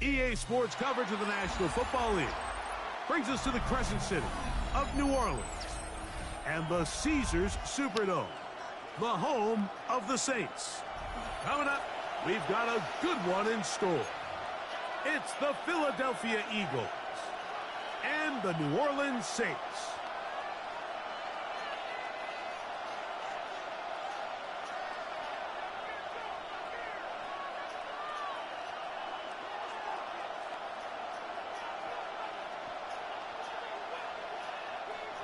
EA Sports coverage of the National Football League brings us to the Crescent City of New Orleans and the Caesars Superdome, the home of the Saints. Coming up, we've got a good one in store. It's the Philadelphia Eagles and the New Orleans Saints.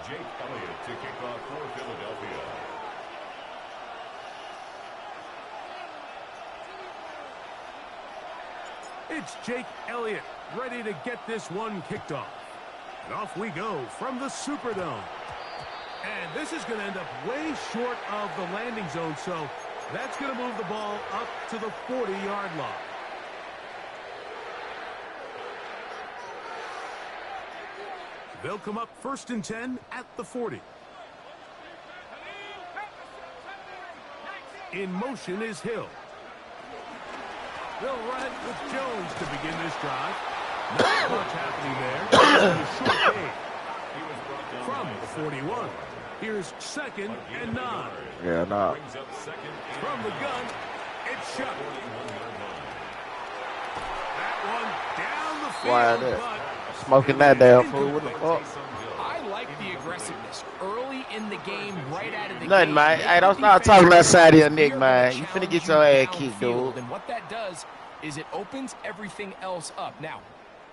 Jake Elliott to kick off for Philadelphia. It's Jake Elliott ready to get this one kicked off. And off we go from the Superdome. And this is going to end up way short of the landing zone, so that's going to move the ball up to the 40-yard line. They'll come up 1st and 10 at the 40. In motion is Hill. They'll run it with Jones to begin this drive. Not much happening there. Short gain. From the 41. Here's 2nd and 9. Yeah, nah. From the gun, it's shot. That one down the field. Why smoking that damn fool? What the fuck? I like the aggressiveness early in the game, right out of the Nothing, game. man. Hey, don't start talking that side of your neck, man. You finna get your ass kicked, dude. And what that does is it opens everything else up. Now,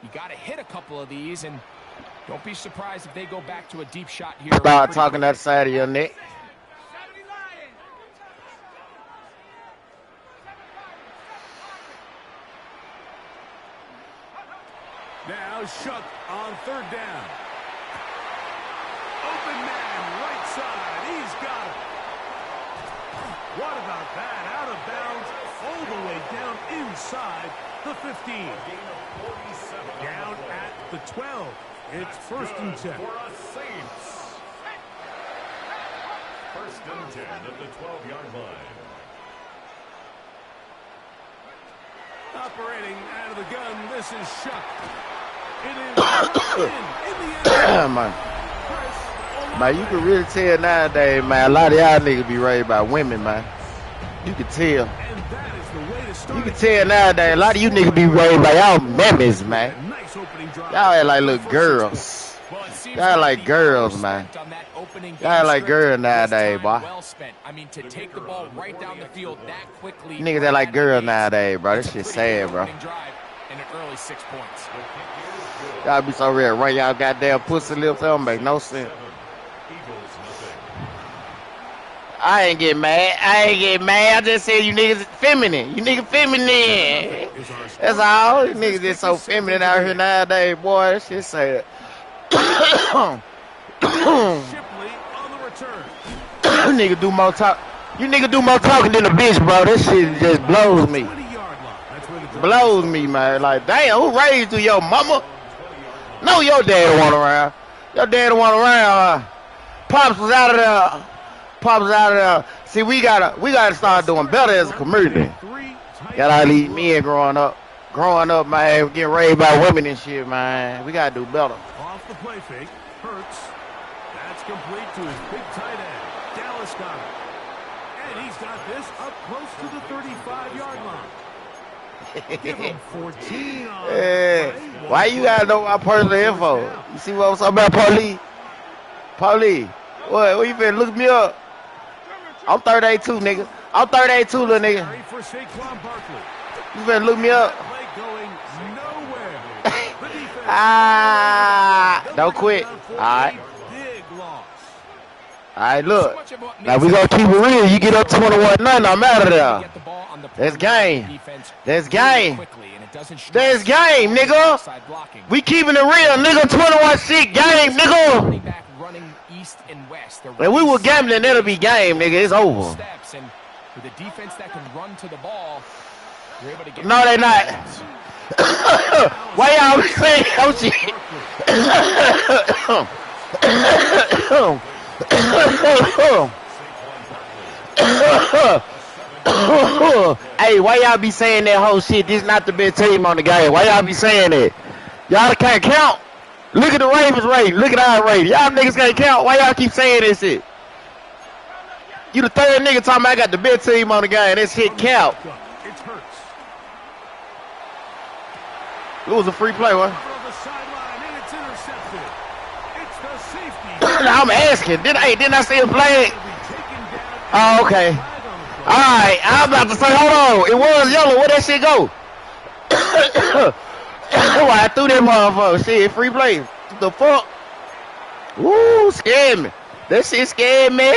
you got to hit a couple of these, and don't be surprised if they go back to a deep shot here. Start talking that side of your neck. Now Shuck on 3rd down. Open man, right side. He's got it. What about that? Out of bounds, all the way down inside the 15. Down at the 12. It's 1st and 10. For us Saints. 1st and 10 at the 12-yard line. Operating out of the gun, this is Shuck. It is in the end. Man, you can really tell nowadays, man, a lot of y'all niggas be raised by women, man. You can tell. And that is the way to start. You can tell nowadays, a lot of you niggas be raised by y'all mammies, man. Nice opening drive. Y'all act like little girls. Y'all like girls, man. Y'all like girls nowadays, boy. Well spent. I mean, to take the ball right down the field that quickly. Niggas that like girls nowadays, bro. This shit sad, bro. And an early 6 points. Y'all be so real, run y'all goddamn pussy lips. That don't make no sense. I ain't get mad. I just said you niggas feminine. You niggas feminine. That's all. You niggas just so feminine out here nowadays, boy. That shit sad. Shipley on the return. You niggas do more talk. You niggas do more talking than a bitch, bro. This shit just blows me. Blows me, man. Like, damn, who raised you, your mama? No, your dad want around. Your dad want around. Pops was out of there. Pops was out of there. See, we gotta start doing better as a community. Gotta leave me in growing up. Growing up, man, getting raised by women and shit, man. We gotta do better. Off the play fake, Hurts. That's complete to his big tight end. Dallas got it. And he's got this up close to the 35-yard line. Give him 14 on why you gotta know my personal info? You see what I'm talking about, Paulie? Paulie, what you finna look me up? I'm 38 too, nigga. I'm 38 too, little nigga. You finna look me up? Don't quit. Alright. Alright, look. Now we gonna keep it real. You get up 21-0, I'm out of there. That's game. That's game. That's game, nigga. We keeping it real, nigga. 21-6 game, nigga. And we were gambling, it'll be game, nigga. It's over. No, they not. Why y'all saying oh shit? Hey, why y'all be saying that whole shit? This not the best team on the game. Why y'all be saying that? Y'all can't count. Look at the Ravens rate. Look at our rate. Y'all niggas can't count. Why y'all keep saying this shit? You the third nigga talking about I got the best team on the game. That shit count. It hurts. It was a free play, what? I'm asking. Didn't I see a flag? Oh, okay. All right. I'm about to say, hold on. It was yellow. Where that shit go? I threw that motherfucker. Shit, free play. What the fuck? Woo, scared me. That shit scared me.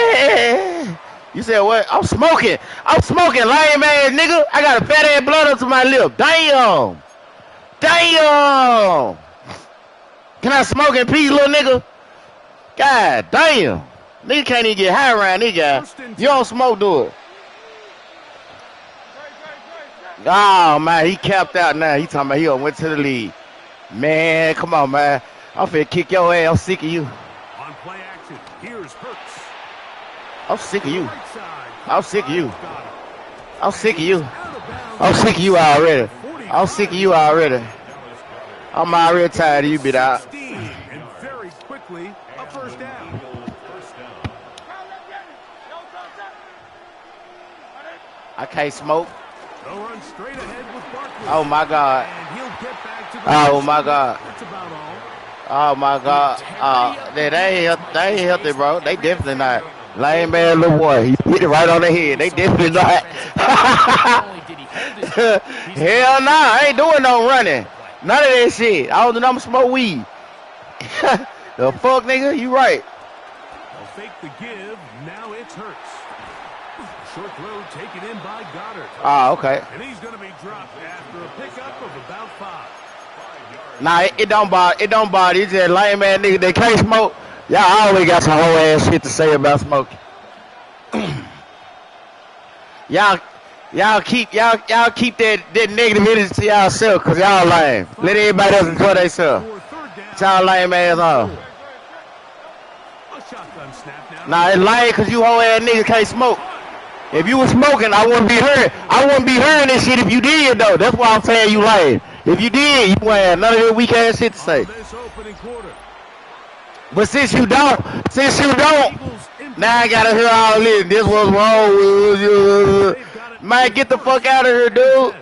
You said what? I'm smoking, lame ass nigga. I got a fat ass blood up to my lip. Damn. Can I smoke in peace, little nigga? God damn. Nigga can't even get high around this guy. You don't smoke, do it. Oh, man, he capped out now. He talking about he went to the league. Man, come on, man. I'm finna kick your ass. I'm sick of you. On play action, here's Hurts. I'm sick of you. I'm sick of you. I'm sick of you. I'm sick of you already. I'm sick of you already. I'm already tired of you, bit out. And very quickly, a first down. I can't smoke. They'll run straight ahead with Barkley. Oh, my God. And he'll get back to the Oh, my God. That's about all. Oh, my God. They ain't healthy, bro. They definitely not. Lame man, little boy. He hit it right on the head. They definitely not. Hell nah. I ain't doing no running. None of that shit. I don't know smoke weed. The fuck, nigga? You right. They'll fake the give. Now it's Hurts. Short throw taken in by Goddard. Oh, okay. And he's going to be dropped after a pickup of about 5. Nah, it don't bother. It don't bother. It's just lame ass nigga. They can't smoke. Y'all always got some whole ass shit to say about smoking. y'all keep that negative energy to y'allself, cause y'all lame. Let everybody else enjoy themselves. Y'all lame ass on. Nah, it's lame cause you whole ass niggas can't smoke. If you was smoking, I wouldn't be hearing. I wouldn't be hearing this shit if you did though. That's why I'm saying you lame. If you did, you wouldn't have none of that weak ass shit to say. But since you don't, now I gotta hear all this. This was wrong with you. Man, get the fuck out of here, dude.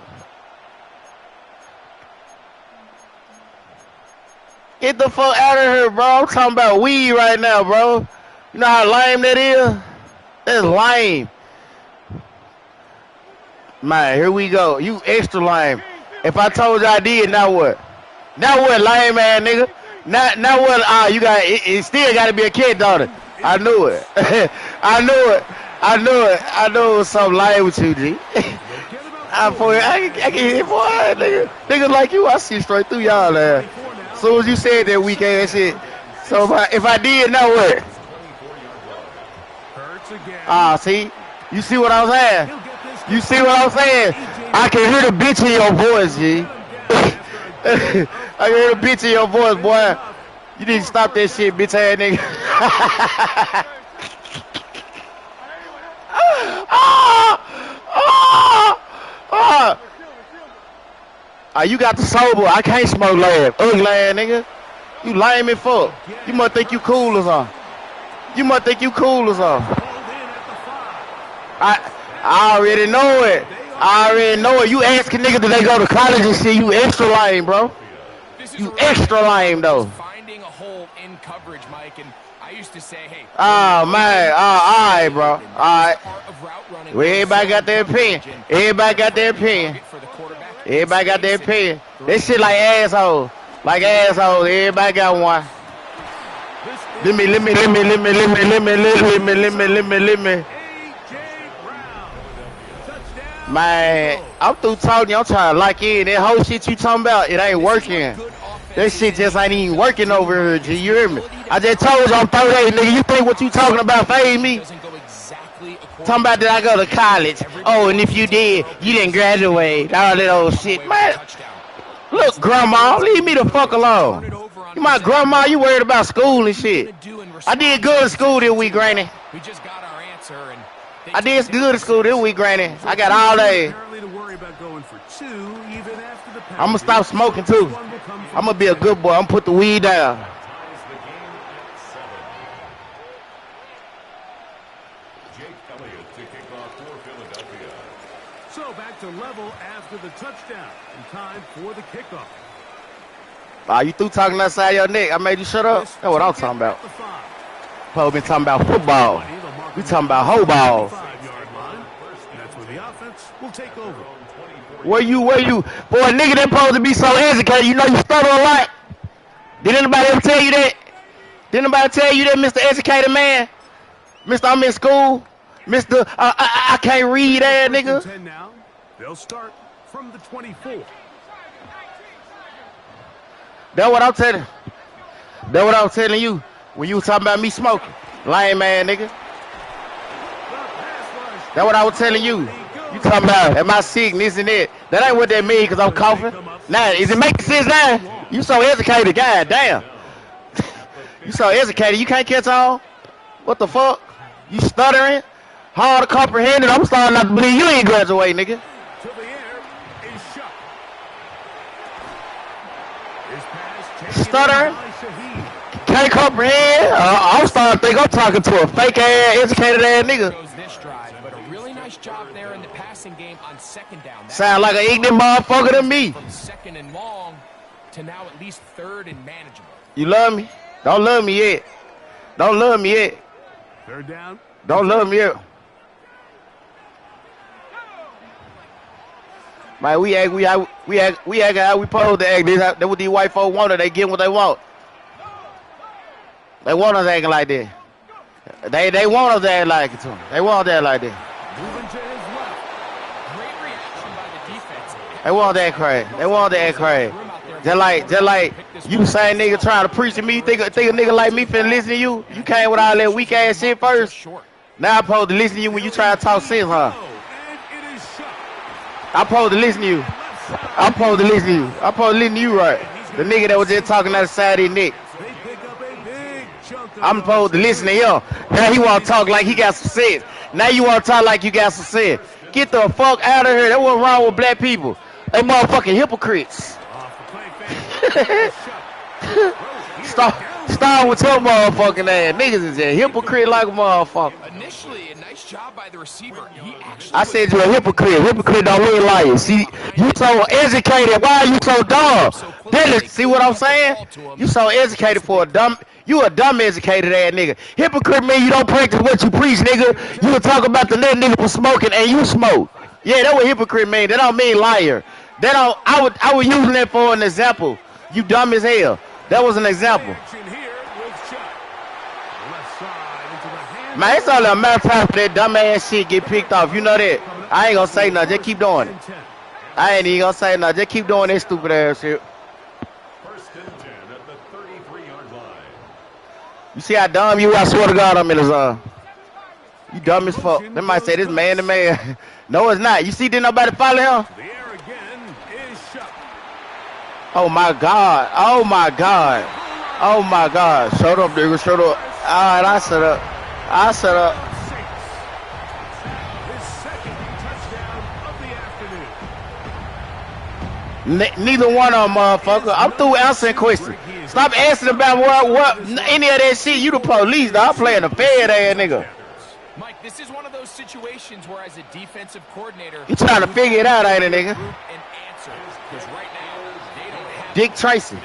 Get the fuck out of here, bro. I'm talking about weed right now, bro. You know how lame that is? That's lame. Man, here we go. You extra lame. If I told you I did, now what? Now what, lame ass nigga? Now what? You got it still got to be a kid, don't it? I knew it. I knew it. I knew it was something lame with you, G. I can hear it, boy, nigga. Niggas like you, I see straight through y'all, man. As soon as you said that weak ass shit. So if I did, now what? See? You see what I'm saying? You see what I'm saying? I can hear the bitch in your voice, G. I can hear the bitch in your voice, boy. You need to stop that shit, bitch ass nigga. You got the sober. I can't smoke lame. Ugly ass nigga. You lame as fuck. You must think you cool or something. I already know it. You asking niggas that they go to college and shit. You extra lame, bro. You extra lame, though. Finding a hole in coverage, Mike, and I used to say, hey. Oh, man. All right, bro. All right. Well, everybody got their opinion. This shit like assholes. Everybody got one. Let me. Man, I'm through talking. I'm trying to lock in. That whole shit you talking about, it ain't working. That shit just ain't even working over here, G. You hear me? I just told you I'm 38, nigga. You think what you talking about fade me? Talking about that I go to college. Oh, and if you did, you didn't graduate. All that old shit. Man, look, grandma, leave me the fuck alone. You my grandma, you worried about school and shit. I did good in school this week, granny. We just got our answer, and I did good in school this week, Granny. I got all day. I'm gonna stop smoking too. I'm gonna be a good boy. I'm gonna put the weed down. So back to level after the touchdown. And time for the kickoff. You through talking outside your neck? I made you shut up. That's what I'm talking about. Probably been talking about football. We talking about hoe balls. That's where the offense will take over. Where you? Boy, a nigga that supposed to be so educated, you know you stutter a lot. Did anybody ever tell you that? Did anybody tell you that, Mr. Educated Man? Mr. I'm in school? Mr. I can't read that, nigga. 10 now. They'll start from the 24. That's what I'm telling. That's what I was telling you when you was talking about me smoking. Lame man, nigga. That's what I was telling you. You talking about, am I sick, this and that? That ain't what that mean because I'm coughing. Now, is it making sense now? You so educated, god damn. You so educated, you can't catch on? What the fuck? You stuttering? Hard to comprehend it. I'm starting not to believe you ain't graduate, nigga. To the air is shot. His pass Stuttering? Can't comprehend? I'm starting to think I'm talking to a fake ass, educated ass nigga. This drive, but a really nice job there in the passing game on second down. Sound like an ignorant motherfucker to me. From second and long to now at least third and manageable. You love me? Don't love me yet. Don't love me yet. Third down. Don't love me yet. Man, we act how we supposed to act. That's what these white folks want. They get what they want. They want us acting like that. They want us to act like it too. They want us to act like that. Moving to his left. Great reaction by the defense. They want that crazy. They want that crazy. Just like you the same nigga trying to preach to me. You think a nigga like me finna listen to you? You came with all that weak ass shit first. Now I'm supposed to listen to you when you try to talk sense, huh? I'm supposed to listen to you. I'm supposed to listen to you. I'm supposed to listen to you, right? The nigga that was just talking out the side of his neck. I'm supposed to listen to him. Now he want to talk like he got some sense. Now you want to talk like you got some sense. Get the fuck out of here. That's what's wrong with black people. They motherfucking hypocrites. Start with your motherfucking ass. Niggas is a hypocrite like a motherfucker. Initially, a nice job by the receiver. I said you're a hypocrite. Hypocrite don't look like you. See, you so educated. Why are you so dumb? See what I'm saying? You so educated for a dumb. You a dumb educated ass nigga. Hypocrite mean you don't practice what you preach, nigga. You would talk about the little nigga for smoking and you smoke. Yeah, that's what hypocrite mean. That don't mean liar. That don't. I would use that for an example. You dumb as hell. That was an example. Man, it's only a matter of time for that dumb ass shit get picked off. You know that. I ain't gonna say nothing. Just keep doing it. I ain't even gonna say nothing. Just keep doing that stupid ass shit. First and 10 at the 33-yard line. You see how dumb you? I swear to God, I'm in the zone. You dumb as fuck. They might say this man to man. No, it's not. You see, didn't nobody follow him? The air again is shot. Oh my God. Oh my God. Oh my God. Shut up, nigga. Shut up. All right, I shut up. I shut up. His second touchdown of the afternoon. Neither one of them, motherfucker. I'm through answering questions. Stop asking about what any of that shit. You the police, dog. I'm playing a fed ass nigga. Mike, this is one of those situations where, as a defensive coordinator, You trying to figure it out, ain't it, nigga? Right now, they don't have Dick Tracy.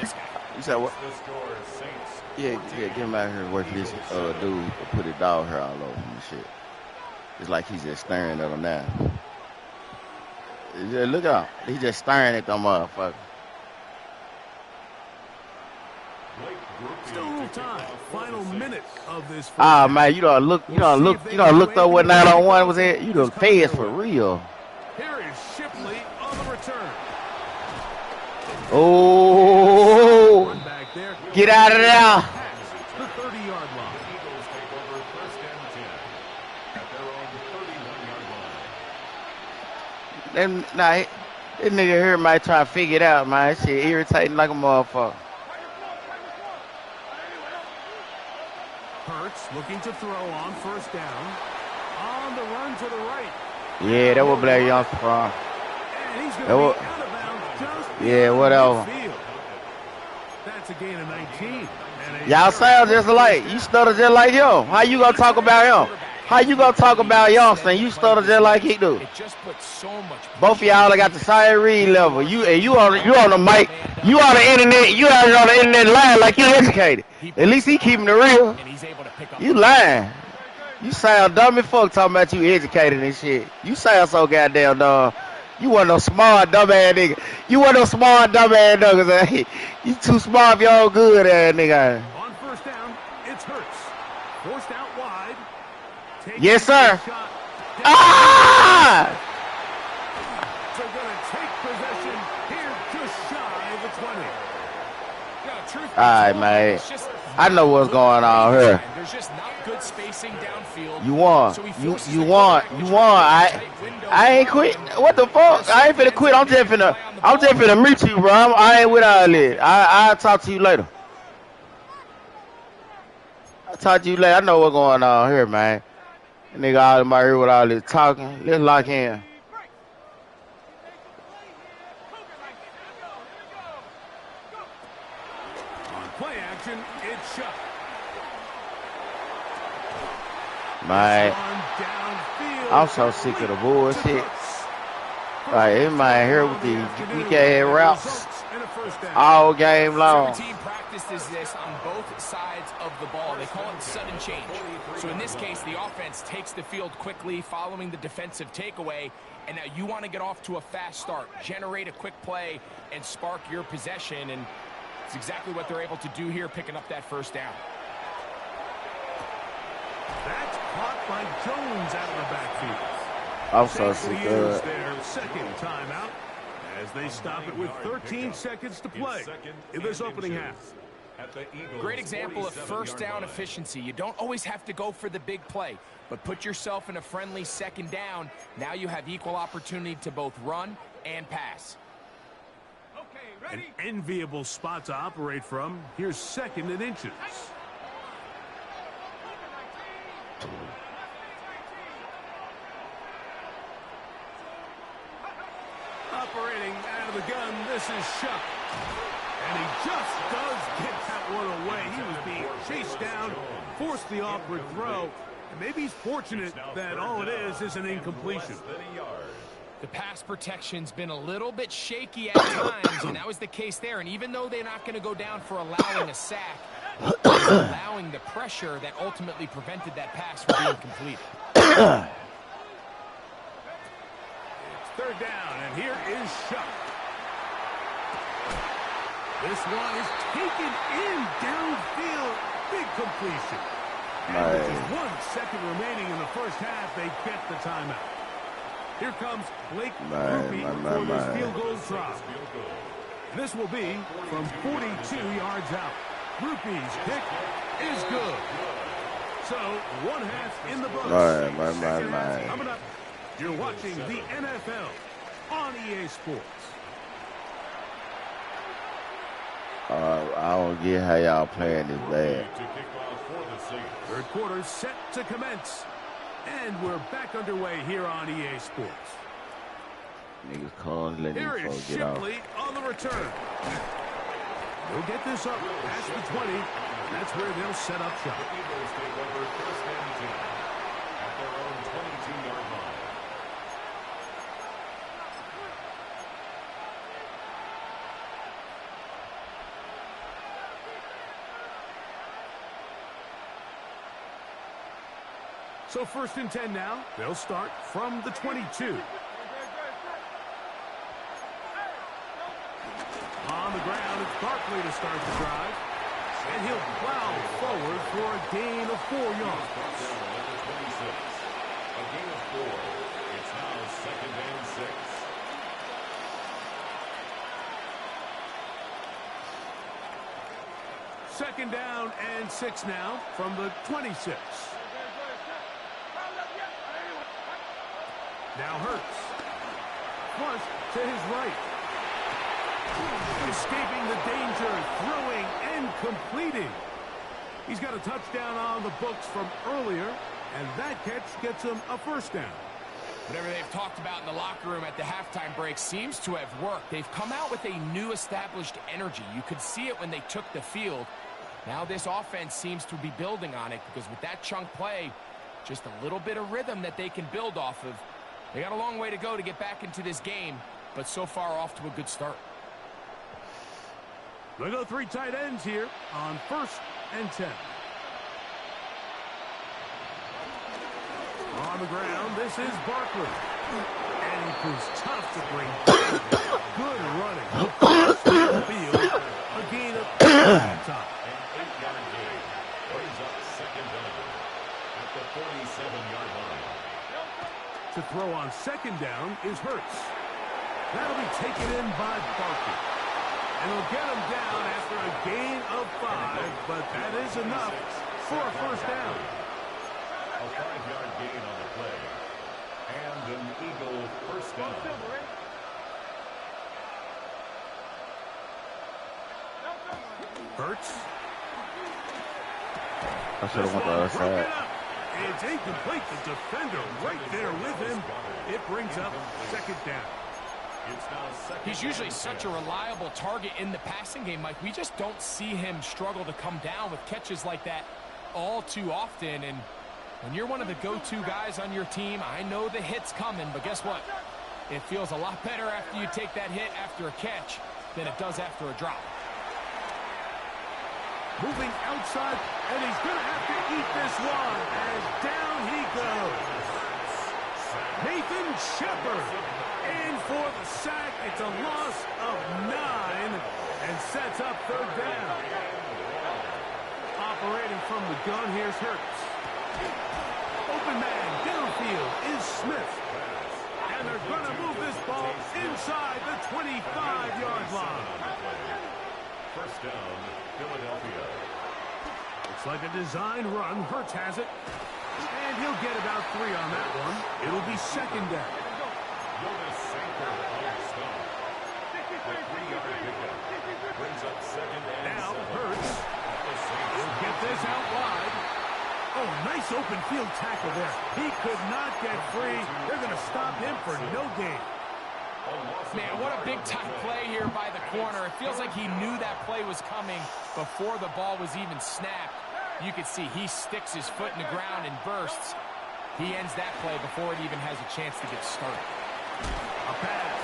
You said what? The score is Saints. Yeah, get him out here working this dude put his dog hair all over him and shit. It's like he's just staring at him now. Yeah, look out. He's just staring at them motherfucker. Still a little time. Final minute of this. Ah man, you done looked up what 901 was at. You done feds for real. Here is Shipley on the return. Oh, Run back there. get out of there. The 30-yard line. Eagles take over first and 10 at their own 31-yard line. Then, nah, this nigga here might try to figure it out, man. That shit irritating like a motherfucker. Hurts looking to throw on first down. On on the run to the right. Yeah, that was Black Youngster from. And he's going to be out of bounds just yeah, whatever. midfield. That's a gain of 19. Y'all sound just alike. You stutter just like him. How you gonna talk about him? How you gonna talk about Youngster and you stutter just like he do? Both of y'all got the same read level. You on the mic. You on the internet. You out on the internet lying like you educated. At least he keeping it real. You lying. You sound dumb as fuck talking about you educated and shit. You sound so goddamn dumb. You want no smart dumb ass nigga. You want no smart dumb ass niggas. You too smart for your own good ass nigga. On first down, it's Hurts. Forced out wide. Yes, sir. Ah! So gonna take possession here just shy of the 20. All right, man. I know what's going on here. There's just not good spacing downfield. You won. You won. I ain't quit. What the fuck? I ain't finna quit. I'm just finna meet you, bro. I ain't with all this. I'll talk to you later. I'll talk to you later. I know what's going on here, man. Nigga out of my ear with all this talking. Let's lock in. On play action, it's Shuck. Man, I'm so sick of the bullshit. Like, it might here with these weak ass routes all game long. Every team practices this on both sides of the ball. They call it sudden change. So in this case, the offense takes the field quickly following the defensive takeaway, and now you want to get off to a fast start, generate a quick play, and spark your possession, and it's exactly what they're able to do here, picking up that first down. That's caught by Jones out of the backfield. I'm so sick of it. Their second timeout as they stop it with 13 seconds to play in this opening half. Great example of first down efficiency. You don't always have to go for the big play, but put yourself in a friendly second down. Now you have equal opportunity to both run and pass. An enviable spot to operate from. Here's second and inches. Operating out of the gun, this is Shuck. And he just does get that one away. He was being chased down, forced the awkward throw. And maybe he's fortunate that all it is an incompletion. The pass protection's been a little bit shaky at times, and that was the case there. And even though they're not going to go down for allowing a sack, it's allowing the pressure that ultimately prevented that pass from being completed. Third down, and here is Shuck. This one is taken in downfield. Big completion. And with just 1 second remaining in the first half, they get the timeout. Here comes Blake Ruby for this field goal try. This will be from 42 yards out. Ruby's kick is good. So, 1 half in the books. Coming up, you're watching the NFL on EA Sports. I don't get how y'all playing this bad. Third quarter set to commence. And we're back underway here on EA Sports. Niggas calling, letting Here these is folks get off. Shipley on the return. They'll get this up past the 20. That's where they'll set up shop. So 1st and 10 now. They'll start from the 22. On the ground, it's Barkley to start the drive. And he'll plow forward for a gain of 4 yards. A gain of 4. It's now 2nd and 6. 2nd down and 6 now from the 26. Now Hurts. Flush to his right. Escaping the danger, throwing and completing. He's got a touchdown on the books from earlier. And that catch gets him a first down. Whatever they've talked about in the locker room at the halftime break seems to have worked. They've come out with a new established energy. You could see it when they took the field. Now this offense seems to be building on it because with that chunk play, just a little bit of rhythm that they can build off of. They got a long way to go to get back into this game, but so far off to a good start. They go 3 tight ends here on 1st and 10. On the ground, this is Barkley. And it was tough to bring down. Good running. Field. A gain of that time. An 8-yard gain. Brings up second down at the 47-yard line. To throw on 2nd down is Hurts. That'll be taken in by Barkley. And he'll get him down after a gain of 5, but that is enough for a first down. A 5-yard gain on the play. And an Eagle first down. Hurts. I should have went the other side. It's incomplete. The defender right there with him. It brings up 2nd down. He's usually such a reliable target in the passing game, Mike. We just don't see him struggle to come down with catches like that all too often. And when you're one of the go-to guys on your team, I know the hit's coming, but guess what? It feels a lot better after you take that hit after a catch than it does after a drop. Moving outside, and he's going to have to eat this one as down he goes. Nathan Shepard in for the sack. It's a loss of 9 and sets up 3rd down. Operating from the gun, here's Hurts. Open man downfield is Smith. And they're going to move this ball inside the 25-yard line. First down, Philadelphia. Looks like a design run. Hurts has it. And he'll get about 3 on that one. It'll be 2nd down. Jonas Sanker on the stop. A 3-yard pickup. Brings up 2nd and Now 7. Hurts. He'll get this out wide. Oh, nice open field tackle there. He could not get free. They're going to stop him for no gain. Man, what a big-time play here by the corner. It feels like he knew that play was coming before the ball was even snapped. You can see he sticks his foot in the ground and bursts. He ends that play before it even has a chance to get started. A pass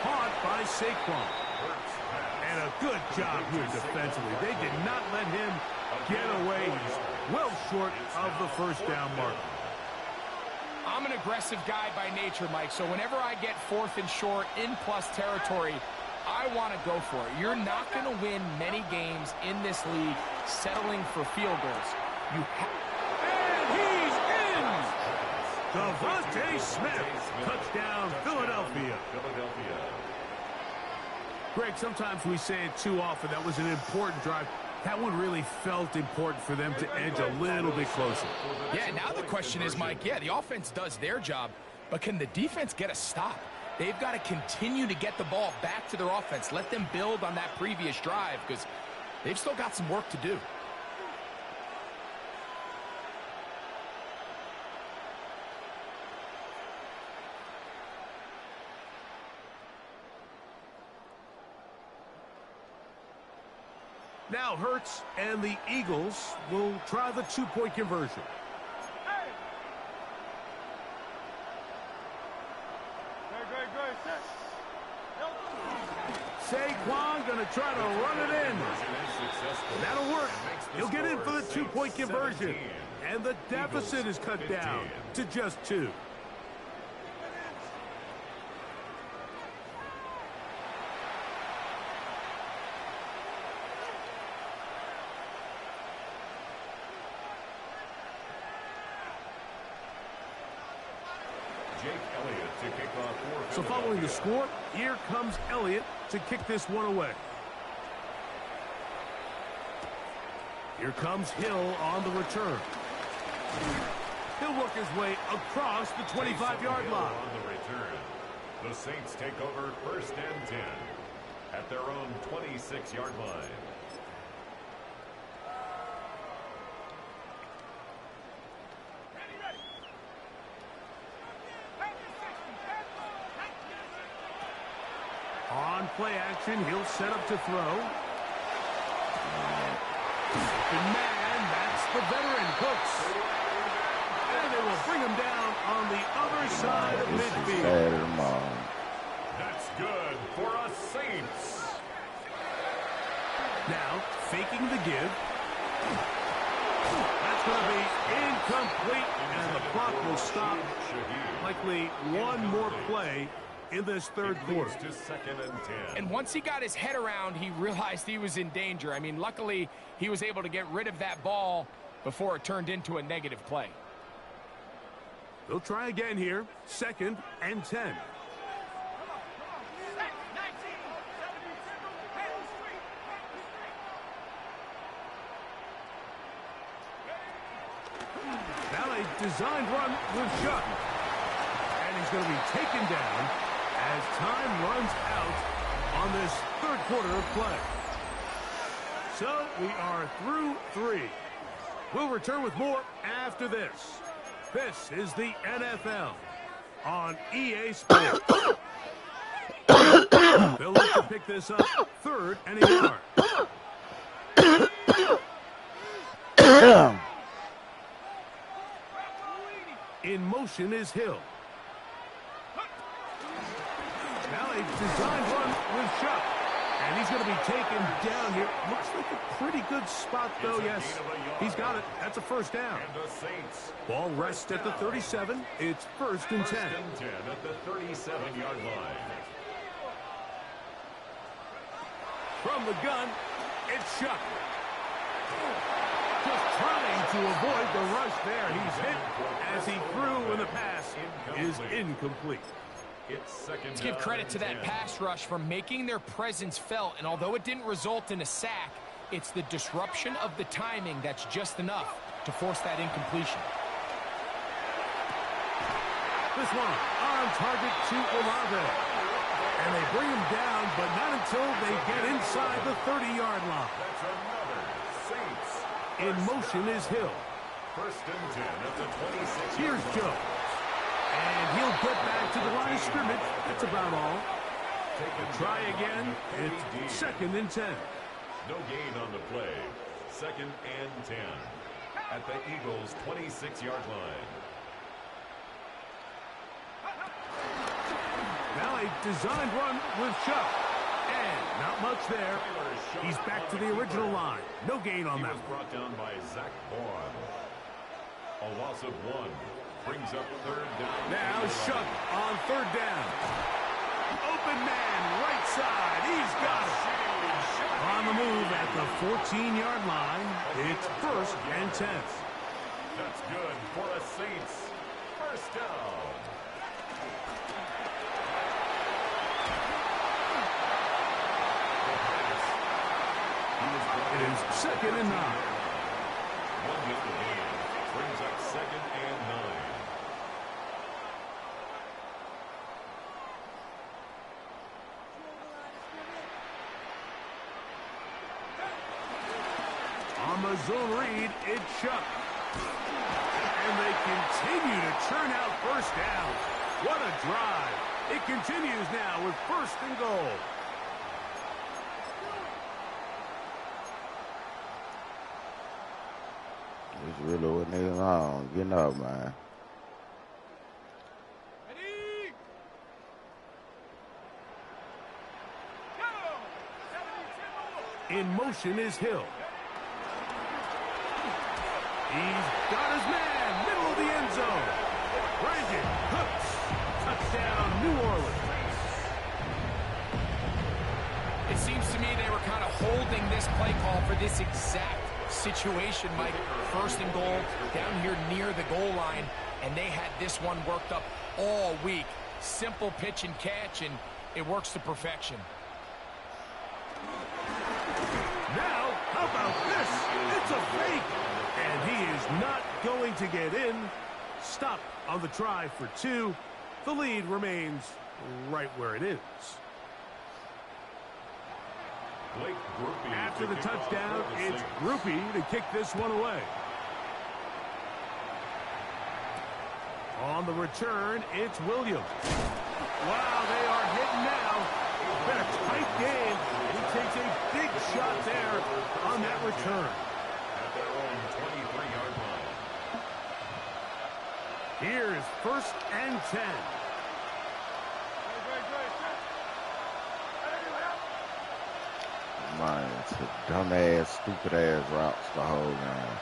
caught by Saquon. And a good job here defensively. They did not let him get away. He's well short of the first down mark. I'm an aggressive guy by nature, Mike, so whenever I get 4th and short in plus territory, I want to go for it. You're not going to win many games in this league settling for field goals. And he's in! Devontae Smith. Touchdown, Philadelphia. Greg, sometimes we say it too often. That was an important drive. That one really felt important for them to edge a little bit closer. Yeah, now the question is, Mike, yeah, the offense does their job, but can the defense get a stop? They've got to continue to get the ball back to their offense. Let them build on that previous drive because they've still got some work to do. Now Hurts and the Eagles will try the 2-point conversion. Saquon going to try to run it in. That'll work. He'll get in for the 2-point conversion. And the deficit is cut down to just 2. So following the score, here comes Elliott to kick this one away. Here comes Hill on the return. He'll work his way across the 25-yard line. On the return, the Saints take over 1st and 10 at their own 26-yard line. On play action, he'll set up to throw. Open man, that's the veteran, Cooks. And they will bring him down on the other side of midfield. That's good for a Saints. Now, faking the give. That's going to be incomplete, and the clock will stop. Likely one more play in this third quarter. To 2nd and 10. And once he got his head around, he realized he was in danger. I mean, luckily, he was able to get rid of that ball before it turned into a negative play. They'll try again here. 2nd and 10. Now a designed run with Shutt. And he's going to be taken down as time runs out on this third quarter of play. So we are through 3. We'll return with more after this. This is the NFL on EA Sports. They'll look to pick this up 3rd and a yard. In motion is Hill. Now a designed run with Shutt. And he's going to be taken down here. Looks like a pretty good spot, though. Yes, he's got it. That's a first down. Ball rests at the 37. It's 1st and 10. 1st and 10 at the 37-yard line. From the gun, it's Shutt. Just trying to avoid the rush there. He's hit as he threw, and the pass is incomplete. Let's give credit to that pass rush for making their presence felt, and although it didn't result in a sack, it's the disruption of the timing that's just enough to force that incompletion. This one on target to Olave. And they bring him down, but not until they get inside the 30-yard line. That's another Saints. In motion is Hill. 1st and 10 at the 26. Here's Joe. And he'll get back to the line of scrimmage. That's about all. Try again. It's 2nd and 10. No gain on the play. 2nd and 10 at the Eagles' 26-yard line. Now a designed run with Shutt. And not much there. He's back to the original line. No gain on that. He was brought down by Zach Bourne. A loss of 1. Brings up 3rd down. Now Shutt on 3rd down. Open man, right side. He's got it. On the move at the 14-yard line. It's 1st and 10. That's good for a Saints. 1st down. It is 2nd and 9. 1 hit the game. Brings up 2nd and 9. On the zone read, it's Shutt. And they continue to churn out 1st down. What a drive. It continues now with 1st and goal. It's really what niggas on, you know, man. In motion is Hill. He's got his man, middle of the end zone. Brandon Cooks, touchdown, New Orleans. It seems to me they were kind of holding this play call for this exact situation, Mike. 1st and goal, down here near the goal line, and they had this one worked up all week. Simple pitch and catch, and it works to perfection. Now, how about this? It's a fake. And he is not going to get in. Stop on the try for 2. The lead remains right where it is. After the touchdown, it's Groupie to kick this one away. On the return, it's Williams. Wow, they are hitting now. Better and 10. Man, it's a dumbass, stupid ass routes the whole game.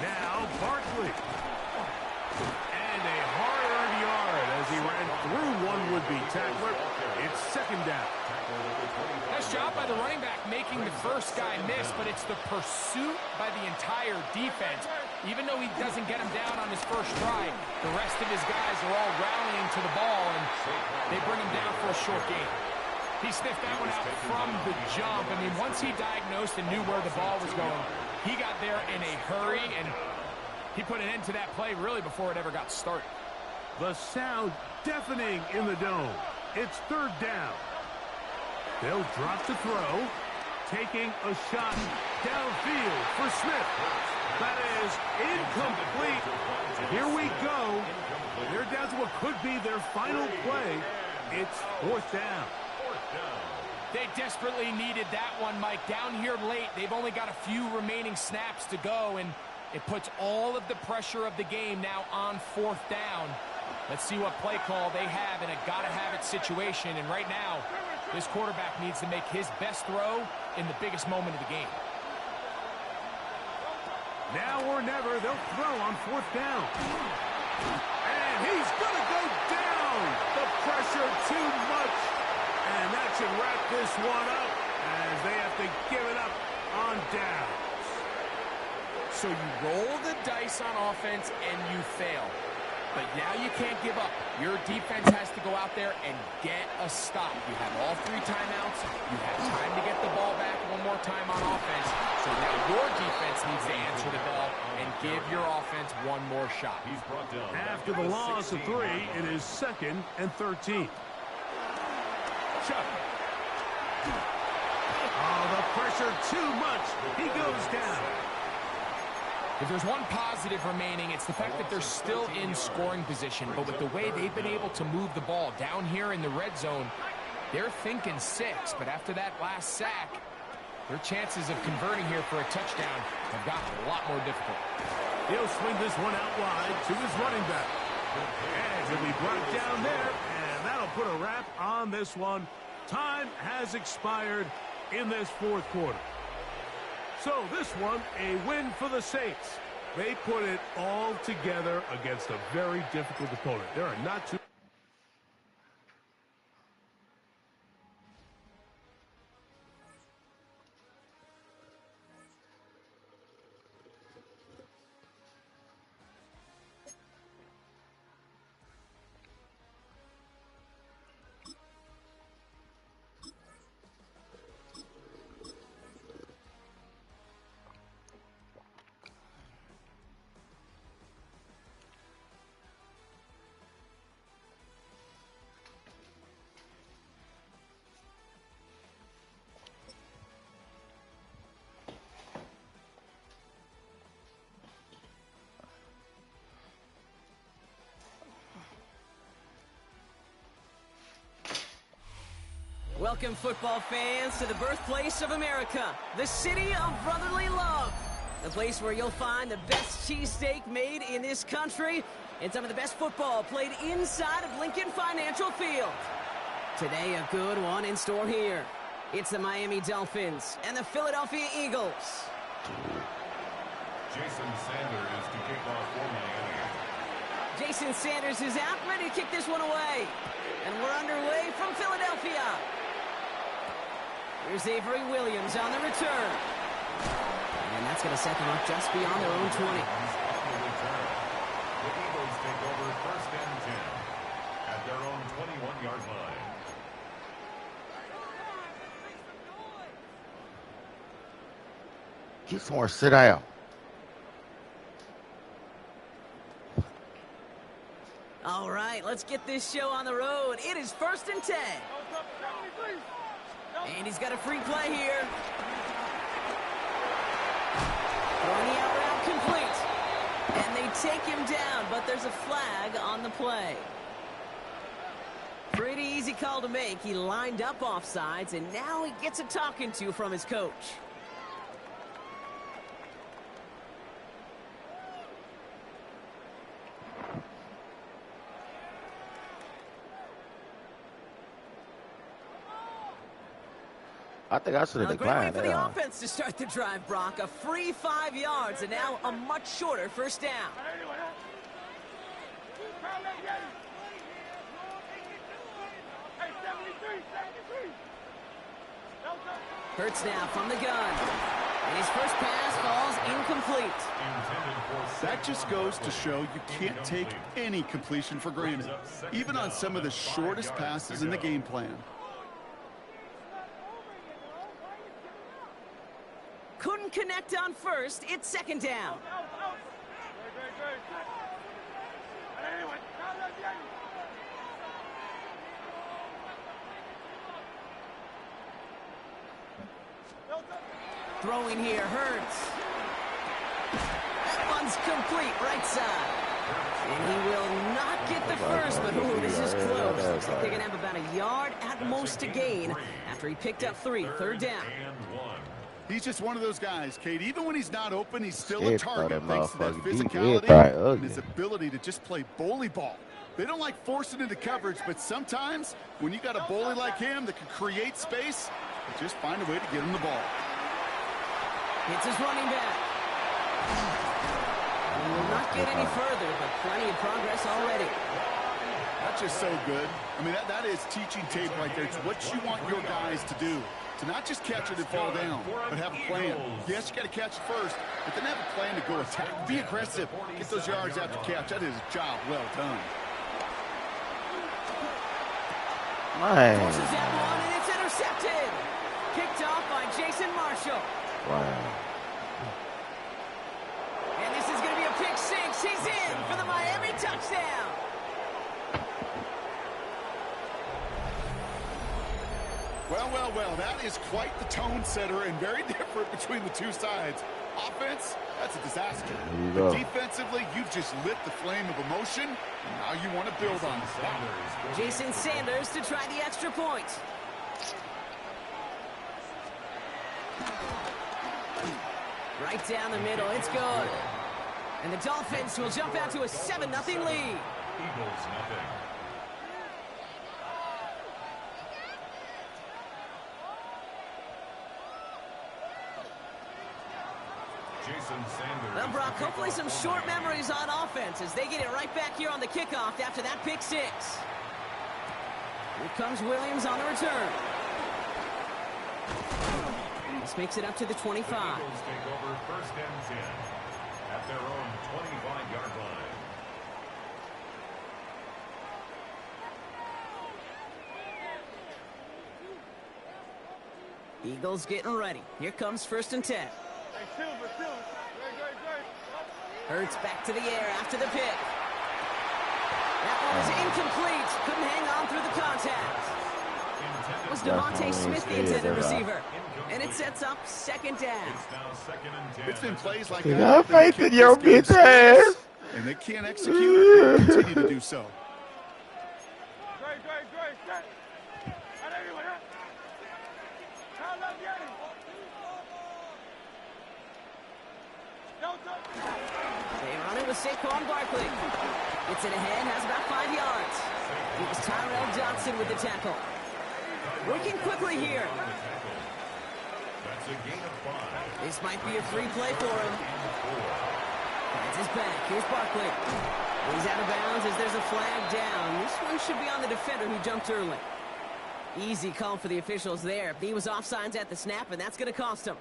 Now Barkley. And a hard-earned yard as he ran through one would-be tackler. It's second down. Nice job by the running back making the first guy miss, but it's the pursuit by the entire defense. Even though he doesn't get him down on his first try, the rest of his guys are all rallying to the ball, and they bring him down for a short gain. He sniffed that one out from the jump. I mean, once he diagnosed and knew where the ball was going, he got there in a hurry, and he put an end to that play really before it ever got started. The sound deafening in the dome. It's third down. They'll drop the throw, taking a shot downfield for Smith. That is incomplete. Here we go. They're down to what could be their final play. It's fourth down. They desperately needed that one, Mike. Down here late, they've only got a few remaining snaps to go, and it puts all of the pressure of the game now on fourth down. Let's see what play call they have in a gotta-have-it situation. And right now, this quarterback needs to make his best throw in the biggest moment of the game. Now or never, they'll throw on fourth down. And he's going to go down. The pressure too much. And that should wrap this one up as they have to give it up on downs. So you roll the dice on offense and you fail. But now you can't give up. Your defense has to go out there and get a stop. You have all three timeouts. You have time to get the ball back one more time on offense. So now your defense needs to answer the bell and give your offense one more shot. He's brought down. After the loss of 3, it is 2nd and 13. Chuck. Oh, the pressure too much. He goes down. If there's one positive remaining, it's the fact that they're still in scoring position. But with the way they've been able to move the ball down here in the red zone, they're thinking 6. But after that last sack, their chances of converting here for a touchdown have gotten a lot more difficult. He'll swing this one out wide to his running back. And he'll be brought down there, and that'll put a wrap on this one. Time has expired in this fourth quarter. So this one, a win for the Saints. They put it all together against a very difficult opponent. There are not too... Welcome, football fans, to the birthplace of America, the city of brotherly love. The place where you'll find the best cheesesteak made in this country and some of the best football played inside of Lincoln Financial Field. Today, a good one in store here. It's the Miami Dolphins and the Philadelphia Eagles. Jason Sanders to kick off for Miami. Jason Sanders is out, ready to kick this one away. And we're underway from Philadelphia. Here's Avery Williams on the return. And that's going to set them up just beyond their own 20. The Eagles take over 1st and 10 at their own 21-yard line. Get somewhere, sit down. All right, let's get this show on the road. It is 1st and 10. And he's got a free play here. Throwing the out route complete. And they take him down, but there's a flag on the play. Pretty easy easy call to make. He lined up offsides, and now he gets a talking to from his coach. I think I should have Great way declined for the that. offense to start the drive, Brock. A free 5 yards, and now a much shorter first down. Hurts now from the gun. And his first pass falls incomplete. That just goes to show you can't take any completion for granted, even on some of the shortest passes in the game plan. Couldn't connect on first. It's second down. Throwing here hurts. That one's complete, right side. And he will not get the first, but ooh, this is close. Looks like they're going to have about a yard at most to gain after he picked up 3. Third down. He's just one of those guys, Kate. Even when he's not open, he's still a target thanks to that physicality physicality and his ability to just play bully ball. They don't like forcing into coverage, but sometimes when you got a bully like him that can create space, they just find a way to get him the ball. It's his running back. He will not get any further, but plenty of progress already. That's just so good. I mean, that is teaching tape right there. It's what you want your guys to do. To not just catch it and fall down, but have a plan. Yes, you got to catch it first, but then have a plan to go attack. Be aggressive. Get those yards after catch. That is a job well done. Forces that one, and it's intercepted. Kicked off by Jason Marshall. Wow. And this is going to be a pick six. He's in for the Miami touchdown. Well, that is quite the tone setter and very different between the two sides. Offense, that's a disaster. But defensively, you've just lit the flame of emotion, and now you want to build on it. Jason Sanders to try the extra point. Right down the middle, it's good. And the Dolphins will jump out to a 7-0 lead. Eagles nothing. Well, Brock, hopefully some short memories on offense as they get it right back here on the kickoff after that pick six. Here comes Williams on the return. This makes it up to the 25. Eagles take over first and 10 at their own 25-yard line. Eagles getting ready. Here comes first and 10. Hurts back to the air after the pick. That one was incomplete. Couldn't hang on through the contact. It was Devontae Smith, the intended receiver. And it sets up second down. It's been plays like You that. got faith in your bitch ass. And they can't execute and continue to do so. They run it with Saquon Barkley. Gets it ahead, has about 5 yards. It was Tyrell Johnson with the tackle. Working quickly here. This might be a free play for him. That's his back. Here's Barkley. He's out of bounds as there's a flag down. This one should be on the defender who jumped early. Easy call for the officials there. He was offsides at the snap, and that's going to cost him.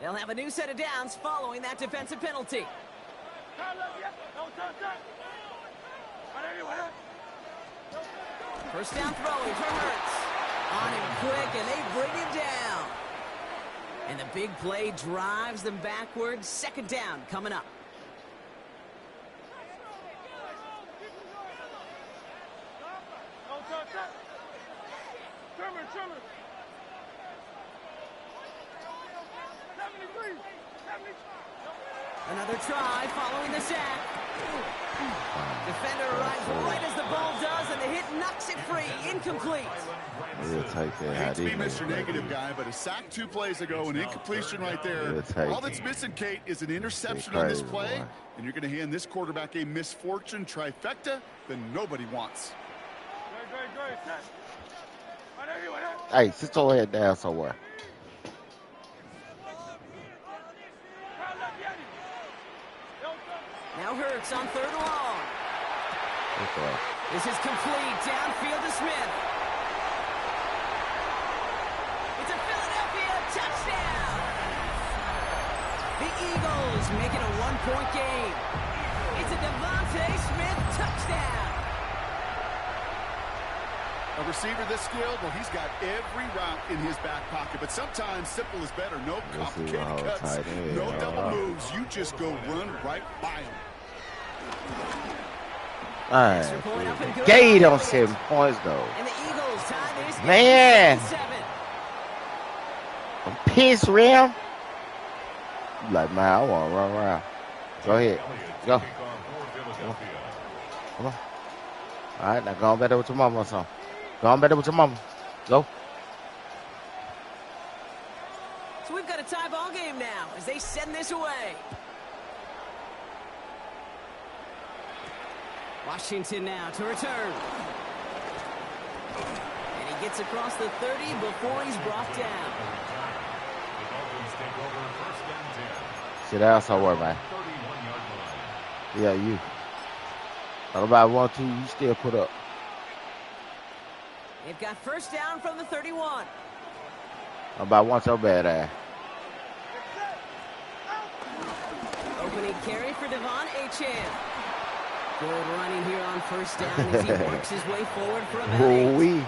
They'll have a new set of downs following that defensive penalty. First down throwing for Hurts. On him quick, and they bring him down. And the big play drives them backwards. Second down coming up. Another try following the sack. Defender arrives right as the ball does, and the hit knocks it free. Incomplete. We'll take that. I hate to be Mr. Negative guy, but a sack 2 plays ago, an incompletion right there. All that's missing, Kate, is an interception on this play, and you're going to hand this quarterback a misfortune trifecta that nobody wants. Hey, sit your head down somewhere. Now Hurts on 3rd and long. Okay. This is complete. Downfield to Smith. It's a Philadelphia touchdown. The Eagles make it a 1-point game. It's a Devontae Smith touchdown. A receiver this skilled, well, he's got every route in his back pocket, but sometimes simple is better. No complicated cuts, no double moves. You just go run right by him. All right. Gate on 7 points, though. And the Eagles tie this game. Man. I'm pissed, Ram. Like, man, I want to run around. Go ahead. Go. Come on. All right, now go on back over to mama or something. Go on back over to mama. Go. So we've got a tie ball game now as they send this away. Washington now to return. And he gets across the 30 before he's brought down. Sit down somewhere, man. Yeah, you. Nobody want to, you still put up. They've got 1st down from the 31. Nobody wants your bad ass. Opening carry for Devon Achane. Good running here on 1st down as he works his way forward for about 8.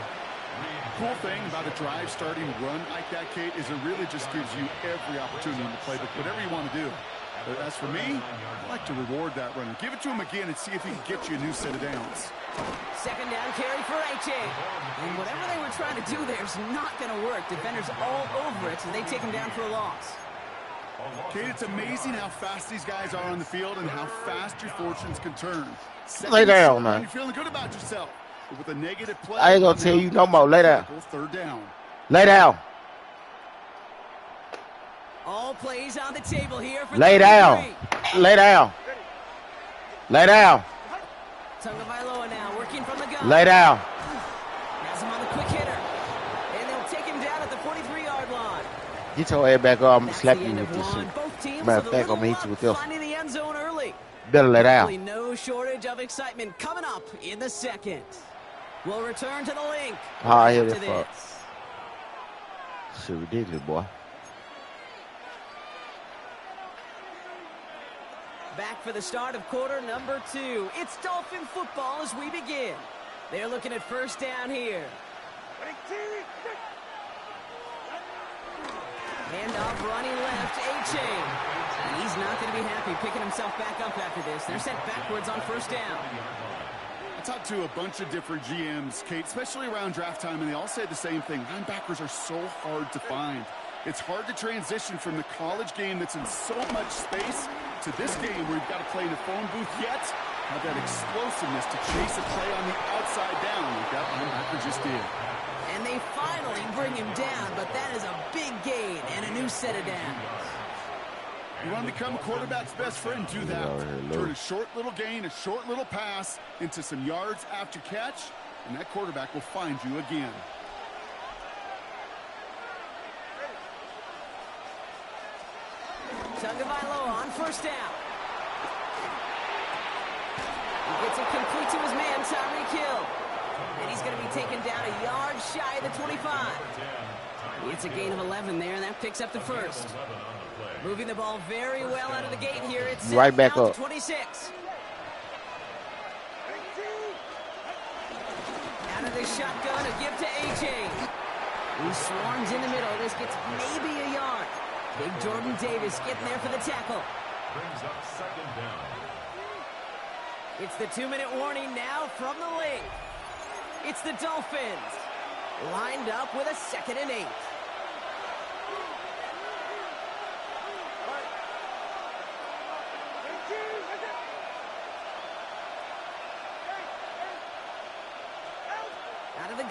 Cool thing about a drive starting run like that, Kate, is it really just gives you every opportunity in the playbook, whatever you want to do. But as for me, I like to reward that runner. Give it to him again and see if he can get you a new set of downs. 2nd down carry for Achane. And whatever they were trying to do there is not going to work. Defenders all over it, so they take him down for a loss. Kate, it's amazing how fast these guys are on the field and how fast your fortunes can turn. Lay down, man. You're feeling good about yourself. But with a negative play, I ain't going to tell you no more. Lay down. 3rd down. Lay down. All plays on the table here for Lay down. Lay down. Lay down. Tagovailoa now working from the gun. Lay down. Has him on the quick hitter. And they'll take him down at the 43-yard line. Get your head back up. I'm going to That's slap the you end with of this one. shit. Both teams Matter of with a fact, I'm going to hit you with this. finding the end zone early. Better lay down. Really no shortage of excitement coming up in the 2nd. We'll return to the link. I hear after that fuck. this. Shit ridiculous, boy. Back for the start of quarter number 2. It's Dolphin football as we begin. They're looking at 1st down here. Handoff running left, Achane. And he's not going to be happy picking himself back up after this. They're sent backwards on 1st down. I talked to a bunch of different GMs, Kate, especially around draft time, and they all say the same thing. Linebackers are so hard to find. It's hard to transition from the college game that's in so much space to this game where you've got to play in a phone booth yet have that explosiveness to chase a play on the outside down like that linebacker just did. And they finally bring him down, but that is a big gain and a new set of downs. You want to become a quarterback's best friend, do that. Turn a short little gain, a short little pass into some yards after catch, and that quarterback will find you again. Tagovailoa on 1st down. He gets it complete to his man, Tyreek Hill. And he's going to be taken down a yard shy of the 25. It's a gain of 11 there, and that picks up the 1st. Moving the ball very well out of the gate here. It's right back up. 26. Out of the shotgun, a give to Achane. He swarms in the middle. This gets maybe a yard. Big Jordan Davis getting there for the tackle. Brings up 2nd down. It's the 2-minute warning now from the link. It's the Dolphins lined up with a 2nd and 8.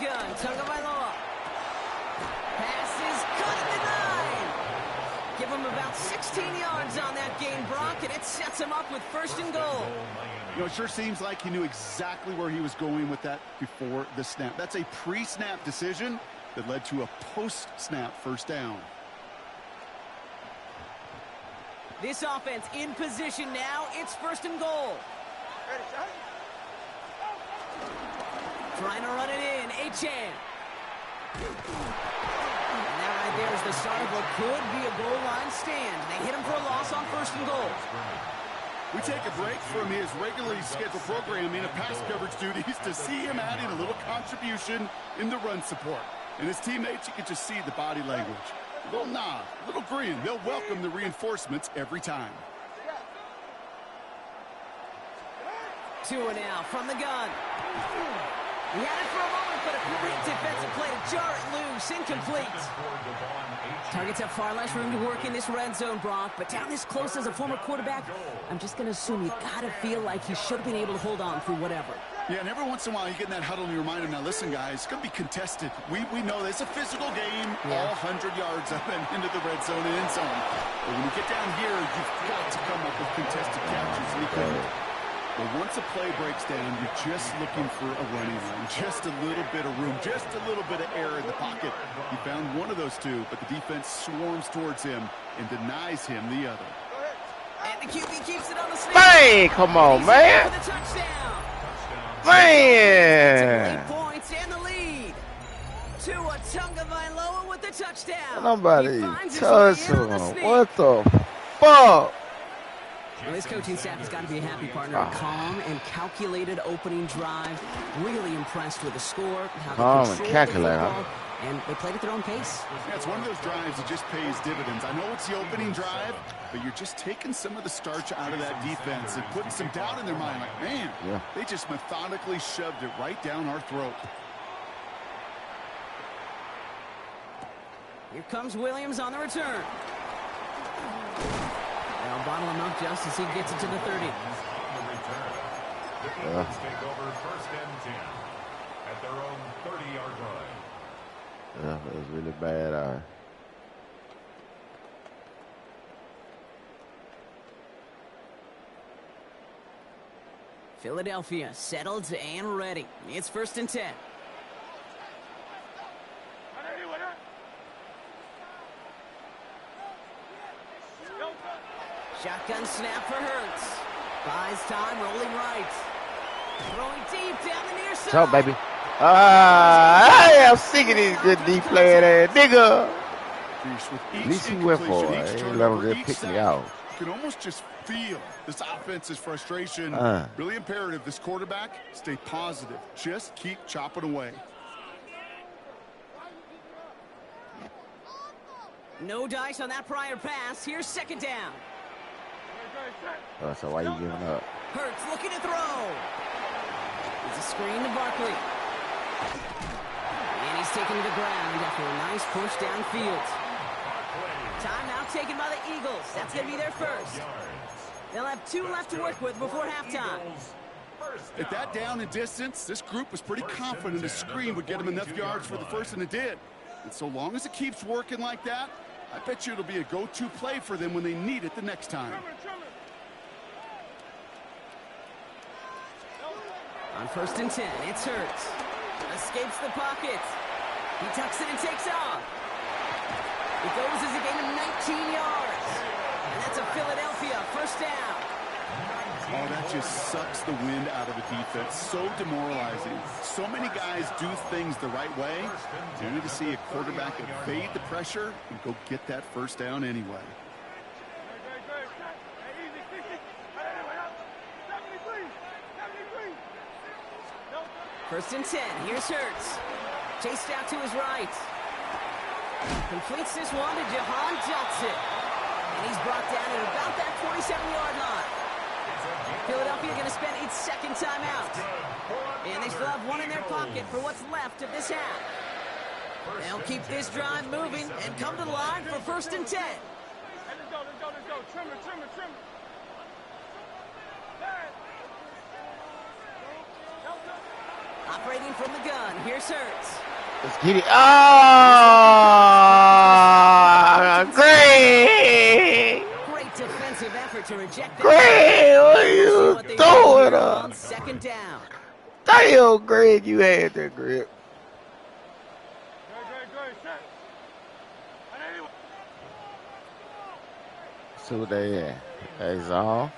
gun. Tagovailoa. Pass is cut at the 9. Give him about 16 yards on that gain, Brock, and it sets him up with 1st and goal. You know, it sure seems like he knew exactly where he was going with that before the snap. That's a pre-snap decision that led to a post-snap 1st down. This offense in position now. It's 1st and goal. Trying to run it in. Achane. And that right there is the start of what could be a goal line stand. They hit him for a loss on 1st and goal. We take a break from his regularly scheduled programming of pass coverage duties to see him adding a little contribution in the run support. And his teammates, you can just see the body language. A little nod, a little grin. They'll welcome the reinforcements every time. Tua now from the gun. He had it for a moment, but a great defensive play to jar it loose. Incomplete. Targets have far less room to work in this red zone, Brock, but down this close as a former quarterback, I'm just going to assume you got to feel like he should have been able to hold on through whatever. Yeah, and every once in a while you get in that huddle and you remind him, now listen, guys, it's going to be contested. We know this. It's a physical game, all 100 yards up and into the red zone and end zone. But when you get down here, you've got to come up with contested catches. And he couldn't. But once a play breaks down, you're just looking for a running room, just a little bit of room, just a little bit of air in the pocket. He found one of those two, but the defense swarms towards him and denies him the other. And the QB keeps it on the sneak. Hey, come on, man. For the touchdown. Man. 8 points and the lead. Tua Tagovailoa with the touchdown. Nobody touched him. What the fuck? Well, this coaching staff has got to be a happy partner. A calm and calculated opening drive. Really impressed with the score. How Calm they and controlled the calculated, football, and they played at their own pace. Yeah, it's one of those drives that just pays dividends. I know it's the opening drive, but you're just taking some of the starch out of that defense and putting some doubt in their mind. Like, man, they just methodically shoved it right down our throat. Here comes Williams on the return. They'll bottle him up just as he gets it to the 30. The Eagles take over 1st and 10 at their own 30-yard line. Yeah, it was really bad. Philadelphia settled and ready. It's 1st and 10. Shotgun snap for Hurts. Buys time, rolling right. Throwing deep down the near side. So, baby. I am sick of these good D playing ass nigga. At least he went for it. He ain't let him just pick me out. You can almost just feel this offense's frustration. Really imperative. This quarterback, stay positive. Just keep chopping away. No dice on that prior pass. Here's 2nd down. So why you giving up? Hurts looking to throw. It's a screen to Barkley. And he's taken to the ground after a nice push downfield. Timeout taken by the Eagles. That's going to be their first. They'll have 2 left to work with before halftime. At that down and distance, this group was pretty confident the screen would get them enough yards for the first, and it did. And so long as it keeps working like that, I bet you it'll be a go-to play for them when they need it the next time. On 1st and 10, it's Hurts. Escapes the pocket. He tucks it and takes off. It goes as a gain of 19 yards. And that's a Philadelphia 1st down. Oh, that just sucks the wind out of a defense. So demoralizing. So many guys do things the right way. You need to see a quarterback evade the pressure and go get that 1st down anyway. First and 10. Here's Hurts. Chased out to his right. Completes this one to Jahan Johnson. And he's brought down at about that 47-yard line. Philadelphia going to spend its 2nd timeout. And they still have 1 in their pocket for what's left of this half. They'll keep this drive moving and come to the line for 1st and 10. Let's go. Trim it. Operating from the gun, here's Hurts. Let's get it. Oh, Greg! Great defensive effort to reject that. Greg, what are you doing? On second down. Damn, Greg, you had that grip. See what they at. That's all.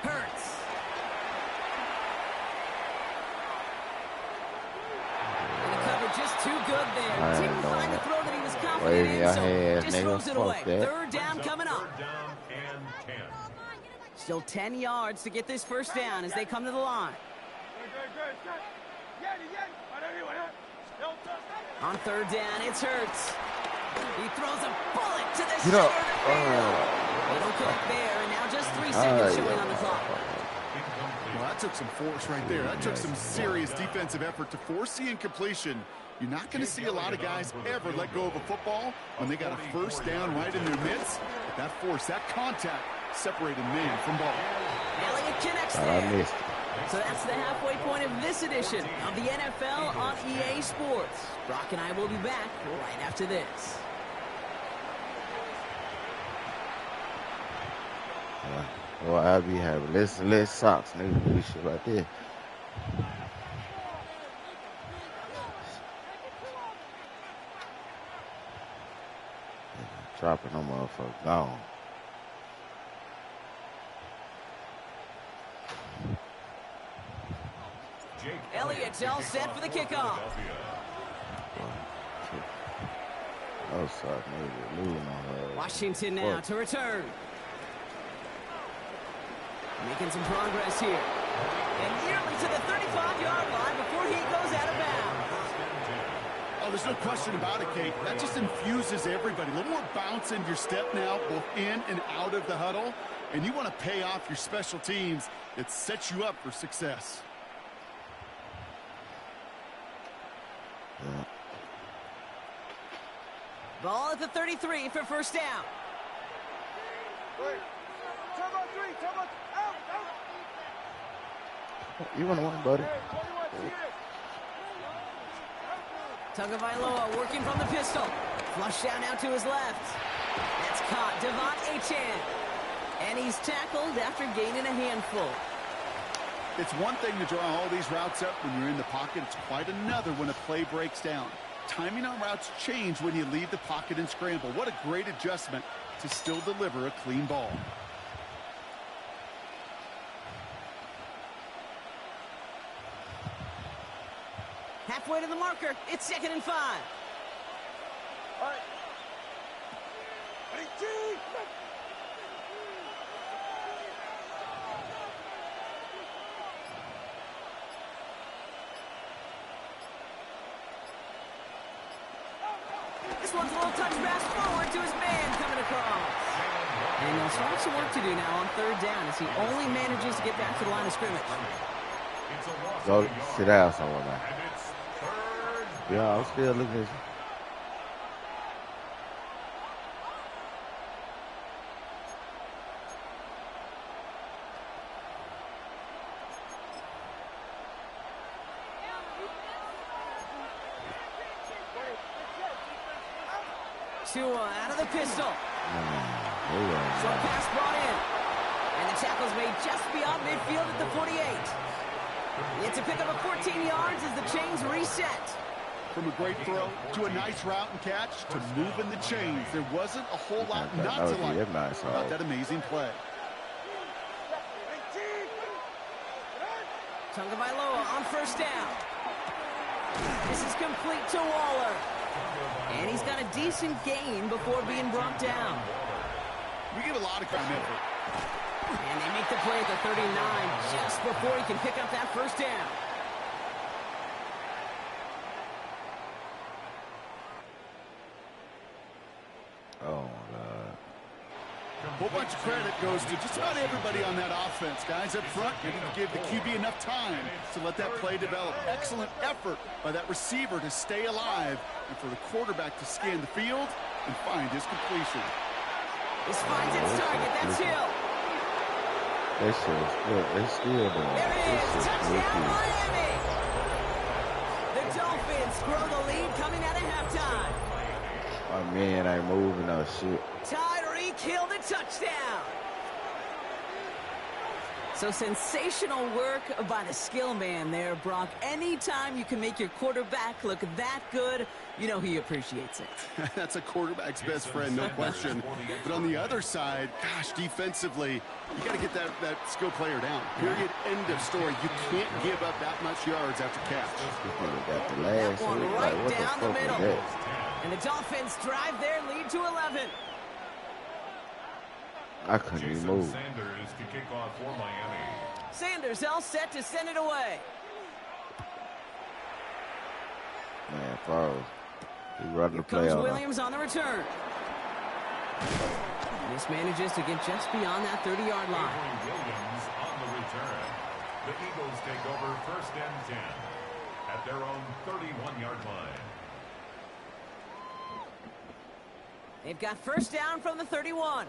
Hurts. And the cover just too good there. Didn't find the throw that he was confident in, so just throws it away. Third down coming up. Third down and 10. Still 10 yards to get this first down as they come to the line. On third down, it's Hurts. He throws a bullet to the shoulder. Little cook there, and now just 3 seconds showing on the clock. Well, that took some force right there. That took some serious defensive effort to force the incompletion. You're not going to see a lot of guys ever let go of a football when they got a first down right in their midst. But that force, that contact, separated man from ball. Elliott connects there. So that's the halfway point of this edition of the NFL on EA Sports. Brock and I will be back right after this. Well, I'll be happy. Let's socks, nigga. Do shit like this. Dropping them motherfuckers gone. Elliott's all set for the kickoff. Oh, sorry, maybe losing on her. Washington now to return. Making some progress here. And nearly to the 35-yard line before he goes out of bounds. Oh, there's no question about it, Kate. That just infuses everybody. A little more bounce in your step now, both in and out of the huddle. And you want to pay off your special teams. It sets you up for success. Yeah. Ball at the 33 for first down. You want to win, buddy? Tagovailoa working from the pistol. Flush down now to his left. That's caught. Devon Achane. And he's tackled after gaining a handful. It's one thing to draw all these routes up when you're in the pocket. It's quite another when a play breaks down. Timing on routes change when you leave the pocket and scramble. What a great adjustment to still deliver a clean ball. Halfway to the marker. It's 2nd and 5. All right. This one's a little touch pass forward to his man coming across. And he'll start some work to do now on third down as he only manages to get back to the line of scrimmage. Go sit down somewhere, man. Yeah, I'm still looking at you. Tua out of the pistol. Short pass brought in. And the tackle's made just beyond midfield at the 48. It's a pickup of 14 yards as the chains reset. From a great throw to a nice route and catch to moving the chains. There wasn't a whole lot not to like about that amazing play. Tagovailoa on first down. This is complete to Waller. And he's got a decent gain before being brought down. We give a lot of credit. And they make the play at the 39 just before he can pick up that first down. Oh, my God. A whole bunch of credit goes to just about everybody on that offense. Guys up front, you need to give the QB enough time to let that play develop. Excellent effort by that receiver to stay alive and for the quarterback to scan the field and find his completion. This finds its target. That's Hill. This is look, it's still doing There it this is. is Touchdown, wicked. Miami. The Dolphins grow the lead coming out of halftime. My man ain't moving no shit. Tyreek Hill the touchdown. So sensational work by the skill man there, Brock. Anytime you can make your quarterback look that good, you know he appreciates it. That's a quarterback's best friend, no question. But on the other side, gosh, defensively, you got to get that skill player down. Period. End of story. You can't give up that much yards after catch. Got the That last one hit. right Like, what down the the fuck middle. is that? And the Dolphins drive their lead to 11. I couldn't even move. Sanders to kick off for Miami. Sanders all set to send it away. Man, Favre. He running the play Comes on him. Williams on the return. This manages to get just beyond that 30-yard line. Williams on the return. The Eagles take over first and 10 at their own 31-yard line. They've got first down from the 31.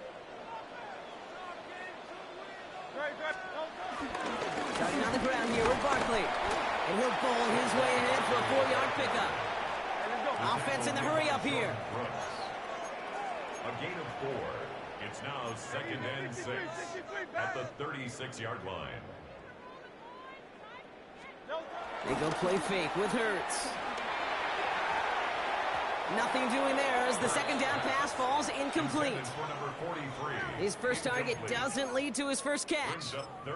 Starting on the ground here with Barkley. And he'll bowl his way ahead for a 4-yard pickup. Offense in the hurry up here. A gain of 4. It's now second and 6 at the 36-yard line. They go play fake with Hurts. Nothing doing there as the second down pass falls incomplete. His first target doesn't lead to his first catch.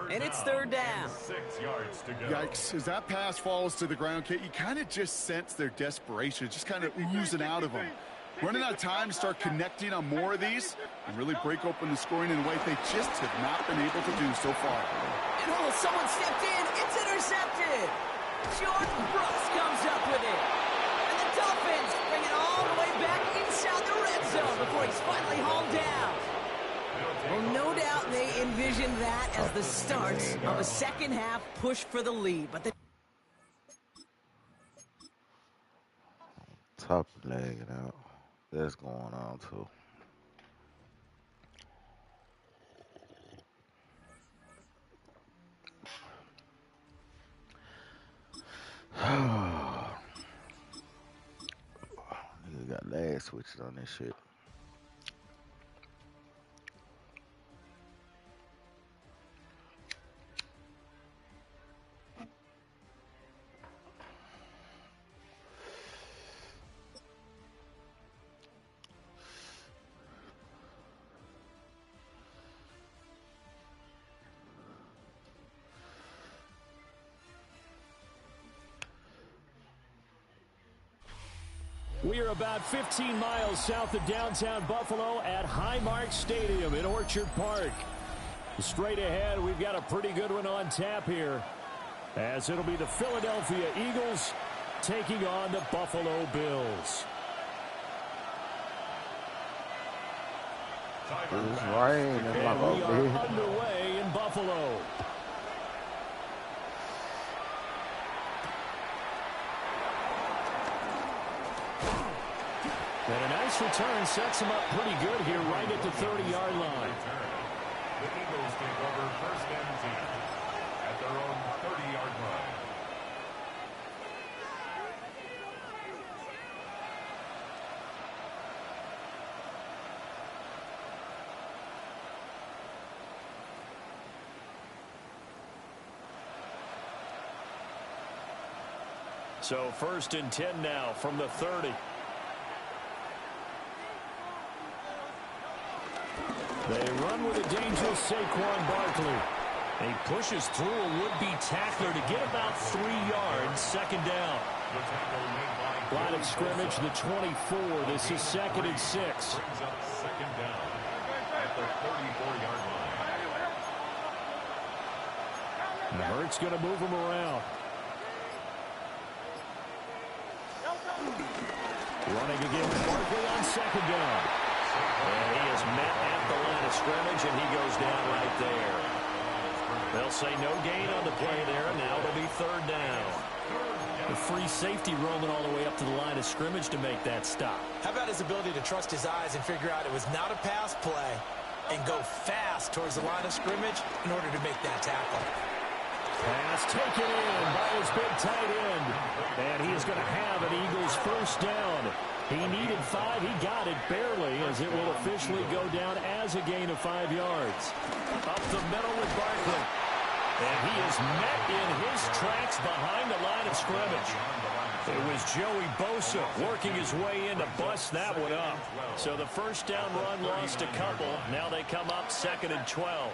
And it's third down. 6 yards to go. Yikes. As that pass falls to the ground, Kate, you kind of just sense their desperation. Just kind of oozing out of them. Running out of time to start connecting on more of these and really break open the scoring in a way they just have not been able to do so far. And oh, someone stepped in. It's intercepted. Jordan Brooks comes up with it. And the Dolphins bring it all the way back inside the red zone before he's finally hauled down. Well, no doubt they envisioned that as the start of a second half push for the lead. But the Top leg it out. That's going on too. Nigga got lag switches on this shit. We are about 15 miles south of downtown Buffalo at Highmark Stadium in Orchard Park. Straight ahead, we've got a pretty good one on tap here, as it'll be the Philadelphia Eagles taking on the Buffalo Bills. It's raining. And we are underway in Buffalo. And a nice return sets him up pretty good here right at the 30-yard line. The Eagles take over first and 10 at their own 30-yard line. So first and 10 now from the 30. They run with a dangerous Saquon Barkley. He pushes through a would-be tackler to get about 3 yards. Second down. Line of scrimmage, the 24. This is second and 6. Brings up second down at the 34-yard line. And Hurts going to move him around. Running again with Barkley on second down. And he is met at the line of scrimmage, and he goes down right there. They'll say no gain on the play there, and now it'll be third down. The free safety roaming all the way up to the line of scrimmage to make that stop. How about his ability to trust his eyes and figure out it was not a pass play? and go fast towards the line of scrimmage in order to make that tackle. Pass taken in by his big tight end. And he is going to have an Eagles first down. He needed 5. He got it barely, as it will officially go down as a gain of 5 yards. Up the middle with Barkley. And he is met in his tracks behind the line of scrimmage. It was Joey Bosa working his way in to bust that one up. So the first down run lost a couple. Now they come up 2nd and 12.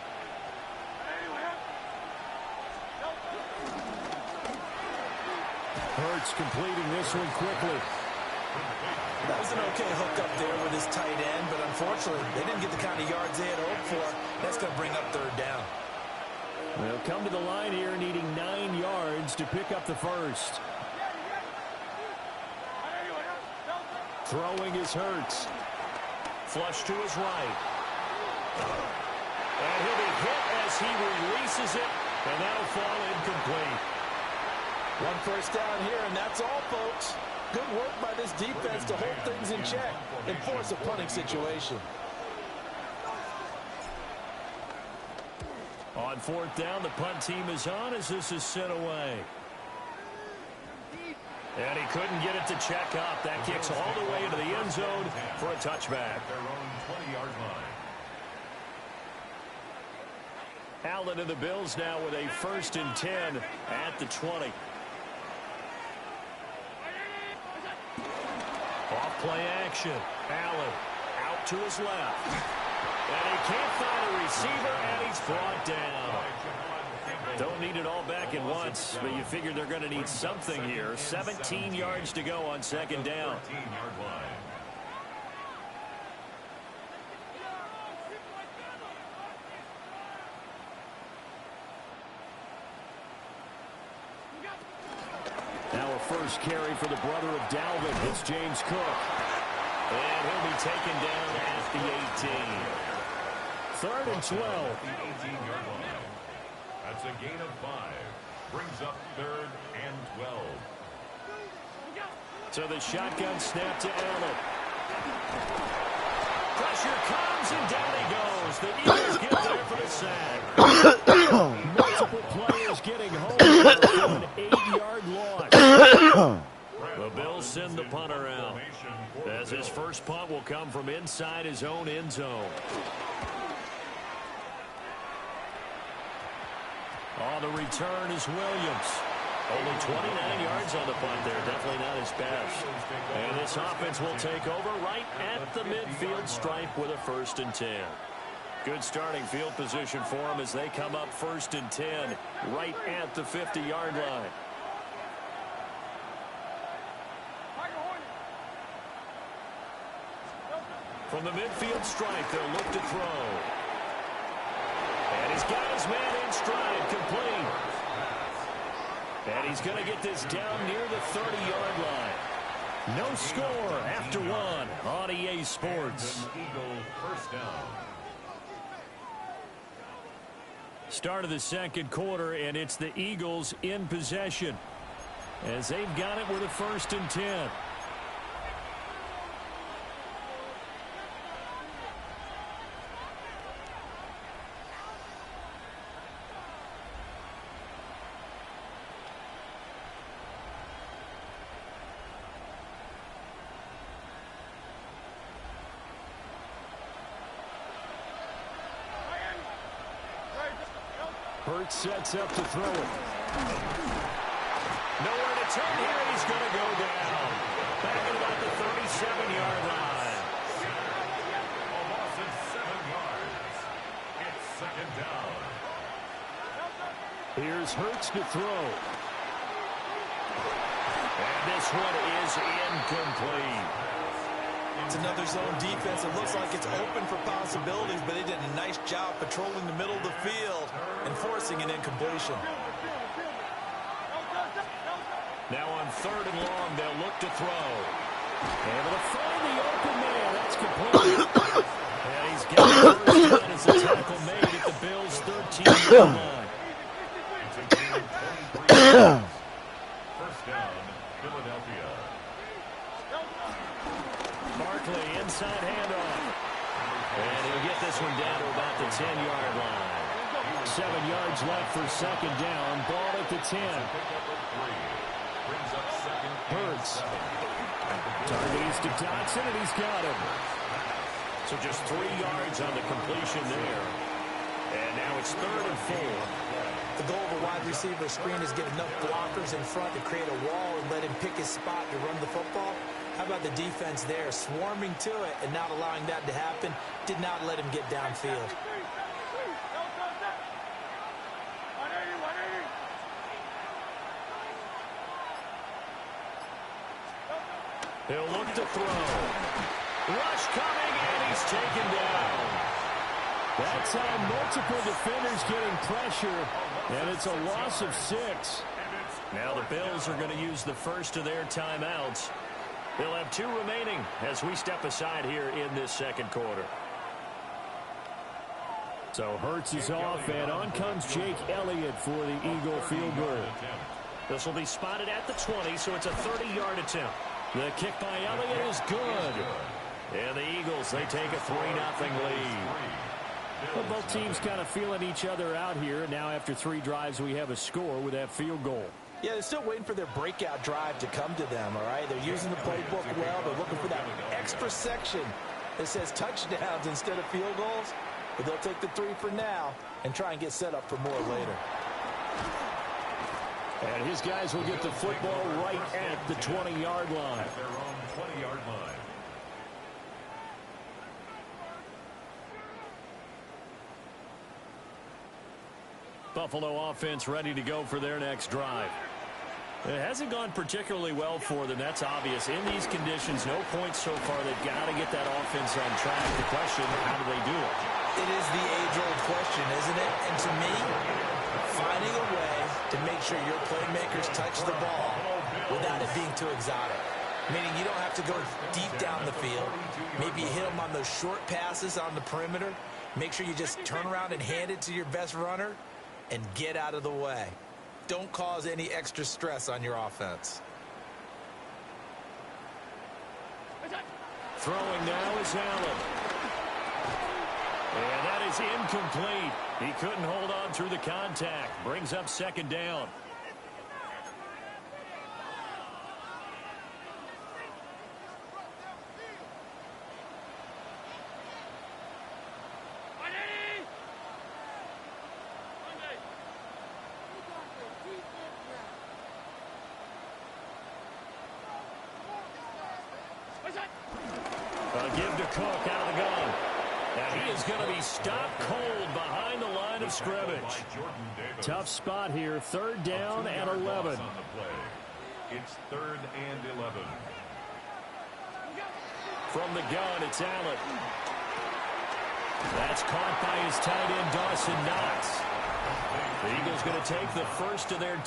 Hurts completing this one quickly. That was an okay hook up there with his tight end, but unfortunately, they didn't get the kind of yards they had hoped for. That's going to bring up 3rd down. They'll come to the line here needing 9 yards to pick up the first. Throwing is Hurts. Flush to his right. And he'll be hit as he releases it, and that'll fall incomplete. 1 first down here, and that's all, folks. Good work by this defense to hold things in check and force a punting situation. On 4th down, the punt team is on as this is sent away. And he couldn't get it to check up. That kicks all the way into the end zone for a touchback. Their own 20-yard line. Allen and the Bills now with a 1st and 10 at the 20. Off-play action. Allen out to his left. And he can't find a receiver, and he's brought down. Don't need it all back at once, but you figure they're going to need something here. 17 yards to go on 2nd down. Now a first carry for the brother of Dalvin. It's James Cook. And he'll be taken down at the 18. 3rd and 12. That's a gain of 5. Brings up 3rd and 12. So the shotgun snap to Allen. Pressure comes, and down he goes. The Eagles get there for the sack. Multiple players getting home for an 8-yard loss. The Bills send the punter out, as his first punt will come from inside his own end zone. On the return is Williams. Only 29 yards on the punt there. Definitely not his best. And this offense will take over right at the midfield stripe with a 1st and 10. Good starting field position for them as they come up 1st and 10 right at the 50-yard line. From the midfield stripe, they'll look to throw. And he's got his man in stride, complete. And he's going to get this down near the 30-yard line. No score after 1 on EA Sports. Start of the 2nd quarter, and it's the Eagles in possession as they've got it with a 1st and 10. Hurts sets up to throw it. Nowhere to turn here, and he's going to go down. Back at about the 37-yard line. A loss of 7 yards. It's 2nd down. Here's Hurts to throw. And this one is incomplete. It's another zone defense. It looks like it's open for possibilities, but they did a nice job patrolling the middle of the field and forcing an incompletion. Now on 3rd and long, they'll look to throw. Able to find the open man. That's complete. And he's got the first down as the tackle made at the Bills' 13-yard line. First down, Philadelphia. Barkley inside handoff. And he'll get this one down to about the 10-yard line. 7 yards left for second down. Ball at the 10. Hurts. Target to Dotson, and he's got him. So just 3 yards on the completion there. And now it's 3rd and 4. The goal of a wide receiver screen is get enough blockers in front to create a wall and let him pick his spot to run the football. How about the defense there, swarming to it and not allowing that to happen? Did not let him get downfield. He'll look to throw. Rush coming, and he's taken down. That time, multiple defenders getting pressure, and it's a loss of 6. Now the Bills are going to use the first of their timeouts. They'll have 2 remaining as we step aside here in this second quarter. So Hurts is off, and on comes Jake Elliott for the Eagle field goal. This will be spotted at the 20, so it's a 30-yard attempt. The kick by Elliott is good. And the Eagles, they take a 3-0 lead. Well, both teams kind of feeling each other out here. Now after 3 drives, we have a score with that field goal. Yeah, they're still waiting for their breakout drive to come to them, all right? They're using the playbook well. They're looking for that extra section that says touchdowns instead of field goals. But they'll take the 3 for now and try and get set up for more later. And his guys will get the football right at the 20-yard line. At their own 20-yard line. Buffalo offense ready to go for their next drive. It hasn't gone particularly well for them. That's obvious. In these conditions, no points so far. They've got to get that offense on track. The question, how do they do it? It is the age-old question, isn't it? And to me, finding a way to make sure your playmakers touch the ball without it being too exotic. Meaning you don't have to go deep down the field. Maybe you hit them on those short passes on the perimeter. Make sure you just turn around and hand it to your best runner and get out of the way. Don't cause any extra stress on your offense. Throwing now is Allen. And that is incomplete. He couldn't hold on through the contact. Brings up second down. Give to Cook out of the gun. And he is going to be stopped cold behind the line of scrimmage. Tough spot here. 3rd down and 11. It's 3rd and 11. From the gun, it's Allen. That's caught by his tight end, Dawson Knox. The Eagles going to take the first of their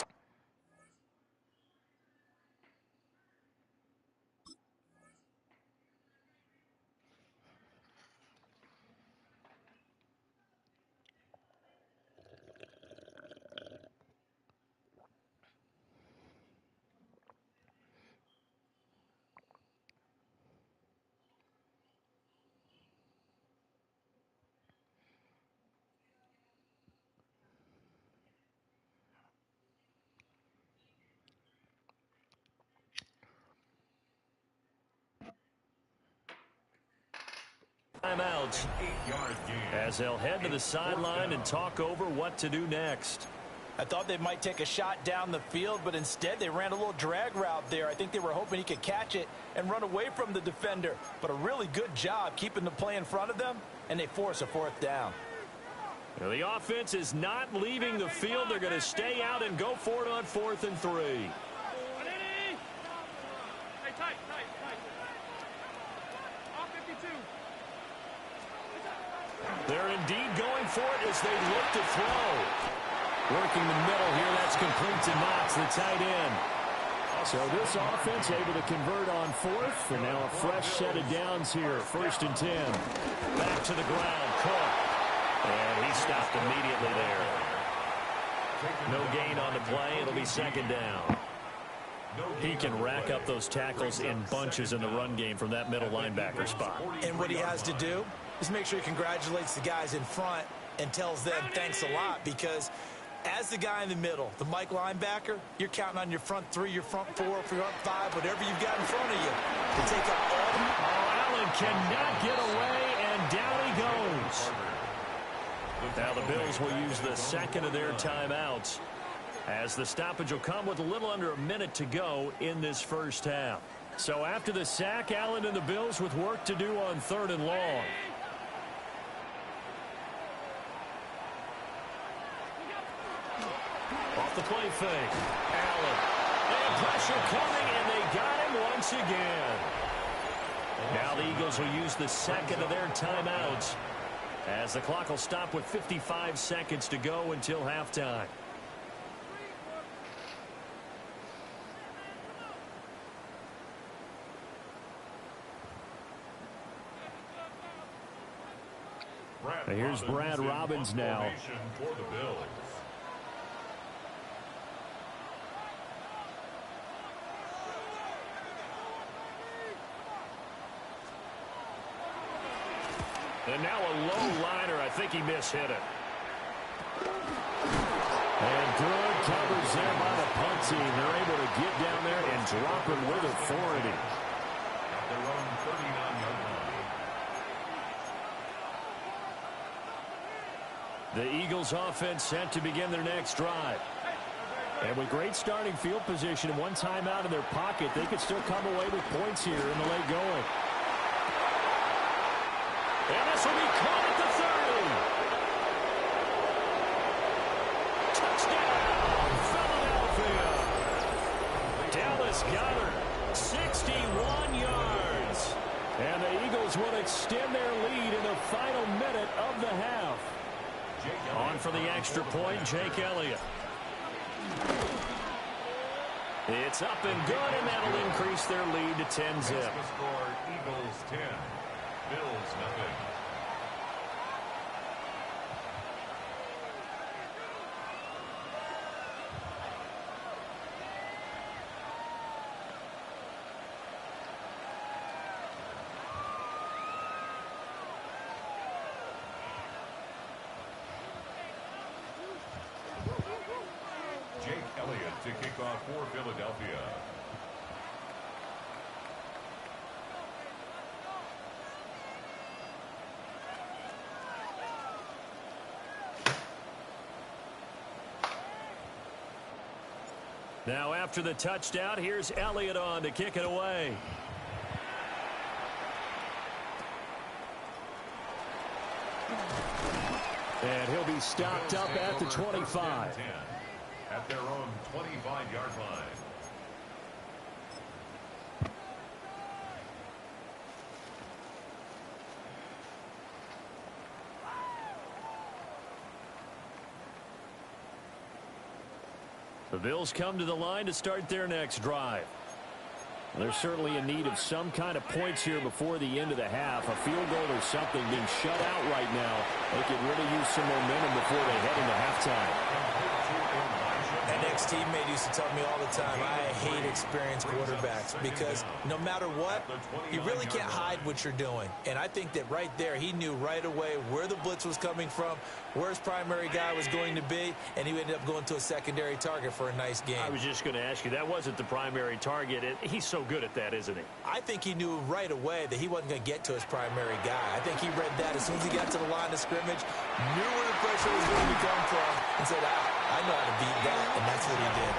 timeouts as they'll head to the sideline and talk over what to do next. I thought they might take a shot down the field, but instead they ran a little drag route there. I think they were hoping he could catch it and run away from the defender. But a really good job keeping the play in front of them, and they force a 4th down. Now the offense is not leaving the field. They're going to stay out and go for it on 4th and 3. They're indeed going for it as they look to throw. Working the middle here, that's complete to Knox, the tight end. So this offense able to convert on 4th, and now a fresh set of downs here, 1st and 10. Back to the ground, Cook. And he stopped immediately there. No gain on the play, it'll be 2nd down. He can rack up those tackles in bunches in the run game from that middle linebacker spot. And what he has to do just make sure he congratulates the guys in front and tells them thanks a lot, because as the guy in the middle, the Mike linebacker, you're counting on your front three, your front four, front five, whatever you've got in front of you to take out all the... Oh, Allen cannot get away, and down he goes. Now the Bills will use the second of their timeouts, as the stoppage will come with a little under a minute to go in this first half. So after the sack, Allen and the Bills with work to do on 3rd and long. Off the play fake. Allen. They have pressure coming, and they got him once again. Now the Eagles will use the second of their timeouts, as the clock will stop with 55 seconds to go until halftime. Here's Brad Robbins now. For the Bills. And now a low liner. I think he mishit it. And good covers there by the punt team. They're able to get down there and drop it with authority. At their own 39-yard line. The Eagles offense set to begin their next drive. And with great starting field position and one timeout in their pocket, they could still come away with points here in the late going. And this will be caught at the 30. Touchdown, Philadelphia. Dallas Goedert, 61 yards. And the Eagles will extend their lead in the final minute of the half. On for the extra point, Jake Elliott. It's up and good, and that'll increase their lead to 10-zip. The score, Eagles 10, Bills nothing. Jake Elliott to kick off for Philadelphia. Now after the touchdown, here's Elliott on to kick it away. And he'll be stopped up at the 25. At their own 25-yard line. The Bills come to the line to start their next drive. They're certainly in need of some kind of points here before the end of the half. A field goal or something being shut out right now. They could really use some momentum before they head into halftime. An ex-teammate used to tell me all the time, I hate experienced quarterbacks, because no matter what, you really can't hide what you're doing. And I think that right there, he knew right away where the blitz was coming from, where his primary guy was going to be, and he ended up going to a secondary target for a nice game. I was just going to ask you, that wasn't the primary target. He's so good at that, isn't he? I think he knew right away that he wasn't going to get to his primary guy. I think he read that as soon as he got to the line of scrimmage, knew where the pressure was going to come from, and said, I know how to beat that, and that's what he did.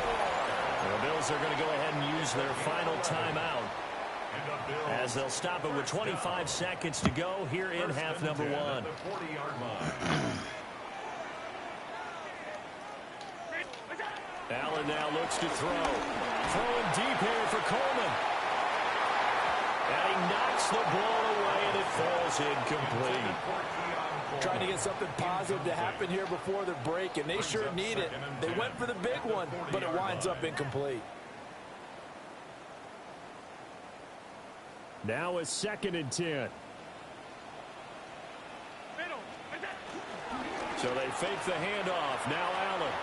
The Bills are going to go ahead and use their final timeout, as they'll stop it with 25 seconds to go here in half number one. Allen now looks to throw. Throwing deep here for Coleman. And he knocks the ball away, and it falls incomplete. Trying to get something positive to happen here before the break, and they sure need it. They went for the big one, but it winds up incomplete. Now a 2nd and 10. So they fake the handoff. Now Allen.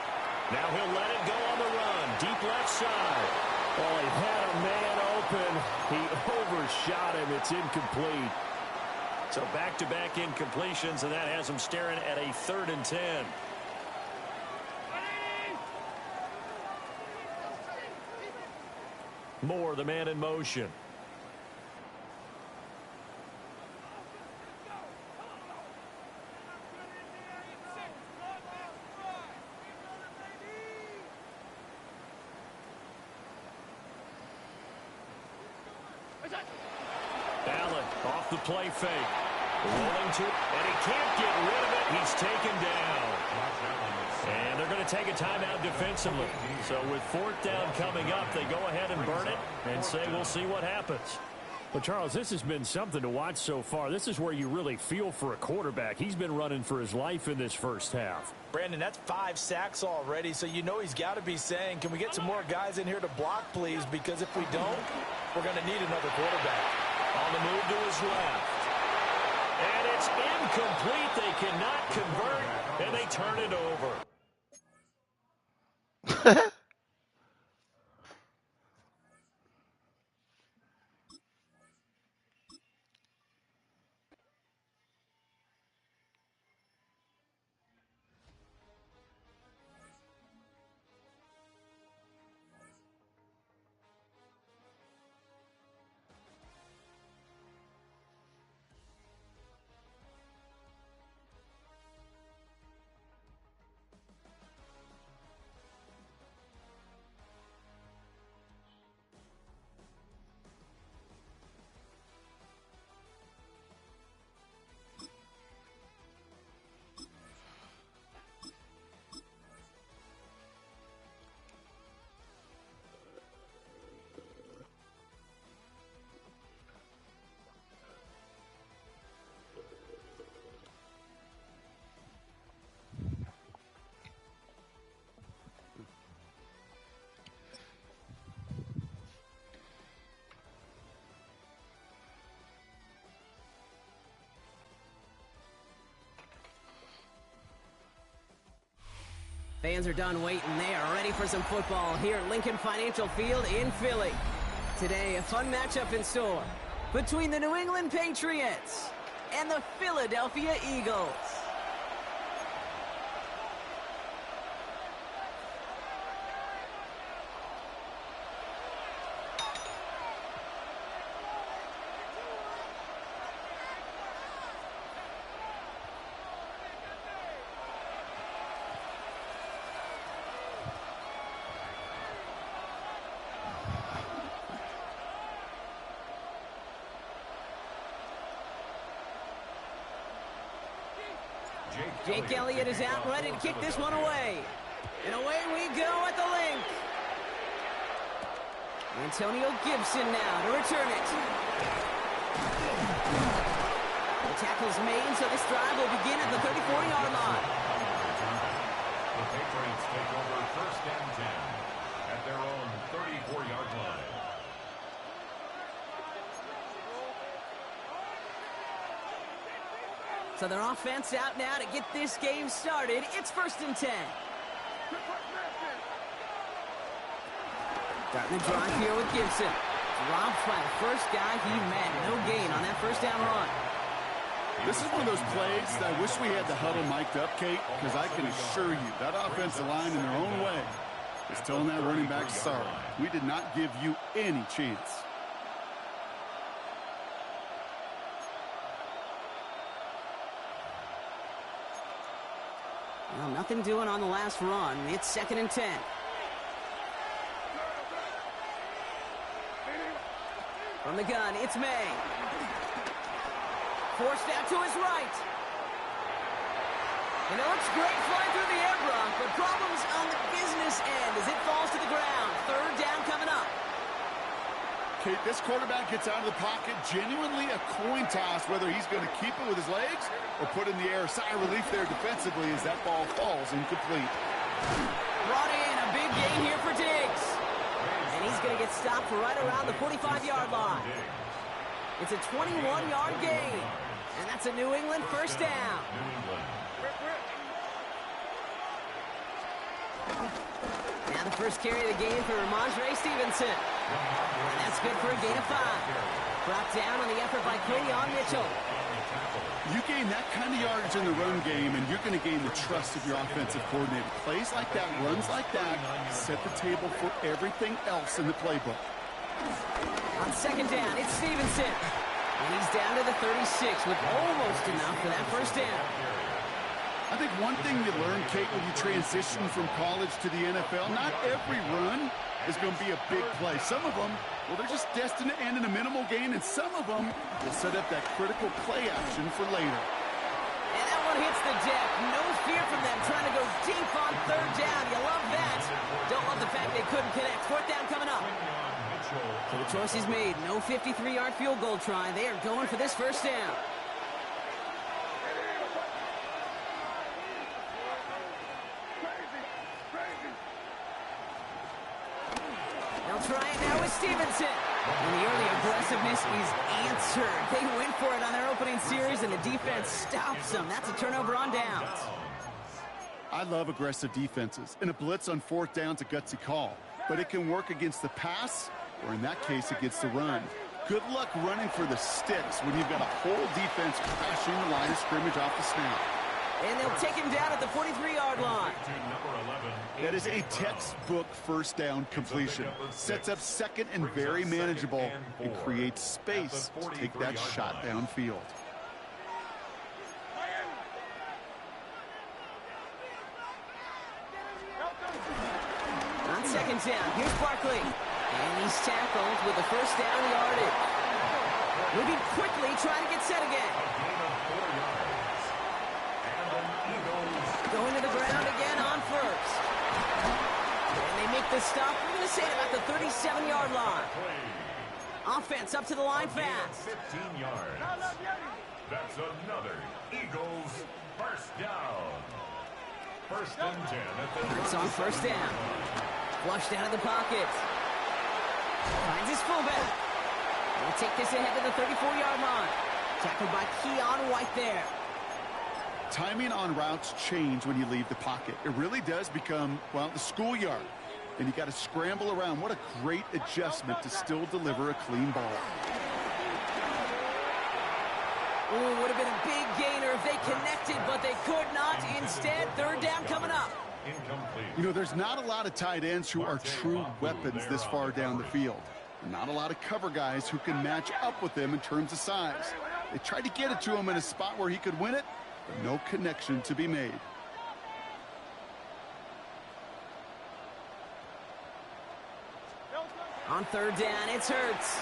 Now he'll let it go on the run. Deep left side. Oh, he had a man open. He overshot him. It's incomplete. So back-to-back incompletions, and that has them staring at a 3rd and 10. Moore, the man in motion. Allen off the play fake. Rolling to, and he can't get rid of it. He's taken down. And they're going to take a timeout defensively. So with 4th down coming up, they go ahead and burn it and say we'll see what happens. Well, Charles, this has been something to watch so far. This is where you really feel for a quarterback. He's been running for his life in this first half. Brandon, that's 5 sacks already, so you know he's got to be saying, can we get some more guys in here to block, please? Because if we don't, we're going to need another quarterback. On the move to his left. And it's incomplete. They cannot convert, and they turn it over. Fans are done waiting. They are ready for some football here at Lincoln Financial Field in Philly. Today, a fun matchup in store between the New England Patriots and the Philadelphia Eagles. Jake Elliott is out ready to kick this one away. And away we go at the link. Antonio Gibson now to return it. The tackle's made, so this drive will begin at the 34-yard line. The Patriots take over 1st and 10 at their own 34-yard line. So their offense out now to get this game started. It's 1st and 10. Starting the drive here with Gibson. Dropped by the first guy he met. No gain on that 1st down run. This is one of those plays that I wish we had the huddle mic'd up, Kate, because I can assure you that offensive line in their own way is telling that running back, sorry, we did not give you any chance. Well, nothing doing on the last run. It's 2nd and 10. From the gun, it's May. Forced out to his right. And it looks great flying through the air, Brock, but problems on the business end as it falls to the ground. 3rd down coming up. Kate, this quarterback gets out of the pocket, genuinely a coin toss whether he's going to keep it with his legs or put in the air. Sigh of relief there defensively as that ball falls incomplete. Brought in a big gain here for Diggs. And he's going to get stopped right around the 45-yard line. It's a 21-yard gain. And that's a New England 1st down. Now the first carry of the game for Ramondre Stevenson. And that's good for a gain of 5. Brought down on the effort by Quinion Mitchell. You gain that kind of yardage in the run game, and you're going to gain the trust of your offensive coordinator. Plays like that, runs like that, set the table for everything else in the playbook. On second down, it's Stevenson. And he's down to the 36 with almost enough for that first down. I think one thing you learn, Kate, when you transition from college to the NFL, not every run is going to be a big play. Some of them, well, they're just destined to end in a minimal gain, and some of them will set up that critical play action for later. And that one hits the deck. No fear from them trying to go deep on third down. You love that. Don't love the fact they couldn't connect. Fourth down coming up. So the choice is made. No 53-yard field goal try. They are going for this first down. They'll try it now with Stevenson. And the early aggressiveness is answered. They went for it on their opening series, and the defense stops them. That's a turnover on downs. I love aggressive defenses. And a blitz on fourth down's a gutsy call. But it can work against the pass, or in that case, against the run. Good luck running for the sticks when you've got a whole defense crashing the line of scrimmage off the snap. And they'll take him down at the 43-yard line. That is a textbook first down completion. Sets up second and very manageable and creates space to take that shot downfield. On second down, here's Barkley. And he's tackled with the first down yardage. Moving quickly, trying to get set again. Going to the ground again on first. And they make the stop, we're going to say it about the 37-yard line. Offense up to the line fast. 15 yards. That's another Eagles first down. First and 10 at the... It's on first down. Flushed out of the pocket. Finds his fullback. He'll take this ahead to the 34-yard line. Tackled by Keon White there. Timing on routes change when you leave the pocket. It really does become, well, the schoolyard. And you got to scramble around. What a great adjustment to still deliver a clean ball. Ooh, would have been a big gainer if they connected, but they could not. Instead, third down coming up. You know, there's not a lot of tight ends who are true weapons this far down the field. Not a lot of cover guys who can match up with them in terms of size. They tried to get it to him in a spot where he could win it, but no connection to be made. On third down, it's Hurts.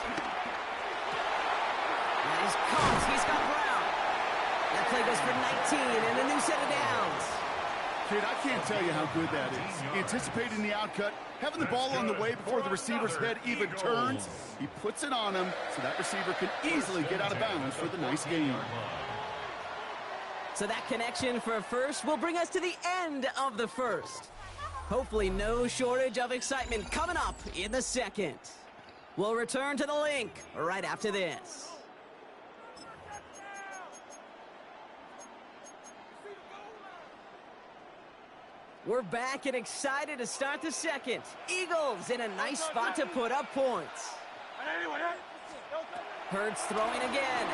And he's caught. He's got Brown. That play goes for 19 and a new set of downs. Kid, I can't tell you how good that is. Anticipating the outcut, having the ball on the way before the receiver's head even turns. He puts it on him so that receiver can easily get out of bounds for the nice gain. So that connection for a first will bring us to the end of the first. Hopefully no shortage of excitement coming up in the second. We'll return to the link right after this. We're back and excited to start the second. Eagles in a nice spot to put up points. Hurts throwing again.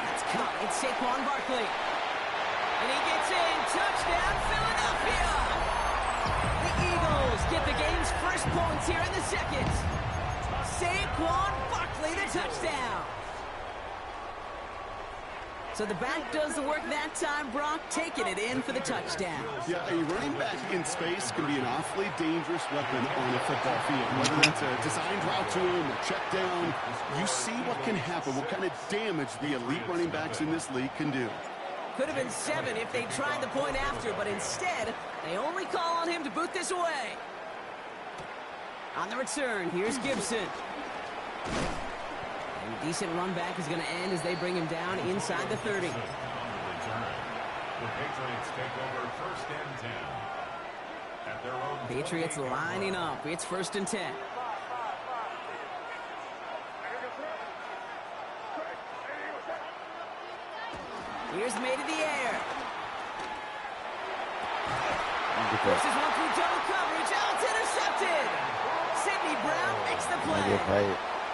That's caught. It's Saquon Barkley. And he gets in. Touchdown, Philadelphia! The Eagles get the game's first points here in the second. Saquon Barkley, the touchdown. So the back does the work that time, Brock, taking it in for the touchdown. Yeah, a running back in space can be an awfully dangerous weapon on a football field. Whether that's a designed route to him, a check down, you see what can happen, what kind of damage the elite running backs in this league can do. Could have been 7 if they tried the point after, but instead, they only call on him to boot this away. On the return, here's Gibson. And a decent run back is going to end as they bring him down inside the 30. The Patriots take over first and 10. At their own Patriots lining up. It's first and 10. Here's made in the air. Forces one through double coverage. Oh, it's intercepted. Sidney Brown makes the play.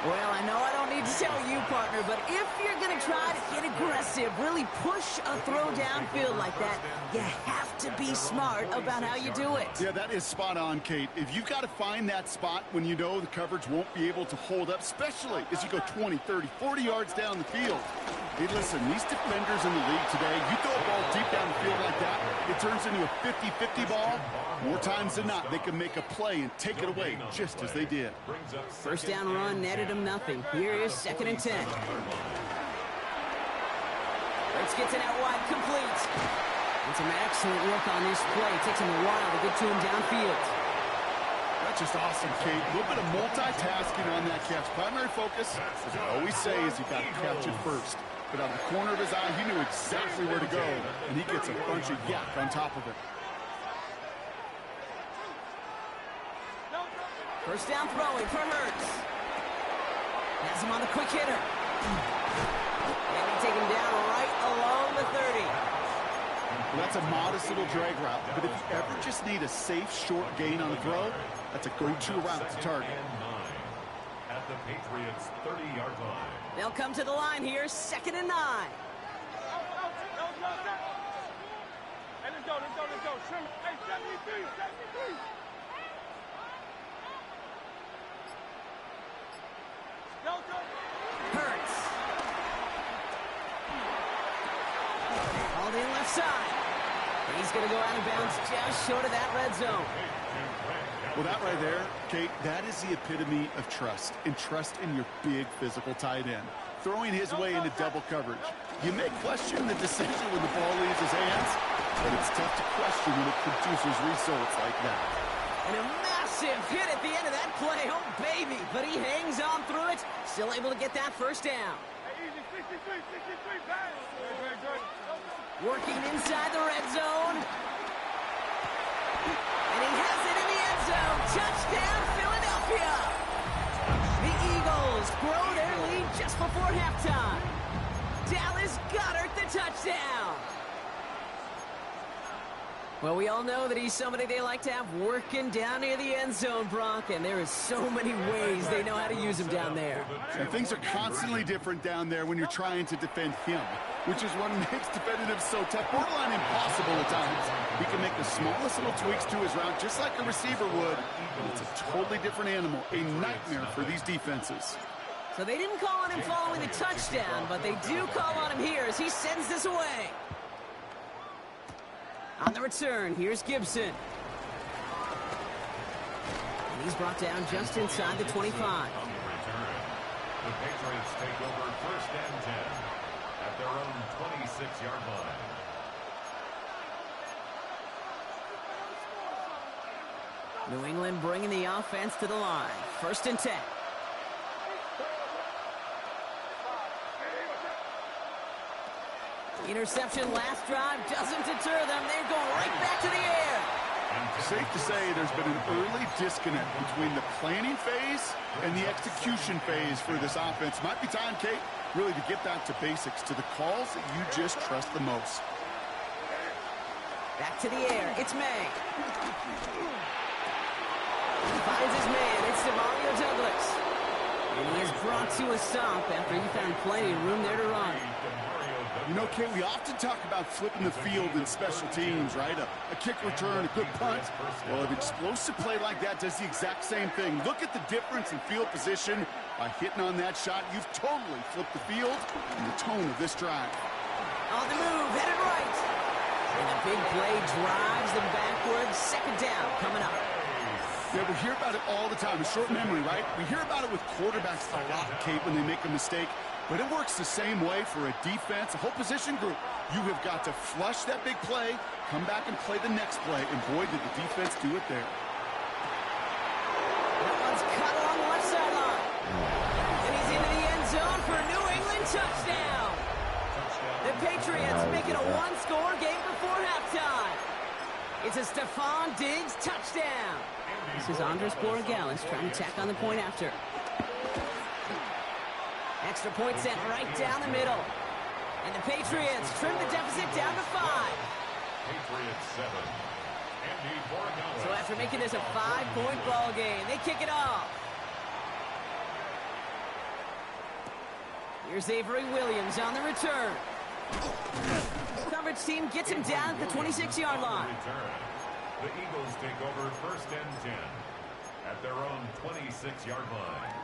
Well, I know I don't need to tell you, partner, but if you're going to try to get aggressive, really push a throw downfield like that, you have to be smart about how you do it. Yeah, that is spot on, Kate. If you've got to find that spot when you know the coverage won't be able to hold up, especially as you go 20, 30, 40 yards down the field. Hey, listen, these defenders in the league today, you throw a ball deep down the field like that, it turns into a 50-50 ball. More times than not, they can make a play and take it away just as they did. First down run netted him nothing. Here is 2nd and 10. Let's get it out wide, complete. And some excellent work on this play. It takes him a while to get to him downfield. That's just awesome, Kate. A little bit of multitasking on that catch. Primary focus, as I always say, is you got to catch it first. But out of the corner of his eye, he knew exactly where to go, and he gets a bunch of yak on top of it. First down throwing for Hurts. Has him on the quick hitter. And we take him down right along the 30. Well, that's a modest little drag route, but if you ever just need a safe, short gain on a throw, that's a go-to route to target. At the Patriots' 30-yard line. They'll come to the line here, 2nd and 9. Hey, let's go. Hey, 73. Hurts. Called in left side. He's going to go out of bounds just short of that red zone. Well, that right there, Kate, that is the epitome of trust, and trust in your big physical tight end. Throwing his way into double coverage. You may question the decision when the ball leaves his hands, but it's tough to question when it produces results like that. And a massive hit at the end of that play. Oh, baby. But he hangs on through it. Still able to get that first down. Working inside the red zone. And he has it in the end zone. Touchdown, Philadelphia. The Eagles grow their lead just before halftime. Dallas Goedert the touchdown. Well, we all know that he's somebody they like to have working down near the end zone, Brock, and there is so many ways they know how to use him down there. And things are constantly different down there when you're trying to defend him, which is what makes defending him so tough, borderline impossible at times. He can make the smallest little tweaks to his route, just like a receiver would. It's a totally different animal, a nightmare for these defenses. So they didn't call on him following the touchdown, but they do call on him here as he sends this away. On the return, here's Gibson. And he's brought down just inside the 25. On the return, the Patriots take over 1st and 10 at their own 26-yard line. New England bringing the offense to the line. 1st and 10. Interception last drive doesn't deter them. They're going right back to the air. Safe to say there's been an early disconnect between the planning phase and the execution phase for this offense. Might be time, Kate, really to get back to basics, to the calls that you just trust the most. Back to the air. It's May. Finds his man. It's Devontae Douglas. And he is brought to a stop after he found plenty of room there to run. You know, Kate, we often talk about flipping the field in special teams, right? A kick return, a good punt. Well, an explosive play like that does the exact same thing. Look at the difference in field position. By hitting on that shot, you've totally flipped the field and the tone of this drive. On the move, headed right. And the big play drives them backwards. 2nd down coming up. Yeah, we hear about it all the time. A short memory, right? We hear about it with quarterbacks a lot, Kate, when they make a mistake. But it works the same way for a defense, a whole position group. You have got to flush that big play, come back and play the next play, and boy, did the defense do it there. That one's cut along the left sideline. And he's into the end zone for a New England touchdown. The Patriots make it a one-score game before halftime. It's a Stephon Diggs touchdown. This is Andres Borregales trying to tack on the point after. Extra point sent right down the middle. And the Patriots trim the deficit down to 5. Patriots 7. Andy Borregales. So after making this a 5-point ball game, they kick it off. Here's Avery Williams on the return. Coverage team gets him down at the 26-yard line. The Eagles take over 1st and 10 at their own 26-yard line.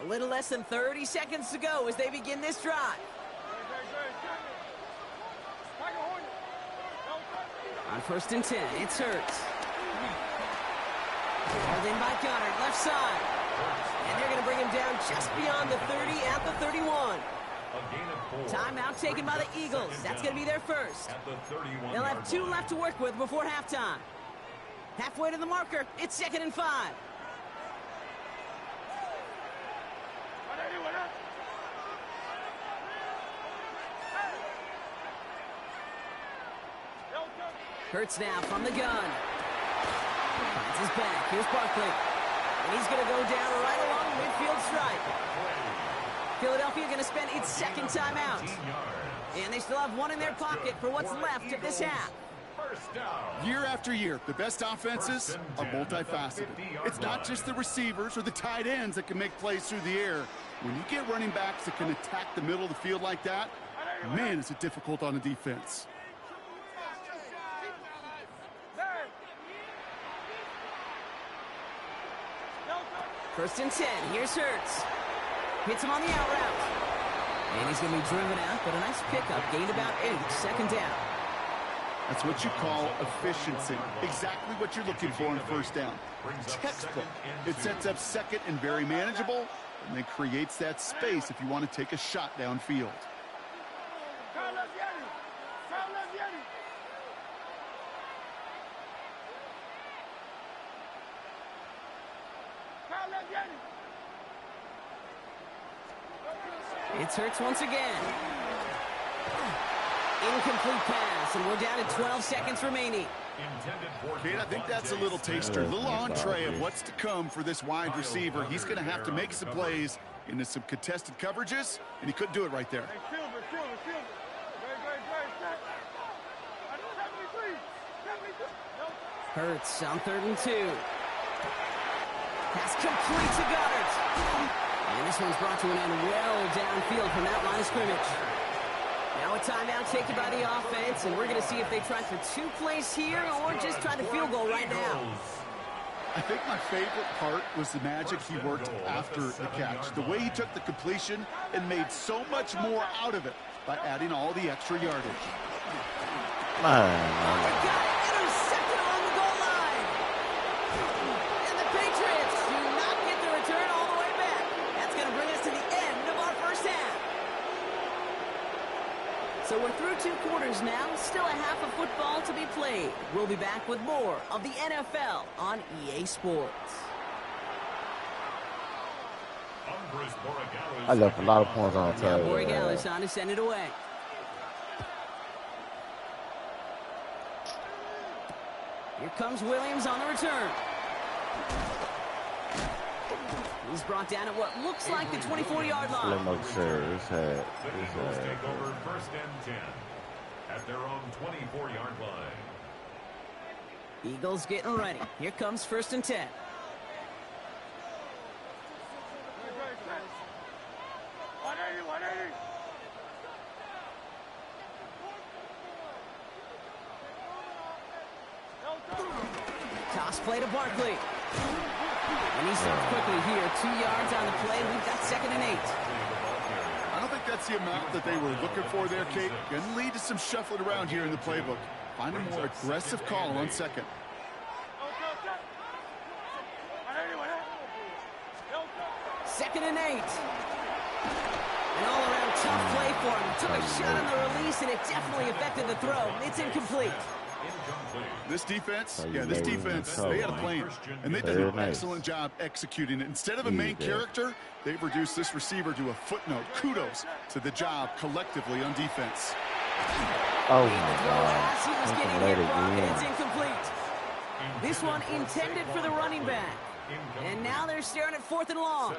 A little less than 30 seconds to go as they begin this drive. On 1st and 10, it's Hurts. Held in by Goddard, left side. And they're going to bring him down just beyond the 30 at the 31. Timeout taken by the Eagles. That's going to be their first. They'll have 2 left to work with before halftime. Halfway to the marker, it's 2nd and 5. Hurts now from the gun. Finds his back. Here's Barkley. And he's going to go down right along the midfield stripe. Philadelphia going to spend its 2nd timeout. And they still have 1 in their pocket for what's left of this half. Year after year, the best offenses are multifaceted. It's not just the receivers or the tight ends that can make plays through the air. When you get running backs that can attack the middle of the field like that, man, is it difficult on the defense. First and 10, here's Hurts. Hits him on the out route. And he's going to be driven out, but a nice pickup. Gained about 8, 2nd down. That's what you call efficiency. Exactly what you're looking for in 1st down. Textbook. It sets up 2nd and very manageable, and then creates that space if you want to take a shot downfield. It's Hurts once again. Incomplete pass, and we're down to 12 seconds remaining. Kate, I think that's a little taster, a little entree of what's to come for this wide receiver. He's going to have to make some plays into some contested coverages, and he couldn't do it right there. Hurts on 3rd and 2. Pass complete to Goddard. And this one's brought to an end well downfield from that line of scrimmage. Now a timeout taken by the offense, and we're going to see if they try for 2 plays here or just try the field goal right now. I think my favorite part was the magic he worked after the catch. The way he took the completion and made so much more out of it by adding all the extra yardage. Intercepted on the goal line. And the Patriots do not get the return all the way back. That's going to bring us to the end of our 1st half. So we're through 2 quarters now. Still a half of football to be played. We'll be back with more of the NFL on EA Sports. I left a lot of points on the table. Borregales on to send it away. Here comes Williams on the return. He's brought down at what looks like the 24-yard line. The Eagles take over 1st and 10 at their own 24-yard line. Eagles getting ready. Here comes 1st and 10. Toss play to Barkley. And he stops quickly here. 2 yards on the play. We've got 2nd and 8. I don't think that's the amount that they were looking for there, Kate. Going to lead to some shuffling around here in the playbook. Find a more aggressive call on 2nd. 2nd and 8. An all-around tough play for him. Took a shot on the release, and it definitely affected the throw. It's incomplete. This defense, this defense, they had a plan, and they did an excellent job executing it. Instead of a main character, they've reduced this receiver to a footnote. Kudos to the job collectively on defense. Oh, my God. He was getting hit wrong, and it's incomplete. This one intended for the running back. And now they're staring at 4th and long.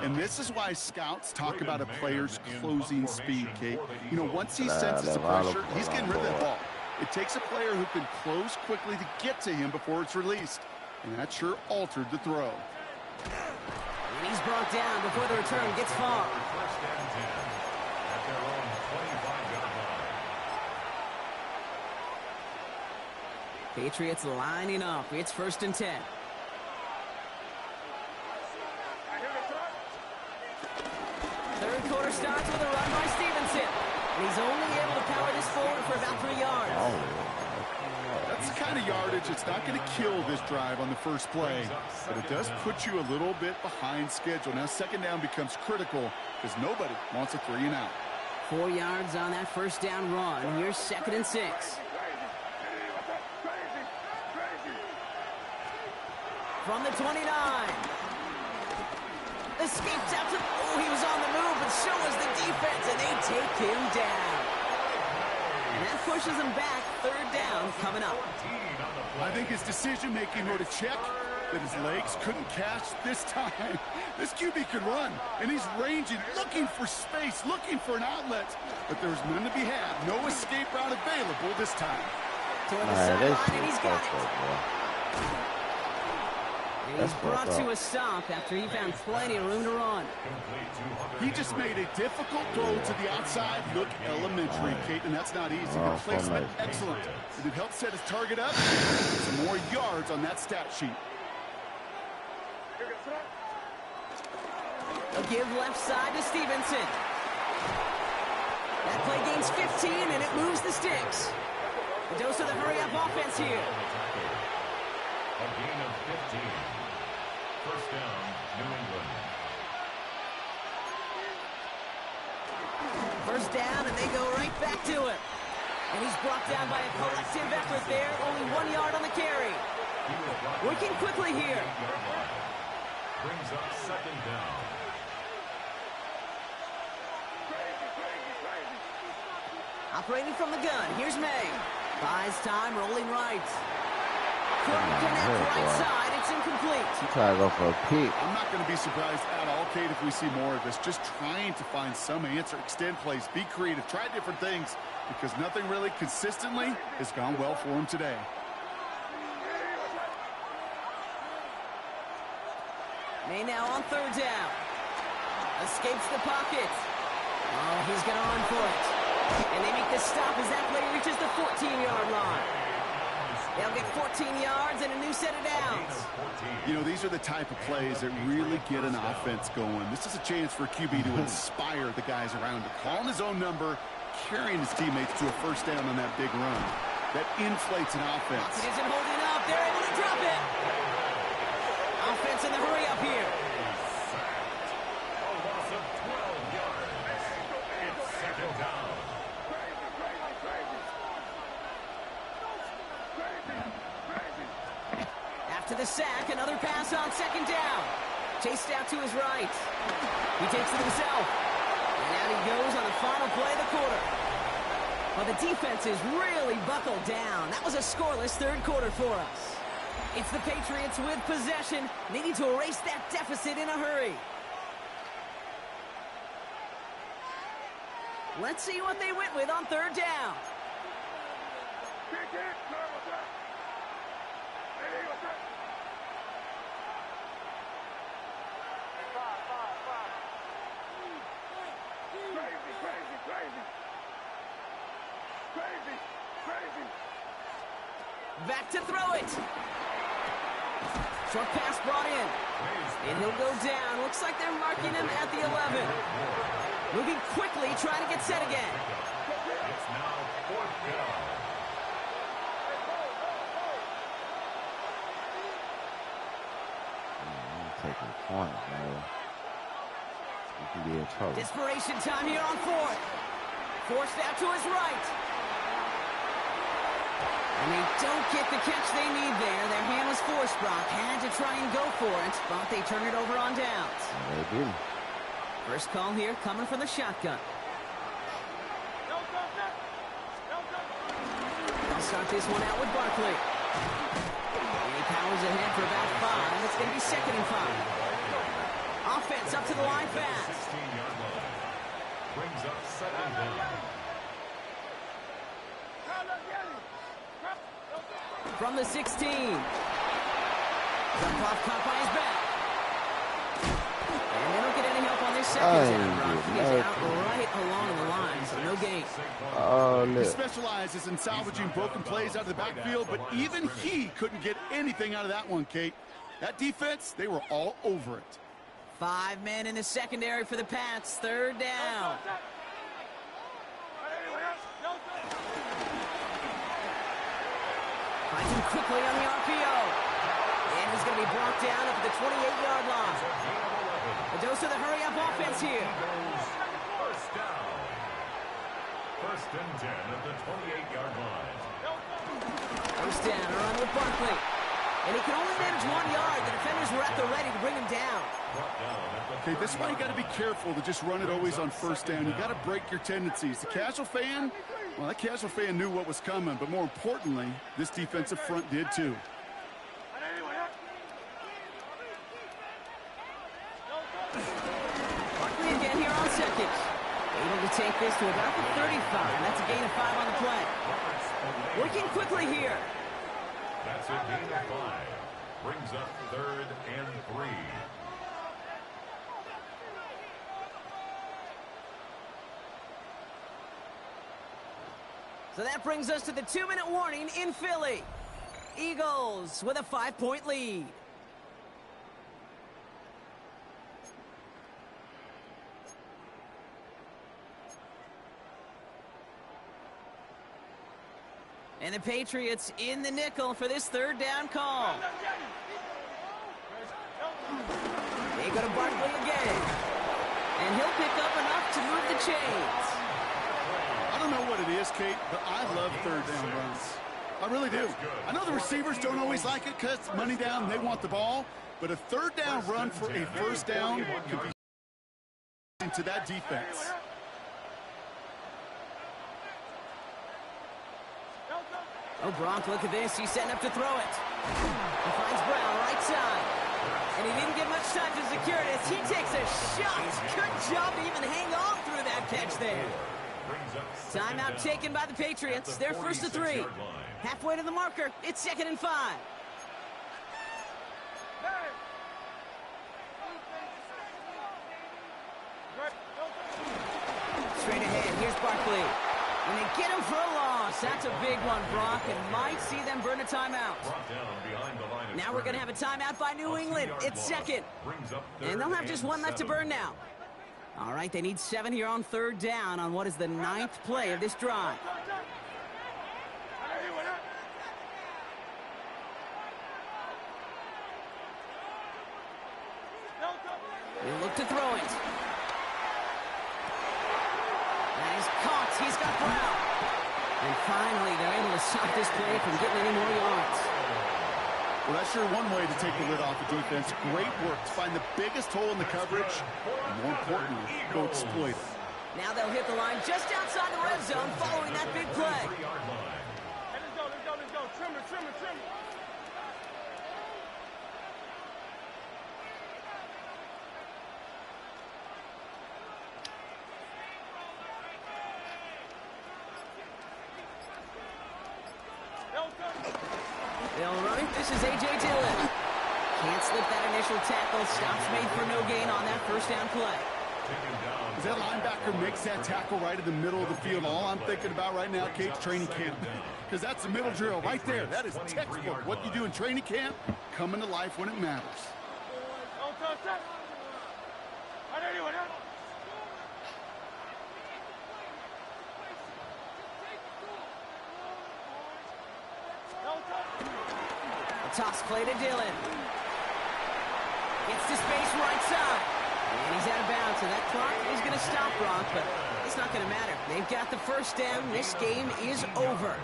And this is why scouts talk about a player's closing speed, Kate. You know, once he senses the pressure, he's getting rid of that ball. It takes a player who can close quickly to get to him before it's released. And that sure altered the throw. And he's brought down before the return gets far. First and 10 at their own 25-yard line. Patriots lining up. It's 1st and 10. Third quarter starts with a run by Stevenson. And he's only able to power this forward for about 3 yards. That's the kind of yardage it's not going to kill this drive on the first play, but it does put you a little bit behind schedule. Now second down becomes critical because nobody wants a 3 and out. 4 yards on that first down run. Here's 2nd and 6. From the 29. Escapes out to... Oh, he was on the move, but so was the defense, and they take him down. And that pushes him back. 3rd down coming up. I think his decision-making wrote a check that his legs couldn't catch this time. This QB could run, and he's ranging, looking for space, looking for an outlet. But there's none to be had. No escape route available this time. Toward the sideline, and he's got it. And he's brought to a stop after he found plenty of room to run. He just made a difficult throw to the outside. Look elementary, Kate, and that's not easy. The placement, excellent. Did it help set his target up? Some more yards on that stat sheet. A give left side to Stevenson. That play gains 15, and it moves the sticks. A dose of the hurry-up offense here. A gain of 15. First down, New England. First down, and they go right back to it. And he's brought down by a collective effort there. Only 1 yard on the carry. Working quickly here. Brings up second down. Operating from the gun. Here's May. Buys time, rolling right. Couldn't connect right side. It's incomplete. He tried to go for a pick. I'm not going to be surprised at all, Kate, if we see more of this. Just trying to find some answer, extend plays, be creative, try different things, because nothing really consistently has gone well for him today. May now on 3rd down. Escapes the pocket. Oh, he's going to run for it. And they make the stop as that play reaches the 14-yard line. They'll get 14 yards and a new set of downs. You know, these are the type of plays that really get an offense going. This is a chance for QB to inspire the guys around him. Calling his own number, carrying his teammates to a first down on that big run. That inflates an offense. It isn't holding up. They're able to drop it. Offense in the hurry up here. A loss of 12 yards. It's second down. After the sack, another pass on 2nd down. Chased out to his right. He takes it himself. And out he goes on the final play of the quarter. Well, the defense is really buckled down. That was a scoreless 3rd quarter for us. It's the Patriots with possession, needing to erase that deficit in a hurry. Let's see what they went with on 3rd down. Back to throw it. Short pass brought in. And he'll go down. Looks like they're marking him at the 11. Moving quickly, trying to get set again. It's now 4th down. Taking points, man. You can be in trouble. Desperation time here on 4th. Forced out to his right. And they don't get the catch they need there. Their hand was forced, Brock. Had to try and go for it, but they turn it over on downs. Yeah, they do. First call here coming from the shotgun. They'll start this one out with Barkley. And he powers ahead for about 5. It's going to be 2nd and 5. Offense up to the line fast. 16-yard line. Brings up second down. From the 16. Dump-off caught by his back. And they don't get any help on this second down, Brock. He is out right along the line, so no gain. He specializes in salvaging broken plays out of the backfield, but even he couldn't get anything out of that one, Kate. That defense, they were all over it. 5 men in the secondary for the Pats. Third down. Finds him quickly on the RPO. And he's going to be brought down up at the 28-yard line. A dose of the hurry-up offense here. First down. First and 10 at the 28-yard line. First down, a run with Barkley. And he can only manage 1 yard. The defenders were at the ready to bring him down. Okay, this is why you got to be careful to just run it always on first down. You got to break your tendencies. The casual fan, well, that casual fan knew what was coming, but more importantly, this defensive front did too. Barkley again here on second. Able to take this to about the 35. That's a gain of 5 on the play. Working quickly here. That's a gain of 5. Brings up 3rd and 3. So that brings us to the 2-minute warning in Philly. Eagles with a 5-point lead. And the Patriots in the nickel for this third down call. They go to Barkley again. And he'll pick up enough to move the chains. I don't know what it is, Kate, but I love third down runs. I really do. I know the receivers don't always like it because money down, they want the ball. But a third down run for a first down could be into that defense. Oh, Gronk, look at this. He's setting up to throw it. He finds Brown right side. And he didn't get much time to secure it as he takes a shot. Good job to even hang on through that catch there. Timeout taken by the Patriots. They're first to 3. Halfway to the marker. It's 2nd and 5. Straight ahead. Here's Barkley. And they get him for a loss. That's a big one, Brock, and might see them burn a timeout. Now we're going to have a timeout by New England. It's 2nd. And they'll have just 1 left to burn now. All right, they need 7 here on third down on what is the 9th play of this drive. They look to throw it. And he's caught. He's got Brown. And finally, they're able to stop this play from getting any more yards. Well, that's sure one way to take the lid off the defense. Great work to find the biggest hole in the coverage, and more importantly, go exploit it. Now they'll hit the line just outside the red zone following that big play. Hey, let's go, let's go, let's go. Trim it, trim it, trim it. They'll run it. This is A.J. Dillon. Can't slip that initial tackle. Stops made for no gain on that first down play. As that linebacker makes that tackle right in the middle of the field, all I'm thinking about right now, Kate's training camp. Because that's the middle drill right there. That is textbook. What you do in training camp, coming to life when it matters. Don't touch that. I know you want that. A toss play to Dillon. Gets to space right side. And he's out of bounds, so that clock is going to stop Gronk, but it's not going to matter. They've got the first down. This game is over.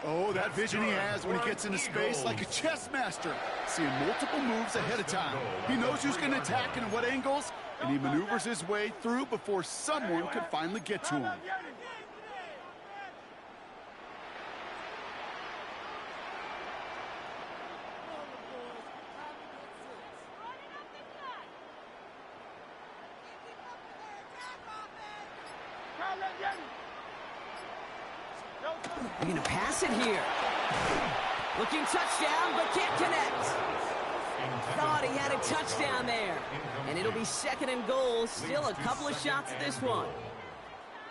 Oh, that vision he has when he gets into space like a chess master, seeing multiple moves ahead of time. He knows who's going to attack and at what angles, and he maneuvers his way through before someone could finally get to him. You're going to pass it here. Looking touchdown, but can't connect. Thought he had a touchdown there. And it'll be 2nd and goal. Still a couple of shots at this one.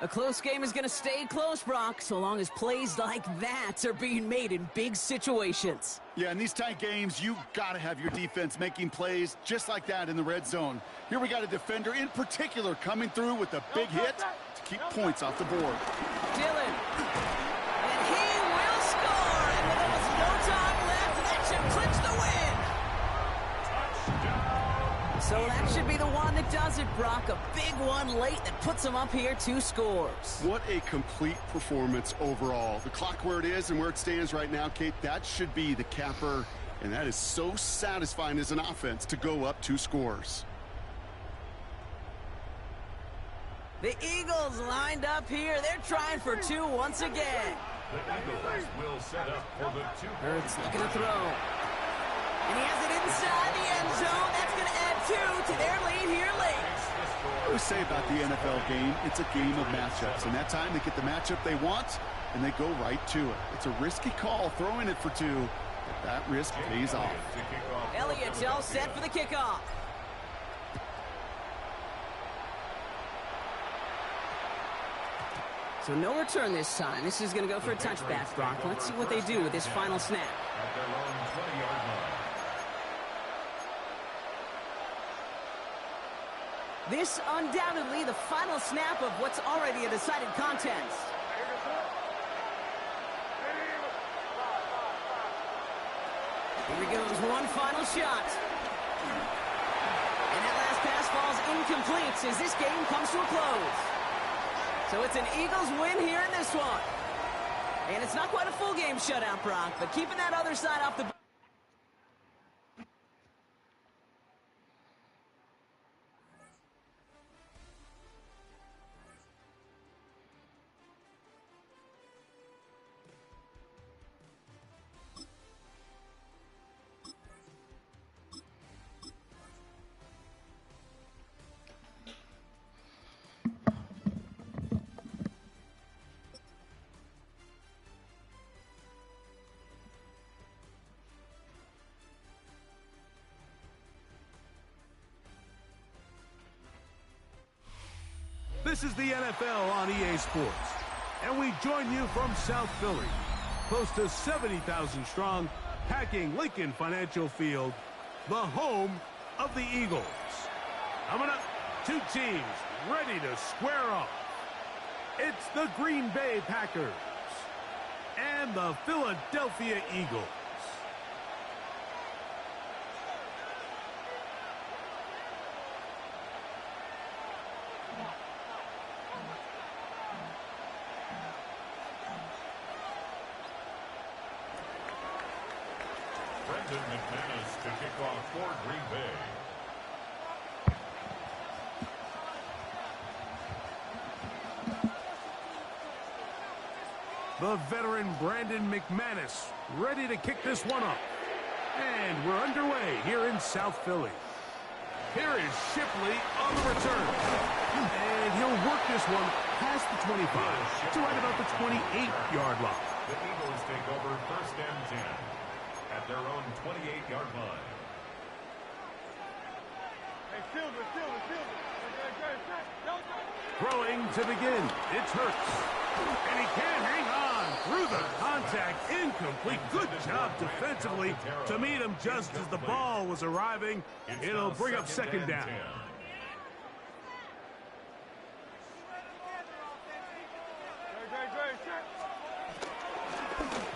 A close game is going to stay close, Brock, so long as plays like that are being made in big situations. Yeah, in these tight games, you got to have your defense making plays just like that in the red zone. Here we got a defender in particular coming through with a big hit to keep points off the board. Dillon. And he will score. And with almost no time left, that should clinch the win. So that should be the one that does it, Brock. A big one late that puts them up here 2 scores. What a complete performance overall. The clock where it is and where it stands right now, Kate, that should be the capper. And that is so satisfying as an offense to go up 2 scores. The Eagles lined up here. They're trying for 2 once again. The Eagles will set up for the 2. Hurts looking to throw. And he has it inside the end zone. That's going to add 2 to their lead here late. I always say about the NFL game, it's a game of matchups. And that time they get the matchup they want, and they go right to it. It's a risky call throwing it for 2, but that risk pays off. Elliott's all set for the kickoff. So no return this time. This is going to go for a touchback, Brock. Let's see what they do with this final snap. At their own 20-yard line. This undoubtedly the final snap of what's already a decided contest. Here he goes, one final shot. And that last pass falls incomplete as this game comes to a close. So it's an Eagles win here in this one. And it's not quite a full game shutout, Brock, but keeping that other side off the... This is the NFL on EA Sports, and we join you from South Philly, close to 70,000 strong, packing Lincoln Financial Field, the home of the Eagles. Coming up, 2 teams ready to square off. It's the Green Bay Packers and the Philadelphia Eagles. McManus to kick off for Green Bay. The veteran Brandon McManus ready to kick this one off. And we're underway here in South Philly. Here is Shipley on the return. And he'll work this one past the 25 to right about the 28-yard line. The Eagles take over 1st and 10. At their own 28-yard line. Throwing to begin. It's Hurts. And he can't hang on through the contact. Incomplete. Good job defensively to meet him just as the ball was arriving. It'll bring up 2nd down.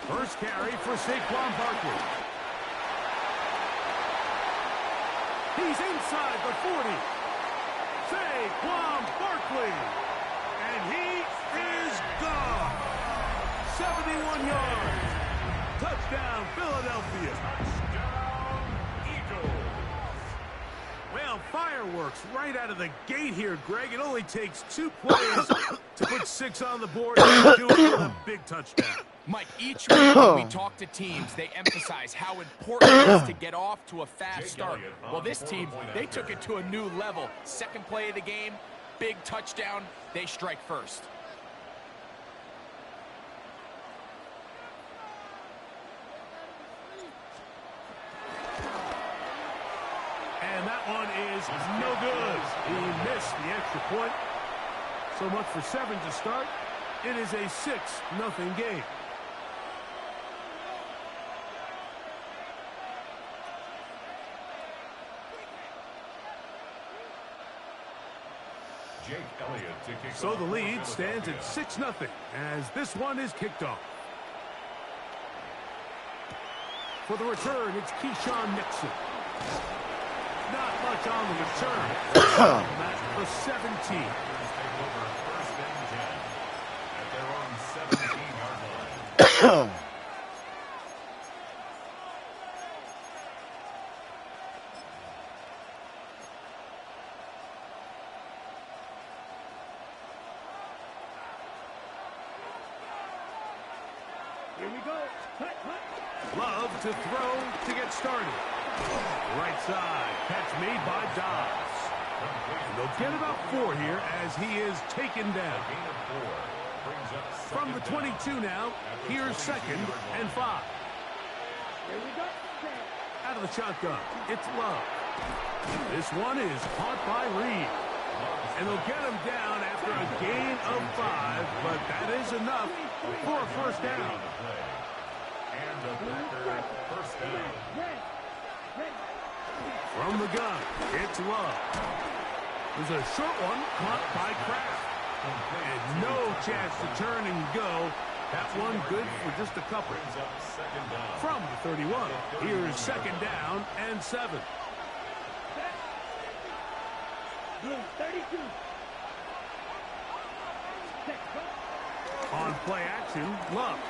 First carry for Saquon Barkley. He's inside the 40. Saquon Barkley. And he is gone. 71 yards. Touchdown, Philadelphia. Touchdown, Eagles. Well, fireworks right out of the gate here, Greg. It only takes 2 plays to put 6 on the board and do it with a big touchdown. Mike, each week when we talk to teams, they emphasize how important it is to get off to a fast start. Well, this team, they took it to a new level. 2nd play of the game, big touchdown, they strike first. And that one is no good. He missed the extra point. So much for 7 to start. It is a 6-0 game. Jake Elliott to kick So off the lead for stands at Philadelphia. 6-0 as this one is kicked off. For the return, it's Keyshawn Nixon. Not much on the return. That's the 17. Take over first and 10 at their own 17-yard line. Here we go. Cut. Love to throw to get started. Right side. Catch made by Dobbs. And they'll get about 4 here as he is taken down. Gain of 4 brings up From the second 22 now, here's 2nd and 5. Here we go. Out of the shotgun, it's Love. This one is caught by Reed. And they'll get him down after a gain of 5, but that is enough for a first down. And the Packer first down. From the gun, it's Love. There's a short one caught by Kraft. And no chance to turn and go. That one good for just a couple. Brings up second down. From the 31, here's 2nd down and 7. Blue 32. On play action, Love.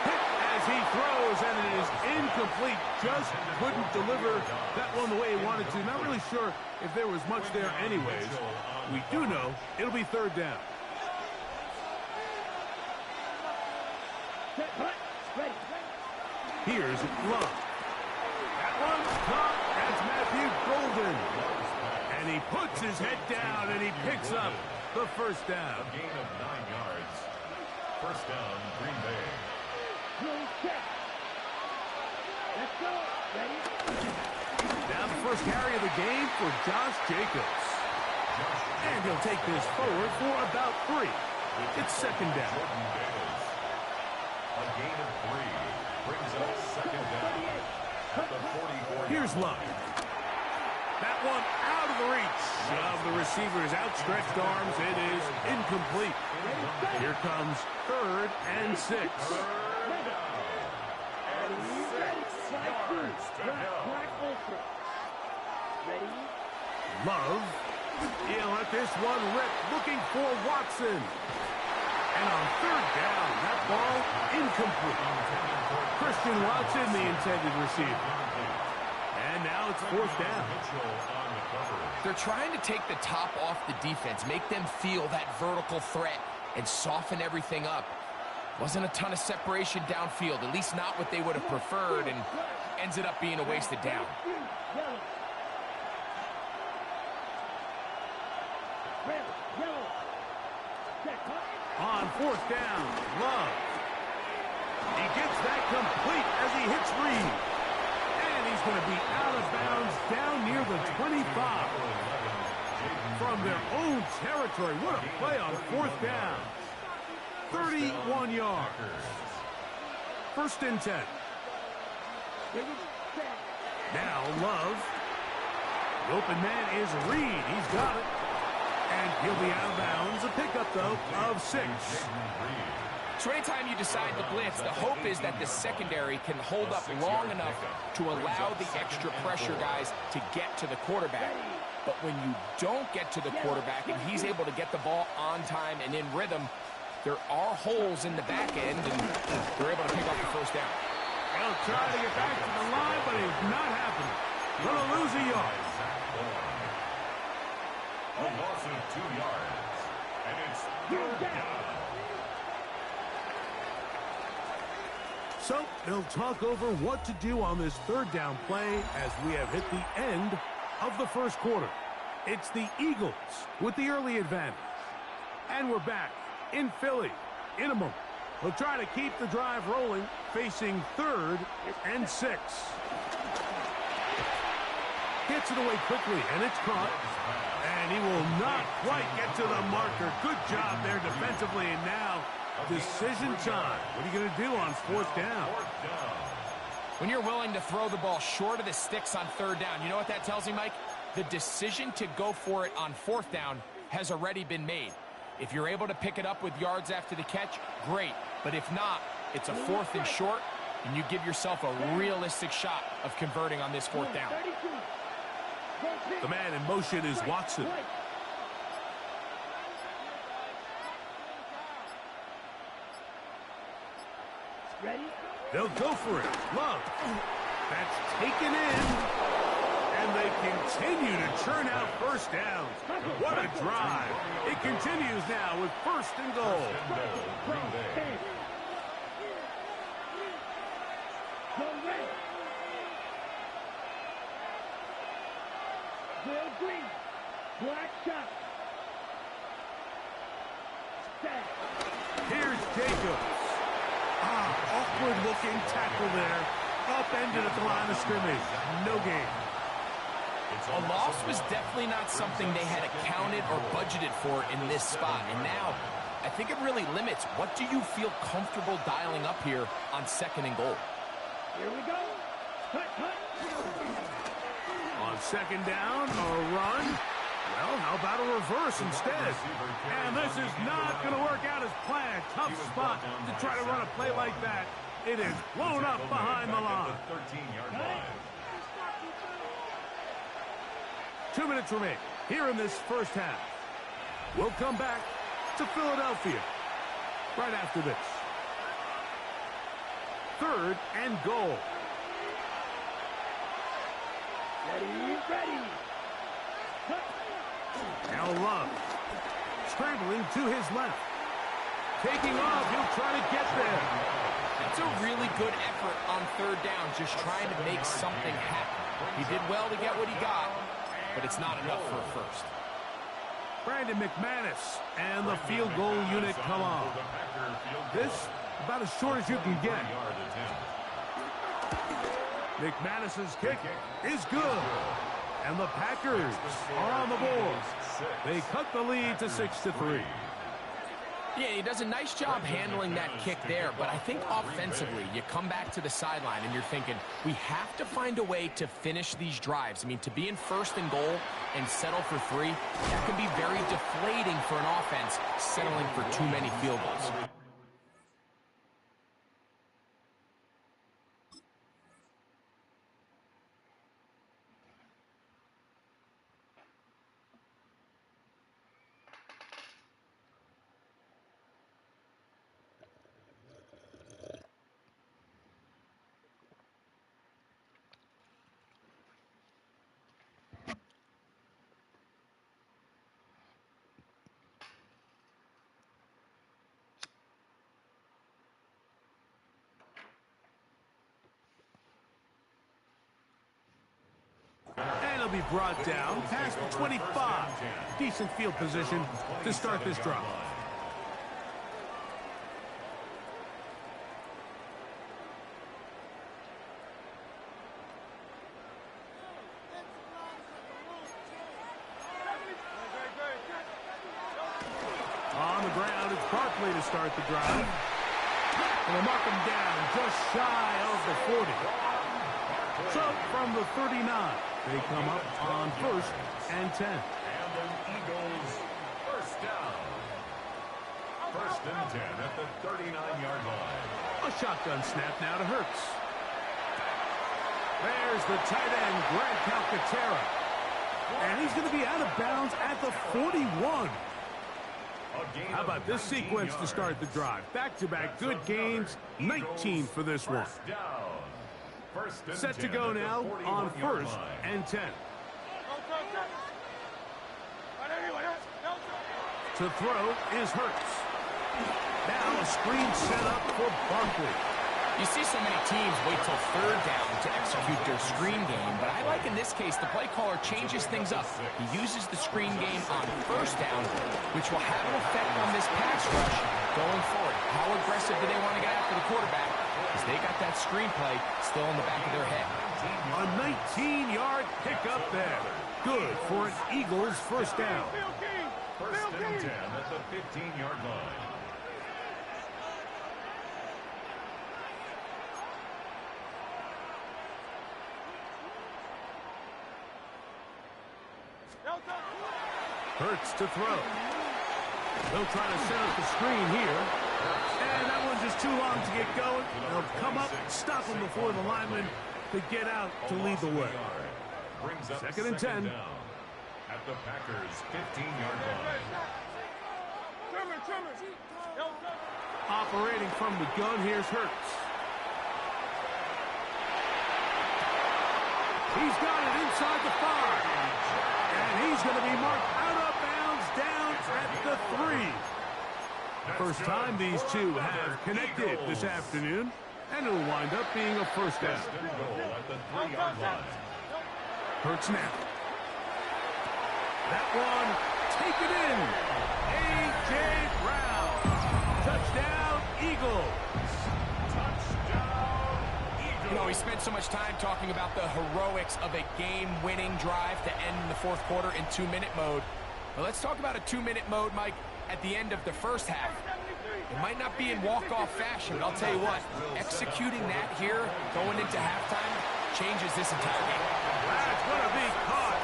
Hit as he throws, and it is incomplete. Just couldn't deliver that one the way he wanted to. Not really sure if there was much there anyways. We do know it'll be 3rd down. Ready. Here's Love. That one's caught. That's Matthew Golden. And he puts his head down, and he picks up the first down. A gain of 9 yards. First down, Green Bay. Blue check. Let's go. Ready. Now the first carry of the game for Josh Jacobs. And he'll take this forward for about 3. It's 2nd down. Jordan Davis. A gain of 3 brings up second down at the 44. Here's Love. That one out of the reach of the receiver's outstretched arms. It is incomplete. Here comes 3rd and 6. Love. He'll let this one rip, looking for Watson. And on 3rd down, that ball incomplete. Christian Watson, the intended receiver. And now it's 4th down. They're trying to take the top off the defense, make them feel that vertical threat, and soften everything up. Wasn't a ton of separation downfield, at least not what they would have preferred, and ends up being a wasted down. On 4th down, Love. He gets that complete as he hits Reed. And he's going to be out of bounds down near the 25. From their own territory. What a play on 4th down. 31 yards. 1st and 10. Now Love. The open man is Reed. He's got it. And he'll be out of bounds. A pickup, though, of 6. So anytime you decide to blitz, the hope is that the secondary can hold up long enough to allow the extra pressure guys to get to the quarterback. But when you don't get to the quarterback and he's able to get the ball on time and in rhythm, there are holes in the back end, and they're able to pick up the first down. He'll try to get back to the line, but it's not happening. Going to lose a yard. A loss of 2 yards. And it's 3rd down. So they'll talk over what to do on this 3rd down play as we have hit the end of the first quarter. It's the Eagles with the early advantage. And we're back in Philly in a moment. They'll try to keep the drive rolling, facing 3rd and 6. Gets it away quickly, and it's caught. And he will not quite get to the marker. Good job there defensively, and now decision time. What are you going to do on fourth down? When you're willing to throw the ball short of the sticks on third down, you know what that tells me, Mike? The decision to go for it on fourth down has already been made. If you're able to pick it up with yards after the catch, great. But if not, it's a fourth and short, and you give yourself a realistic shot of converting on this fourth down. The man in motion is Watson. They'll go for it. Love. That's taken in. And they continue to churn out first downs. What a drive. It continues now with first and goal. Green. Black shot. Here's Jacobs. Awkward looking tackle there. Upended at the line of scrimmage. No gain. A loss was definitely not something they had accounted or budgeted for in this spot. And now, I think it really limits. What do you feel comfortable dialing up here on second and goal? Here we go. Cut. On second down, a run. Well, how about a reverse instead? And this is not going to work out as planned. Tough spot to try to run a play like that. It is blown up behind the line. 2 minutes remain here in this first half. We'll come back to Philadelphia right after this. Third and goal. Ready. Now Love, scrambling to his left. Taking off, he'll try to get there. That's a really good effort on third down, just trying to make something happen. He did well to get what he got, but it's not enough for a first. Brandon McManus and the field goal unit come on. This, about as short as you can get. McManus's kick is good. And the Packers are on the board. They cut the lead to 6-3. Yeah, he does a nice job handling that kick there, but I think offensively, you come back to the sideline and you're thinking, we have to find a way to finish these drives. I mean, to be in first and goal and settle for 3, that can be very deflating for an offense settling for too many field goals. And he'll be brought down past the 25. Decent field position to start this drive. On the ground, it's Barkley to start the drive. And they'll mark him down just shy of the 40. So from the 39, they come up on first and 10. And the Eagles first down. First and 10 at the 39-yard line. A shotgun snap now to Hurts. There's the tight end, Grant Calcaterra. And he's going to be out of bounds at the 41. How about this sequence to start the drive? Back-to-back good gains, 19 for this one. Set to go now on first and 10. To throw is Hurts. Now a screen set up for Barkley. You see so many teams wait till third down to execute their screen game, but I like in this case the play caller changes things up. He uses the screen game on first down, which will have an effect on this pass rush going forward. How aggressive do they want to get after the quarterback? Because they got that screenplay still in the back of their head. A 19-yard pickup there. Good for an Eagles first down. First and 10 at the 15-yard line. Hurts to throw. They'll try to set up the screen here. And that one's just too long to get going. They'll come up, stop him before the lineman to get out to lead the way. Second and 10. Down at the Packers' 15-yard line. Operating from the gun, here's Hurts. He's got it inside the 5. And he's going to be marked out of bounds down at the 3. First time these two have connected this afternoon. And it'll wind up being a first down. At the 3-yard line. Hurts now. That one, take it in. A.J. Brown. Touchdown, Eagles. Touchdown, Eagles. You know, we spent so much time talking about the heroics of a game-winning drive to end the fourth quarter in 2-minute mode. Well, let's talk about a 2-minute mode, Mike, at the end of the first half. It might not be in walk-off fashion, but I'll tell you what, executing that here, going into halftime, changes this entire game. That's going to be caught.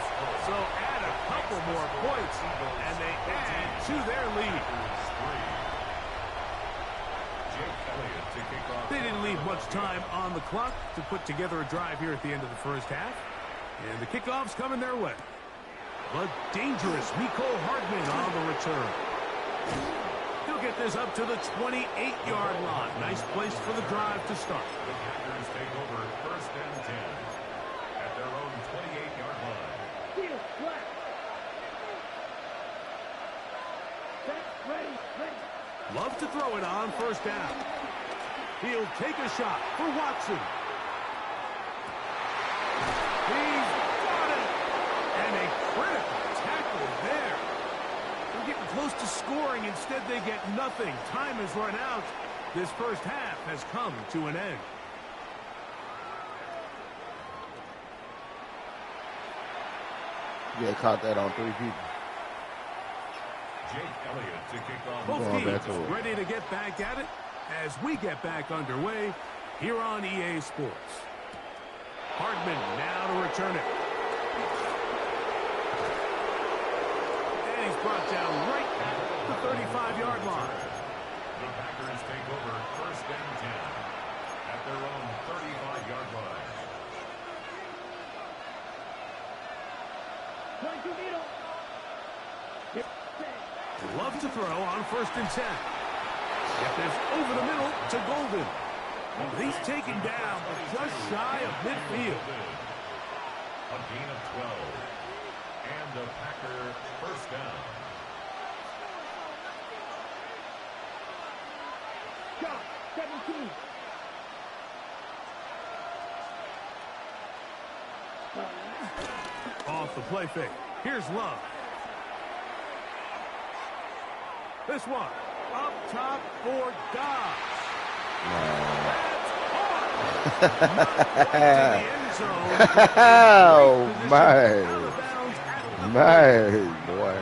So add a couple more points, and they add to their lead. They didn't leave much time on the clock to put together a drive here at the end of the first half. And the kickoff's coming their way. But dangerous Mecole Hardman on the return. He'll get this up to the 28-yard line. Nice place for the drive to start. The Packers take over first and 10 at their own 28-yard line. Love to throw it on first down. He'll take a shot for Watson. He's got it. And a critical tackle there. They're getting close to scoring. Instead, they get nothing. Time has run out. This first half has come to an end. Yeah, caught that on 3 people. Jake Elliott to kick off. Both teams ready to get back at it as we get back underway here on EA Sports. Hardman now to return it. And he's brought down right at the 35-yard line. The Packers take over first and 10 at their own 35-yard line. Love to throw on first and 10. Get this over the middle to Golden. He's taken down just shy of midfield. A gain of 12. And a Packer first down. Got 17. Off the play fake. Here's Love. This one up top for Dobbs. That's Oh, my boy.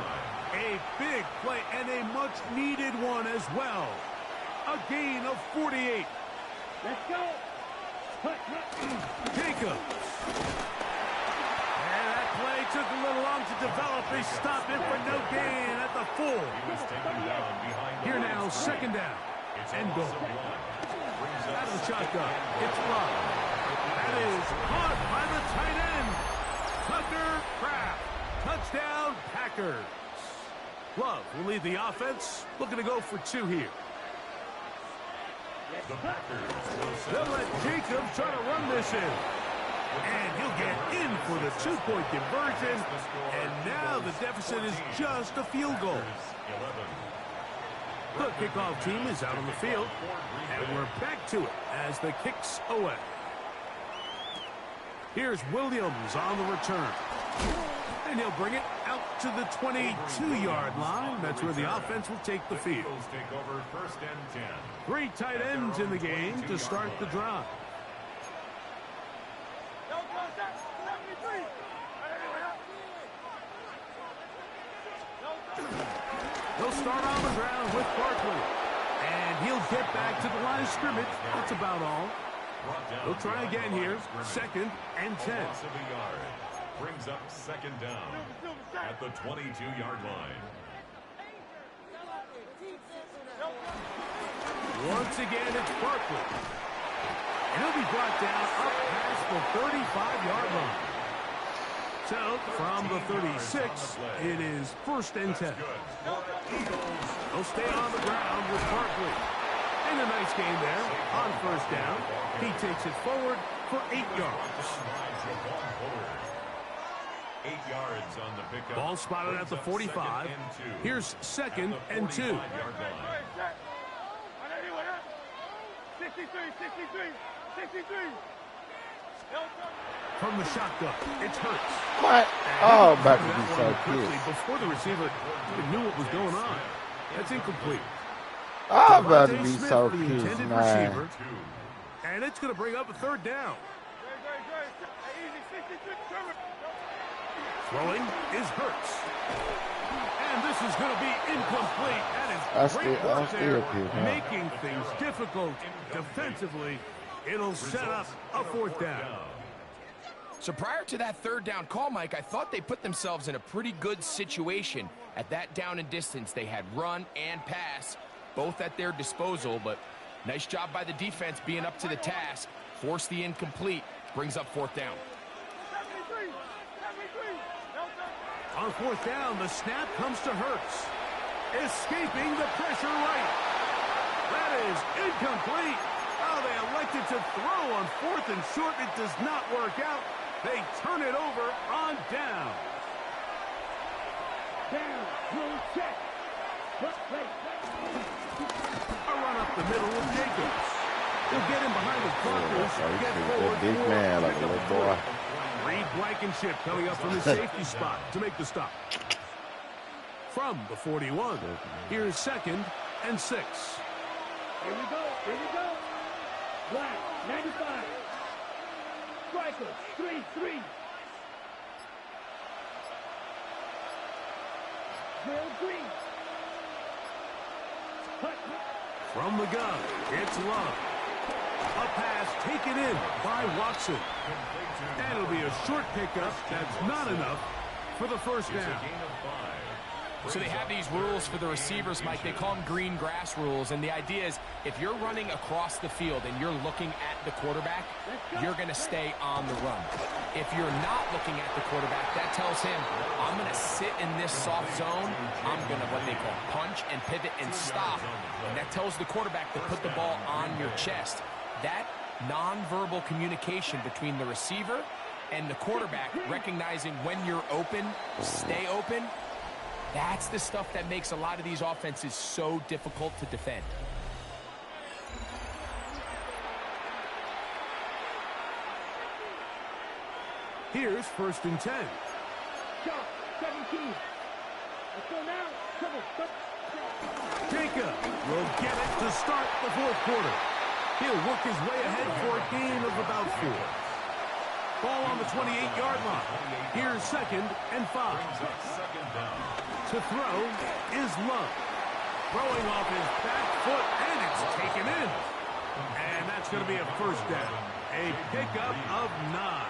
A big play and a much needed one as well. A gain of 48. Let's go. Jacobs. And that play took a little long to develop. They stopped it for no gain at the full. Here now, second down. And goal. Out of the shotgun. It's Love. That is caught by the tight end. Tucker Kraft. Touchdown, Packers. Love will lead the offense. Looking to go for 2 here. They'll let Jacobs try to run this in. And he'll get in for the 2-point conversion. And now the deficit is just a field goal. The kickoff team is out on the field. And we're back to it as the kick's away. Here's Williams on the return. And he'll bring it out to the 22-yard line. That's where the offense will take the field. Take over first and 10. 3 tight ends in the game to start the drive. They'll start on the ground with Barkley. And he'll get back to the line of scrimmage. That's about all. They'll try again here. 2nd and 10. Brings up 2nd down at the 22-yard line. Once again, it's Barkley. And he'll be brought down up past the 35-yard line. So, from the 36, it is 1st and 10. They'll stay on the ground with Barkley. And a nice game there on 1st down. He takes it forward for 8 yards. 8 yards on the pickup. Ball spotted at the 45. Here's 2nd and 2. 63. From the shotgun, it's Hurts. What? Oh, about to be so pissed. Before the receiver even knew what was going on. That's incomplete. I'm about to be Smith, so the pissed, intended man. receiver. And it's going to bring up a 3rd down. Throwing is Hurts. And this is going to be incomplete. That is great work there, making things difficult defensively. It'll set up a 4th down. So prior to that 3rd down call, Mike, I thought they put themselves in a pretty good situation. At that down and distance, they had run and pass, both at their disposal, but nice job by the defense being up to the task. Force the incomplete, brings up 4th down. On 4th down, the snap comes to Hurts. Escaping the pressure right. That is incomplete. Oh, they elected to throw on 4th and short. It does not work out. They turn it over on down. Down, roll check. A run up the middle with Jacobs. He'll get him behind the blockers. Get forward. Big man, like a little boy. Reed Blankenship coming up from his safety spot to make the stop. From the 41, here's 2nd and 6. Here we go. Black, 95. Striker, 3-3. Will Green. From the gun, it's Love. A pass taken in by Watson. And it'll be a short pickup. That's not enough for the 1st down. So they have these rules for the receivers, Mike. They call them green grass rules. And the idea is if you're running across the field and you're looking at the quarterback, you're going to stay on the run. If you're not looking at the quarterback, that tells him, I'm going to sit in this soft zone. I'm going to what they call punch and pivot and stop. And that tells the quarterback to put the ball on your chest. That nonverbal communication between the receiver and the quarterback, recognizing when you're open, stay open, that's the stuff that makes a lot of these offenses so difficult to defend. Here's 1st and 10. Shot, 17. Let's go now. Jacob will get it to start the 4th quarter. He'll work his way ahead for a gain of about 4. Ball on the 28-yard line. Here's 2nd and 5. To throw is Love. Throwing off his back foot, and it's taken in. And that's going to be a 1st down. A pickup of 9.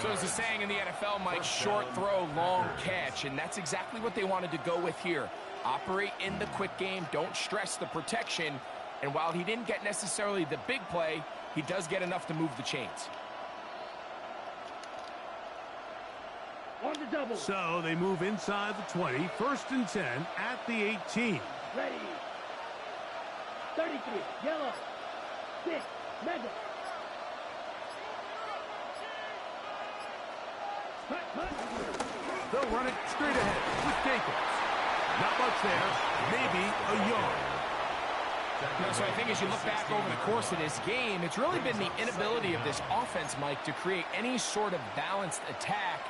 So as the saying in the NFL, Mike, short throw, long catch. And that's exactly what they wanted to go with here. Operate in the quick game. Don't stress the protection. And while he didn't get necessarily the big play, he does get enough to move the chains. On the double. So they move inside the 20. 1st and 10 at the 18. Ready. 33. Yellow. 6. Mega. They'll run it straight ahead with Jacobs. Not much there. Maybe a yard. So I think as you look back over the course of this game, it's really been the inability of this offense, Mike, to create any sort of balanced attack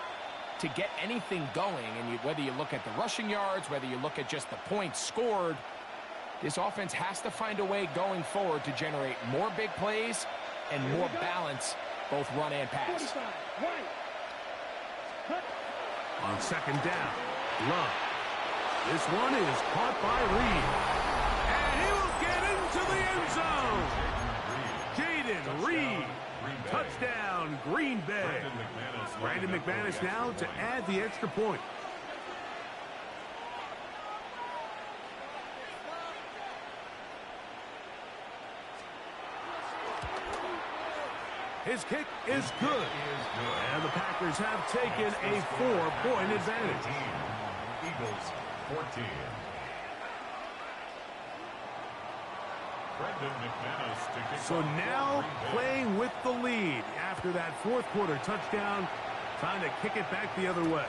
to get anything going. And whether you look at the rushing yards, whether you look at just the points scored, this offense has to find a way going forward to generate more big plays and more balance, both run and pass. On 2nd down, Love. This one is caught by Reed. And he will get into the end zone. Jaden Reed. Touchdown, Green Bay. Brandon McManus now to add the extra point. His kick is good. And the Packers have taken a 4-point advantage. Eagles 14. Brandon McManus to kick So now playing with the lead after that fourth quarter touchdown, trying to kick it back the other way.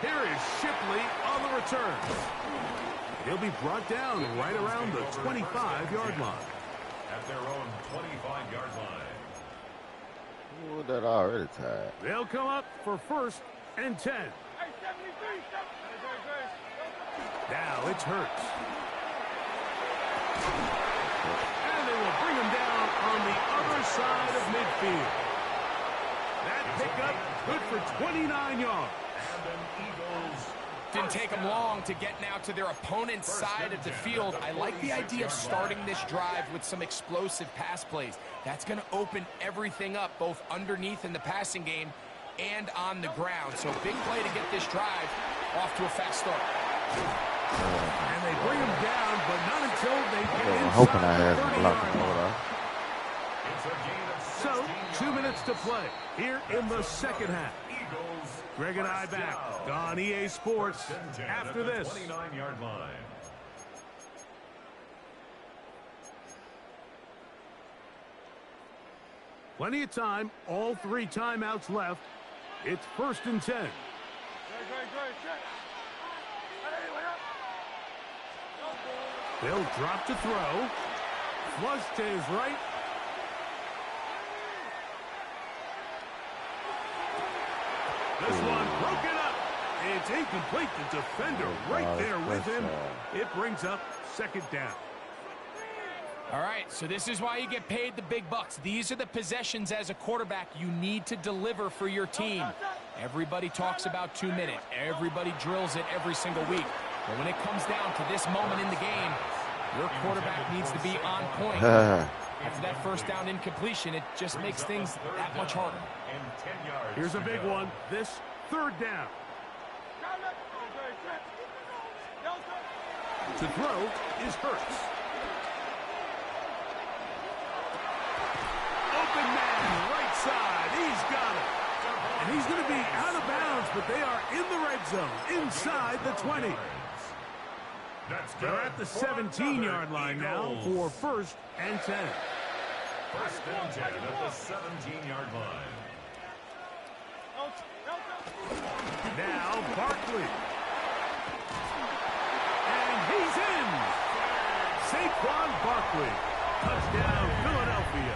Here is Shipley on the return. He'll be brought down right around the 25-yard line. At their own 25-yard line. Ooh, that already tied. They'll come up for 1st and 10. Now it's Hurts. And they will bring him down on the other side of midfield. That pickup good for 29 yards. And an Eagles. Didn't take them long to get now to their opponent's side of the field. I like the idea of starting this drive with some explosive pass plays. That's going to open everything up, both underneath in the passing game and on the ground. So big play to get this drive off to a fast start. And they bring him down, but not until they get I'm inside hoping I the had some 30-yard line. blocking. So, 2 minutes to play here in the second half. Greg and I back on EA Sports after this. 29-yard line. Plenty of time, all 3 timeouts left. It's 1st and 10. They'll drop to throw. Flush to his right. This one broken up. It's incomplete. The defender right there with him. It brings up 2nd down. All right, so this is why you get paid the big bucks. These are the possessions as a quarterback you need to deliver for your team. Everybody talks about 2 minutes. Everybody drills it every single week. But when it comes down to this moment in the game, your quarterback needs to be on point. After that 1st down incompletion, it just makes things that much harder. Here's a big one. This 3rd down. To throw is Hurts. Open man, right side. He's got it. And he's going to be out of bounds, but they are in the red zone, inside the 20. They're at the 17-yard line now for 1st and 10. 1st and 10 at the 17-yard line. Now Barkley. And he's in. Saquon Barkley. Touchdown, Philadelphia.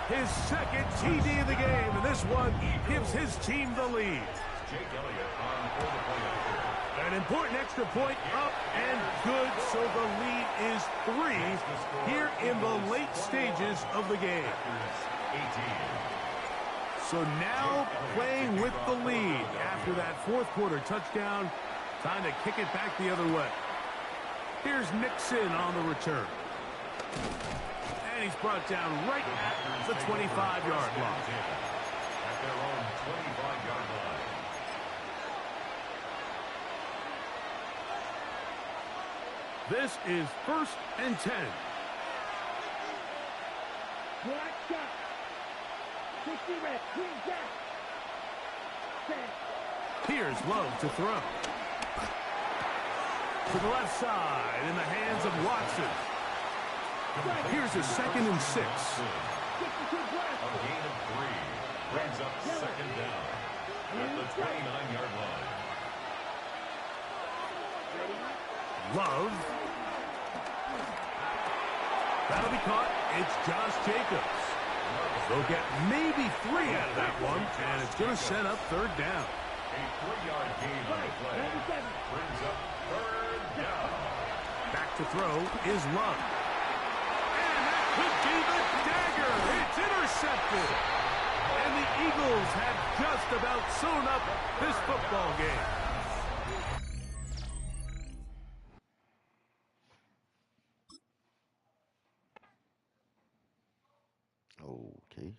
His 2nd TD of the game, and this one gives his team the lead. Jake Elliott on for the play after. An important extra point up and good, so the lead is 3 here in the late stages of the game. So now playing with the lead after that 4th quarter touchdown, time to kick it back the other way. Here's Nixon on the return. And he's brought down right at the 25-yard line. At their own 25-yard line. This is 1st and 10. Here's Love to throw. To the left side in the hands of Watson. Here's a 2nd and 6. A gain of 3 brings up 2nd down at the 29-yard line. Love. That'll be caught. It's Josh Jacobs. They'll get maybe 3 out of that one, and it's going to set up 3rd down. A 3-yard gain on the play brings up 3rd down. Back to throw is Love. And that could be the dagger. It's intercepted. And the Eagles have just about sewn up this football game. Okay.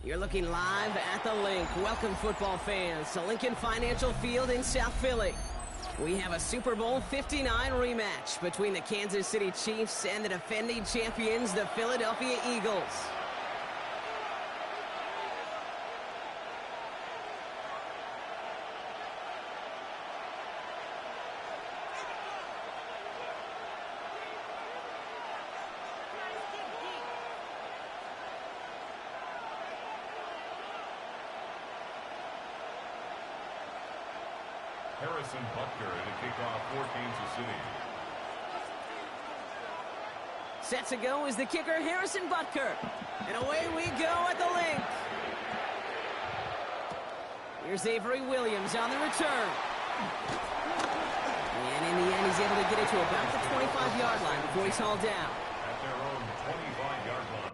You're looking live at the Link. Welcome, football fans, to Lincoln Financial Field in South Philly. We have a Super Bowl 59 rematch between the Kansas City Chiefs and the defending champions, the Philadelphia Eagles. Harrison Butker to kick off for Kansas City. Set to go is the kicker, Harrison Butker. And away we go at the Link. Here's Avery Williams on the return. And in the end, he's able to get it to about the 25-yard line before he's hauled down. At their own 25-yard line.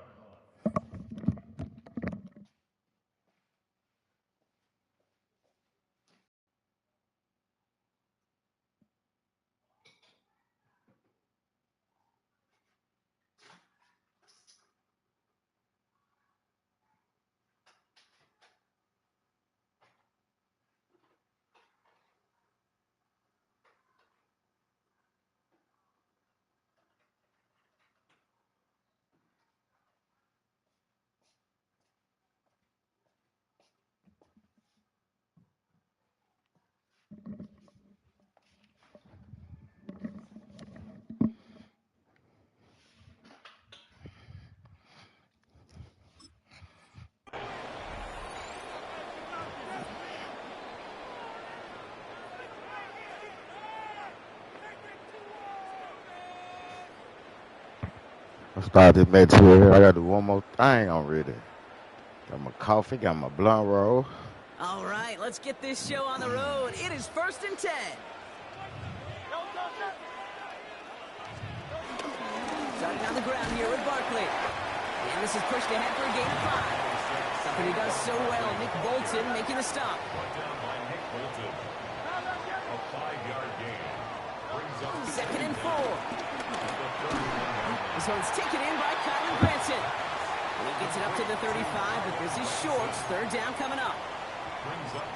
I started this match here. I got to do one more thing already. Got my coffee, got my blunt roll. All right, let's get this show on the road. It is 1st and 10. Starting on the ground here with Barkley. And this is pushed ahead for a gain of 5. Something he does so well. Nick Bolton making the stop. Brought down by Nick Bolton. A 5-yard gain. Brings up 2nd and 4. This one's taken in by Kylan Granson. And he gets it up to the 35, but this is short. 3rd down coming up.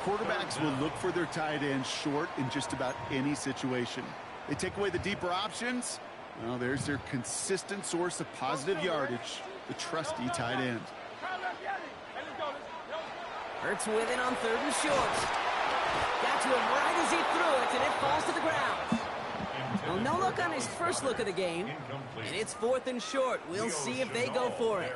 Quarterbacks will look for their tight ends short in just about any situation. They take away the deeper options. Well, there's their consistent source of positive yardage, the trusty tight end. Hurts with it on 3rd and short. Got to him right as he threw it, and it falls to the ground. Well, no look on his first look of the game, and it's 4th and short. We'll see if they go for it.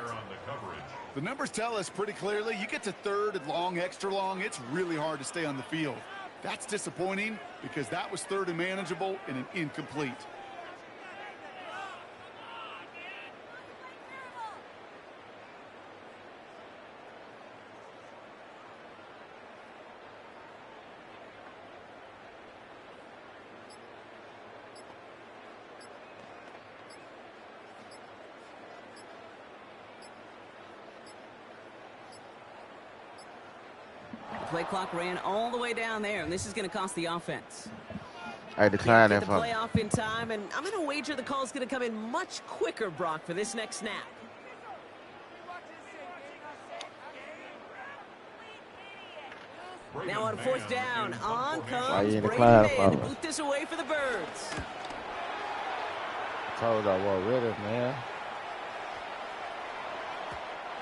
The numbers tell us pretty clearly, you get to 3rd and long, extra long, it's really hard to stay on the field. That's disappointing because that was 3rd and manageable and an incomplete. Play clock ran all the way down there, and this is going to cost the offense. I declined that the from playoff in time, and I'm going to wager the call is going to come in much quicker, Brock, for this next snap. Now on 4th down, on comes Brady Mann to boot this away for the Birds. Told I was ready, man.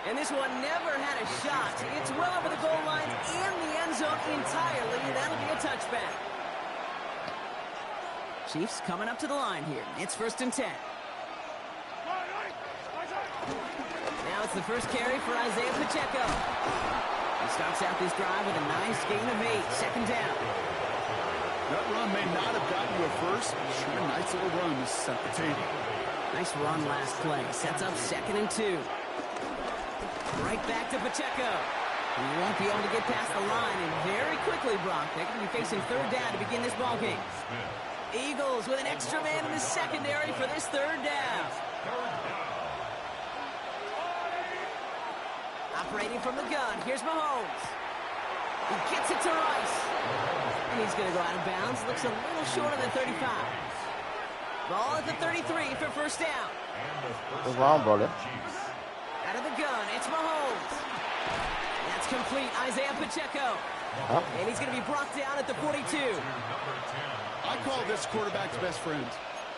And this one never had a shot. It's well over the goal line and the end zone entirely. That'll be a touchback. Chiefs coming up to the line here. It's 1st and 10. Now it's the first carry for Isaiah Pacheco. He starts out this drive with a nice gain of 8. 2nd down. That run may not have gotten you a first. Sure, a nice little run to set the table. Nice run last play. Sets up 2nd and 2. Right back to Pacheco. He won't be able to get past the line, and very quickly, Brock, they're going to be facing 3rd down to begin this ball game. Eagles with an extra man in the secondary for this 3rd down. Operating from the gun, here's Mahomes. He gets it to Rice. And he's going to go out of bounds. Looks a little short of the 35. Ball at the 33 for 1st down. What's wrong, brother? Out of the gun, it's Mahomes. It's complete. Isaiah Pacheco. And he's going to be brought down at the 42. I call this quarterback's best friend.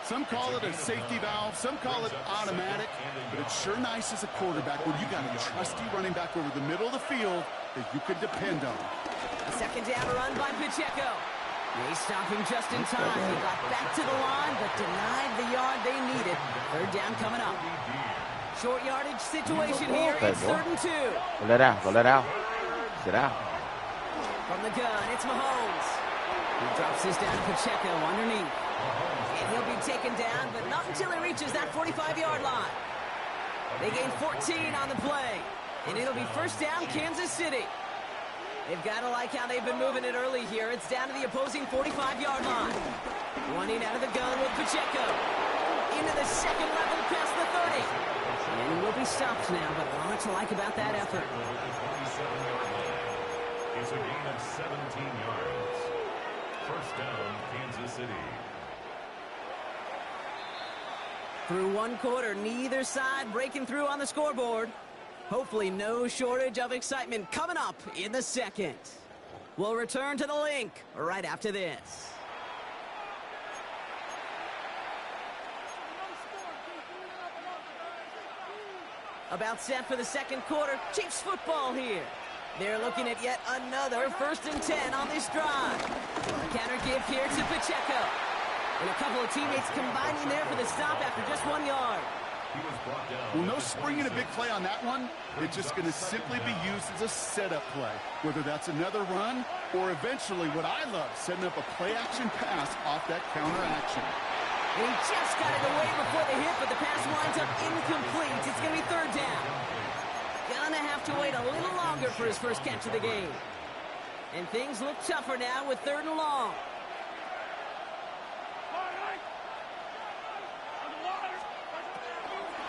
Some call it a safety valve, some call it automatic, but it's sure nice as a quarterback when you got a trusty running back over the middle of the field that you can depend on. A second down run by Pacheco. They stop him just in time. He got back to the line, but denied the yard they needed. Third down coming up. Short yardage situation here. It's 3rd and 2. Go let out. Go let out. Sit out. From the gun, it's Mahomes. He drops this down to Pacheco underneath. And he'll be taken down, but not until he reaches that 45-yard line. They gain 14 on the play. And it'll be first down, Kansas City. They've got to like how they've been moving it early here. It's down to the opposing 45-yard line. Running out of the gun with Pacheco. Into the second level past the 30. And he will be stopped now, but a lot to like about that effort. It's a gain of 17 yards. First down, Kansas City. Through one quarter, neither side breaking through on the scoreboard. Hopefully no shortage of excitement coming up in the second. We'll return to the link right after this. About set for the second quarter. Chiefs football here. They're looking at yet another 1st and 10 on this drive. A counter give here to Pacheco. And a couple of teammates combining there for the stop after just 1 yard. Well, no springing a big play on that one. It's just going to simply be used as a setup play, whether that's another run or eventually what I love, setting up a play-action pass off that counter action. And he just got it away before the hit, but the pass winds up incomplete. It's going to be 3rd down. Gonna have to wait a little longer for his first catch of the game. And things look tougher now with 3rd and long.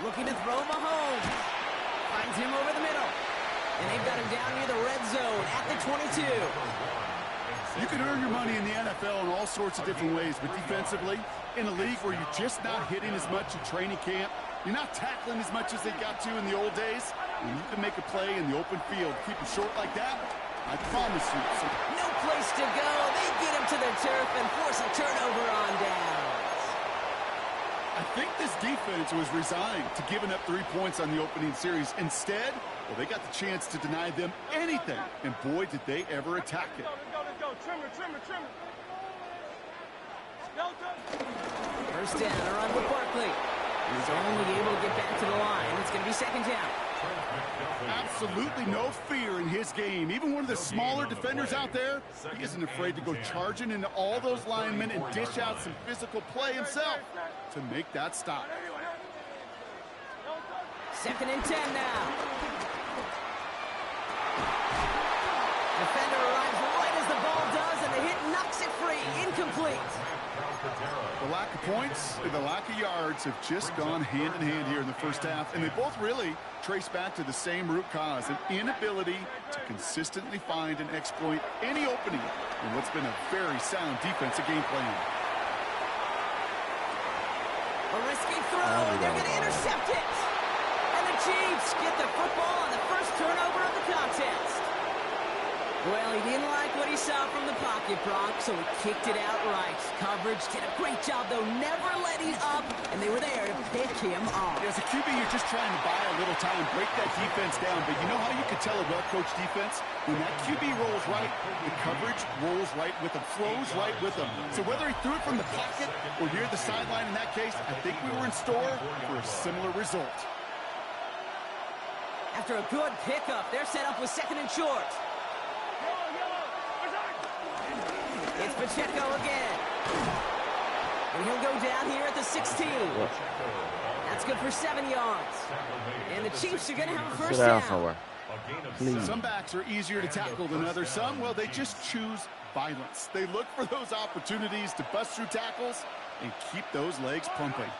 Looking to throw Mahomes. Finds him over the middle. And they've got him down near the red zone at the 22. You can earn your money in the NFL in all sorts of different ways, but defensively, in a league where you're just not hitting as much in training camp, you're not tackling as much as they got to in the old days, and you can make a play in the open field. Keep it short like that, I promise you. No place to go. They get him to the turf and force a turnover on down. I think this defense was resigned to giving up 3 points on the opening series. Instead, well, they got the chance to deny them anything, and boy, did they ever attack it. Let's go. Trimmer. First down, a run with Barkley. He's only able to get back to the line. It's going to be 2nd down. Absolutely no fear in his game. Even one of the smaller defenders out there, he isn't afraid to go charging into all those linemen and dish out some physical play himself to make that stop. 2nd and 10 now. Defender arrives right as the ball does, and the hit knocks it free. Incomplete. The lack of points and the lack of yards have just gone hand in hand here in the first half, and they both really trace back to the same root cause, an inability to consistently find and exploit any opening in what's been a very sound defensive game plan. A risky throw, and they're going to intercept it. And the Chiefs get the football on the first turnover of the contest. Well, he didn't like what he saw from the pocket, Brock, so he kicked it outright. Coverage did a great job, though, never letting up, and they were there to pick him off. As a QB, you're just trying to buy a little time, break that defense down, but you know how you can tell a well-coached defense? When that QB rolls right, the coverage rolls right with him, flows right with him. So whether he threw it from the pocket or near the sideline in that case, I think we were in store for a similar result. After a good pickup, they're set up with 2nd and short. It's Pacheco again. And he'll go down here at the 16. That's good for 7 yards. And the Chiefs are going to have a first down. Some backs are easier to tackle than others. Some, well, they just choose violence. They look for those opportunities to bust through tackles and keep those legs pumping.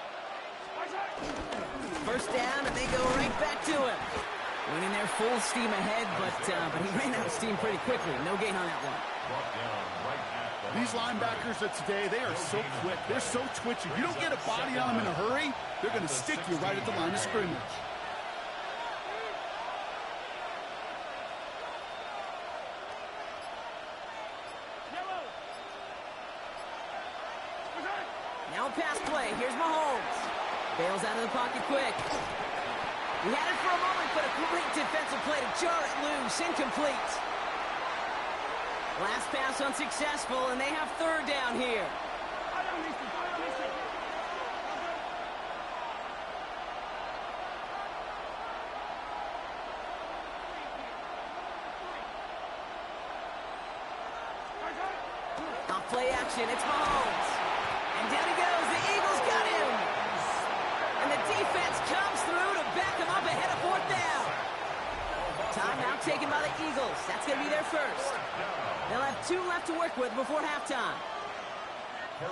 First down, and they go right back to him. Went in there full steam ahead, but he ran out of steam pretty quickly. No gain on that one. These linebackers of today, they are so quick. They're so twitchy. You don't get a body on them in a hurry, they're going to stick you right at the line of scrimmage. pass play. Here's Mahomes. Bails out of the pocket quick. He had it for a moment, but a great defensive play to jar it loose. Incomplete. Last pass unsuccessful, and they have third down here. Off play action, it's Mahomes. And down he goes, the Eagles got him. And the defense comes through to back him up ahead of fourth down. Timeout taken by the Eagles. That's going to be their first. They'll have 2 left to work with before halftime.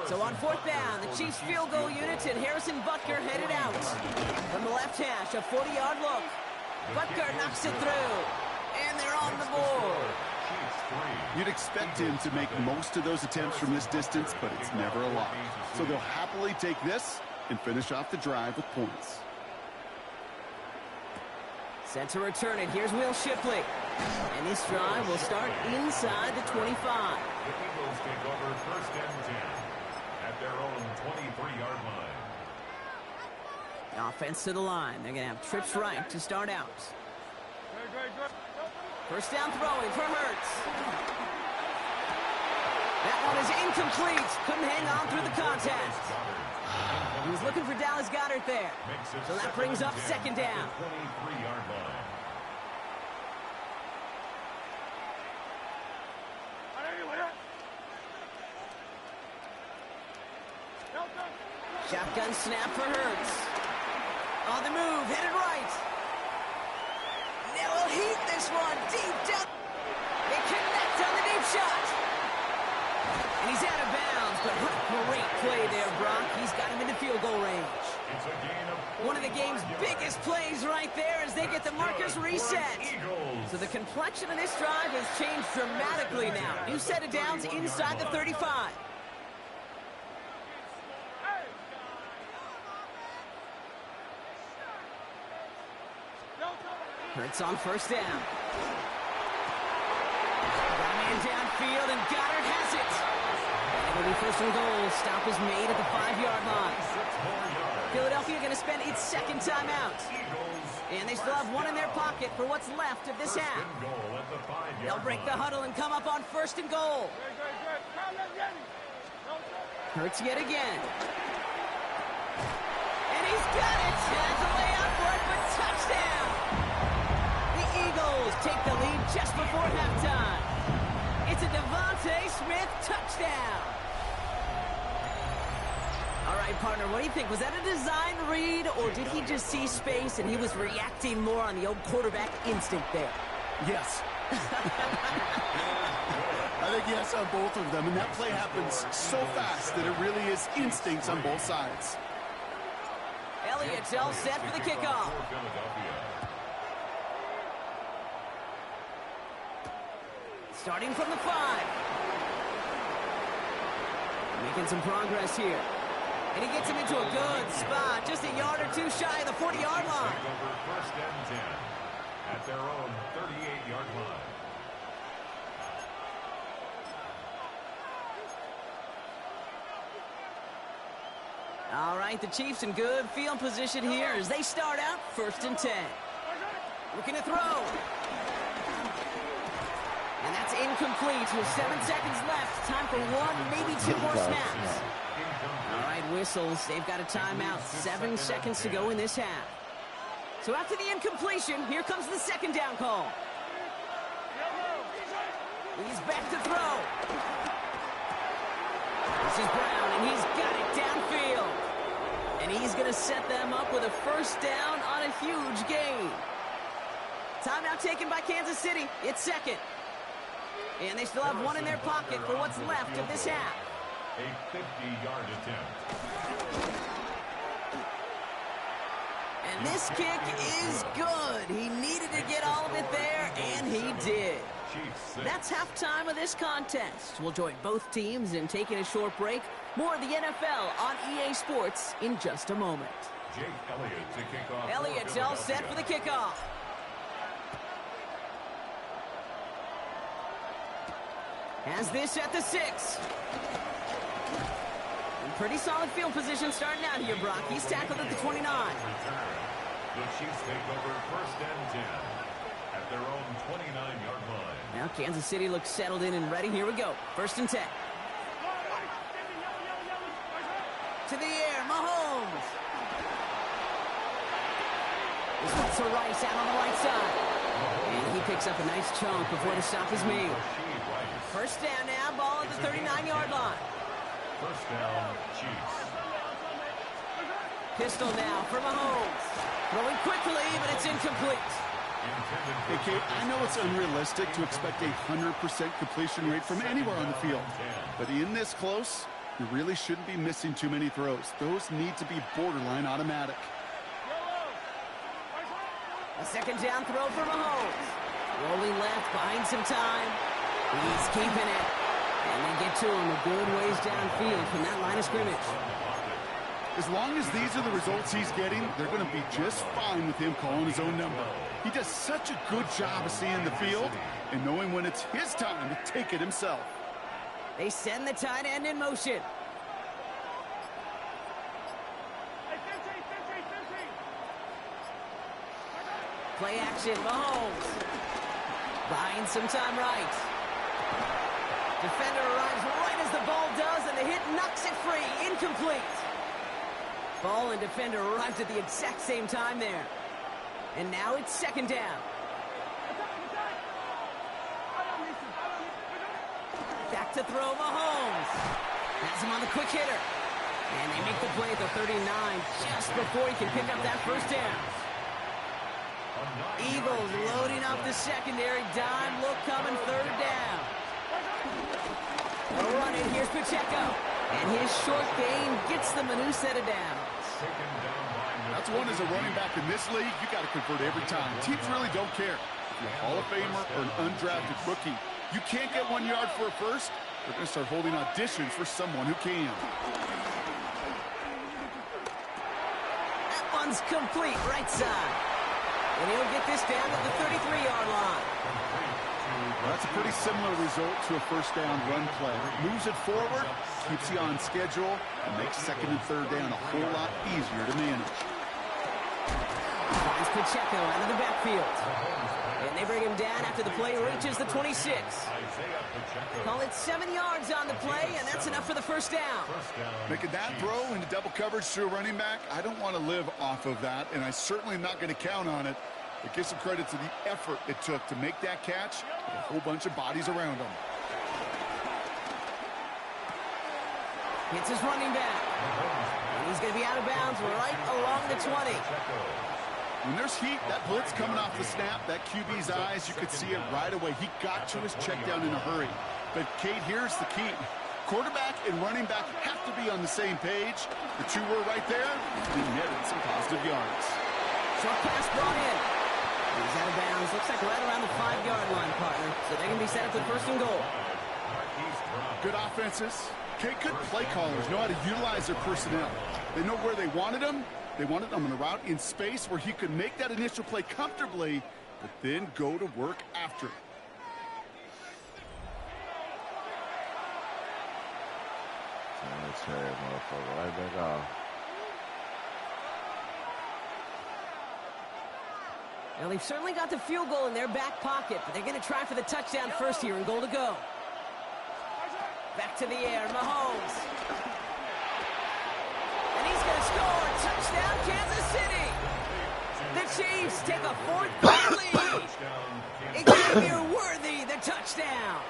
So on fourth down, the Chiefs field goal unit and Harrison Butker headed out. From the left hash, a 40-yard look. Butker knocks it through. And they're on the board. You'd expect him to make most of those attempts from this distance, but it's never a lot. So they'll happily take this and finish off the drive with points. Set to return it. Here's Will Shipley. And this drive will start inside the 25. The Eagles take over first and 10 at their own 23-yard line. The offense to the line. They're going to have trips right to start out. First down throwing for Hurts. That one is incomplete. Couldn't hang on through the contact. He was looking for Dallas Goedert there. So that brings up second down. 23-yard line. Shotgun snap for Hurts. On the move, headed right. Now he'll heat this one deep down. They connect on the deep shot. And he's out of bounds, but great play there, Brock. He's got him into field goal range. It's a gain of One of the game's biggest plays right there as they get the markers reset. So the complexion of this drive has changed dramatically now. New set of downs inside the 35. Hurts on first down. Got a man downfield, and Goddard has it. It'll be first and goal. Stop is made at the 5-yard line. Philadelphia going to spend its second timeout. And they still have one in their pocket for what's left of this half. They'll break the huddle and come up on first and goal. Hurts yet again. And he's got it. Has a layup for it, but touchdown. Eagles take the lead just before halftime. It's a Devontae Smith touchdown. All right, partner, what do you think? Was that a design read, or did he just see space and he was reacting more on the old quarterback instinct there? Yes. I think yes on both of them, and that play happens so fast that it really is instincts on both sides. Elliott's all set for the kickoff. Starting from the 5. Making some progress here. And he gets him into a good spot. Just a yard or two shy of the 40-yard line. First and 10 at their own 38-yard line. All right, the Chiefs in good field position here as they start out first and 10. Looking to throw. And that's incomplete with 7 seconds left. Time for 1, maybe 2 more snaps. All right, whistles. They've got a timeout. 7 seconds to go in this half. So after the incompletion, here comes the second down call. He's back to throw. This is Brown, and he's got it downfield. And he's going to set them up with a first down on a huge gain. Timeout taken by Kansas City. It's second. And they still have one in their pocket for what's left of this half. A 50-yard attempt. And this kick is good. He needed to get all of it there, and he did. That's halftime of this contest. We'll join both teams in taking a short break. More of the NFL on EA Sports in just a moment. Jake Elliott to kick off. Elliott's all set for the kickoff. Has this at the 6. Pretty solid field position starting out here, Brock. He's tackled at the 29. The Chiefs take over first and 10 at their own 29-yard line. Now Kansas City looks settled in and ready. Here we go. First and 10. To the air, Mahomes. This one's to Rice out on the right side. And he picks up a nice chunk before the stop is made. First down now, ball at the 39-yard line. First down, Chiefs. Pistol now for Mahomes. Throwing quickly, but it's incomplete. Hey, Kate, I know it's unrealistic to expect a 100% completion rate from anywhere on the field. But in this close, you really shouldn't be missing too many throws. Those need to be borderline automatic. A second down throw for Mahomes. Rolling left, buying some time. He's keeping it. And they get to him a good ways downfield from that line of scrimmage. As long as these are the results he's getting, they're going to be just fine with him calling his own number. He does such a good job of seeing the field and knowing when it's his time to take it himself. They send the tight end in motion. Play action, Mahomes. Buying some time right. Defender arrives right as the ball does, and the hit knocks it free. Incomplete. Ball and defender arrived at the exact same time there. And now it's second down. Back to throw, Mahomes. Has him on the quick hitter. And they make the play at the 39 just before he can pick up that first down. Eagles loading up the secondary. Dime look coming, third down. They'll run it. Here's Pacheco. And his short game gets them a new set of downs. That's one as a running back in this league, you got to convert every time. Teams really don't care. If you're a Hall of Famer or an undrafted rookie, you can't get 1 yard for a first, they're going to start holding auditions for someone who can. That one's complete, right side. And he'll get this down to the 33-yard line. That's a pretty similar result to a first down run play. Moves it forward, keeps you on schedule, and makes second and third down a whole lot easier to manage. Finds Pacheco out of the backfield. And they bring him down after the play reaches the 26. Call it 7 yards on the play, and that's enough for the first down. Making that throw into double coverage to a running back, I don't want to live off of that, and I certainly am not going to count on it. But give some credit to the effort it took to make that catch with a whole bunch of bodies around him. Hits his running back. And he's going to be out of bounds right along the 20. When there's heat, that blitz coming off the snap, that QB's eyes, you could see it right away. He got to his check down in a hurry. But, Kate, here's the key. Quarterback and running back have to be on the same page. The two were right there. He netted some positive yards. Short pass brought in. He's out of bounds. Looks like right around the 5-yard line, partner. So they can be set up with first and goal. Good offenses. Kate, good play callers know how to utilize their personnel. They know where they wanted them. They wanted him on a route in space where he could make that initial play comfortably, but then go to work after. Right back off. Well, they've certainly got the field goal in their back pocket, but they're going to try for the touchdown first here and goal to go. Back to the air, Mahomes. And he's going to score. Touchdown, Kansas City. The Chiefs take a 4th lead. Xavier Worthy, the touchdown.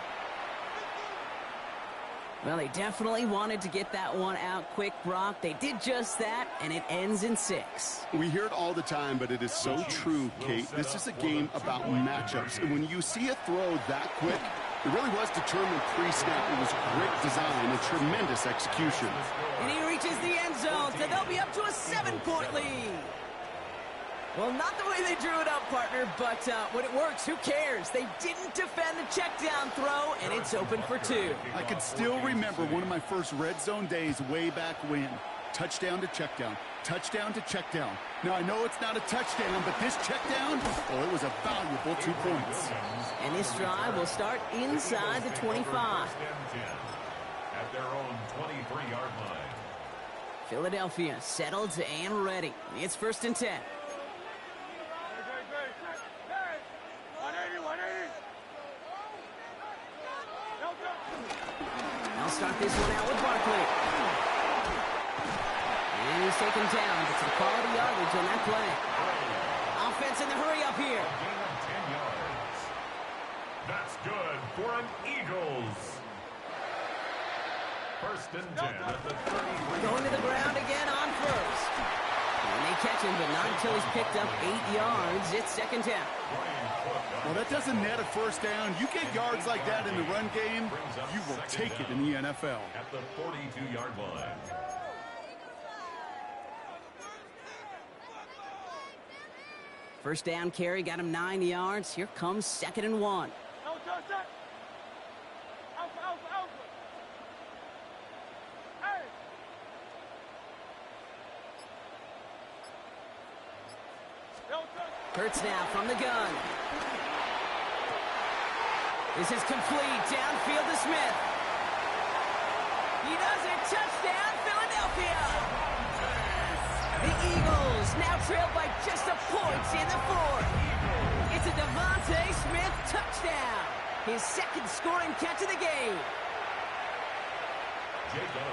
Well, they definitely wanted to get that one out quick, Brock. They did just that, and it ends in 6. We hear it all the time, but it is so true, Kate. This is a game about matchups. And when you see a throw that quick, it really was determined pre-snap. It was great design and tremendous execution. And he reaches the end zone, so they'll be up to a 7-point lead. Well, not the way they drew it up, partner, but when it works, who cares? They didn't defend the check down throw, and it's open for 2. I can still remember one of my first red zone days way back when. Touchdown to check down. Touchdown to check down. Now, I know it's not a touchdown, but this check down, oh, it was a valuable 2 points. And this drive will start inside the 25. At their own 23-yard line. Philadelphia settled and ready. It's 1st and 10. They'll start this one out with Barkley. And he's taken down. It's a quality yardage on that play. Offense in the hurry up here. Gain of 10 yards. That's good for an Eagles. 1st and 10 at the 33. Going to the ground again on 1st. And they catch him, but not until he's picked up 8 yards. It's 2nd down. Well, that doesn't net a 1st down. You get yards like that in the run game, you will take it in the NFL. At the 42-yard line. First down carry got him 9 yards. Here comes 2nd and 1. Hurts now from the gun. This is complete. Downfield to Smith. He does it. Touchdown, Philadelphia. The Eagles now trail by just a point in the 4th. It's a Devontae Smith touchdown. His 2nd scoring catch of the game.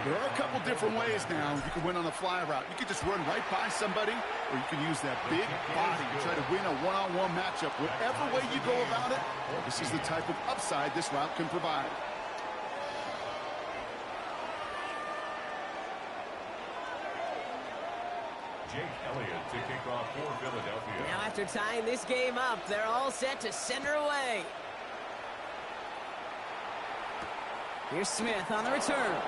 There are a couple different ways now. You can win on a fly route. You can just run right by somebody, or you can use that big body and try to win a one-on-one matchup. Whatever way you go about it, this is the type of upside this route can provide. Jake Elliott to kick off for Philadelphia. Now after tying this game up, they're all set to send her away. Here's Smith on the return.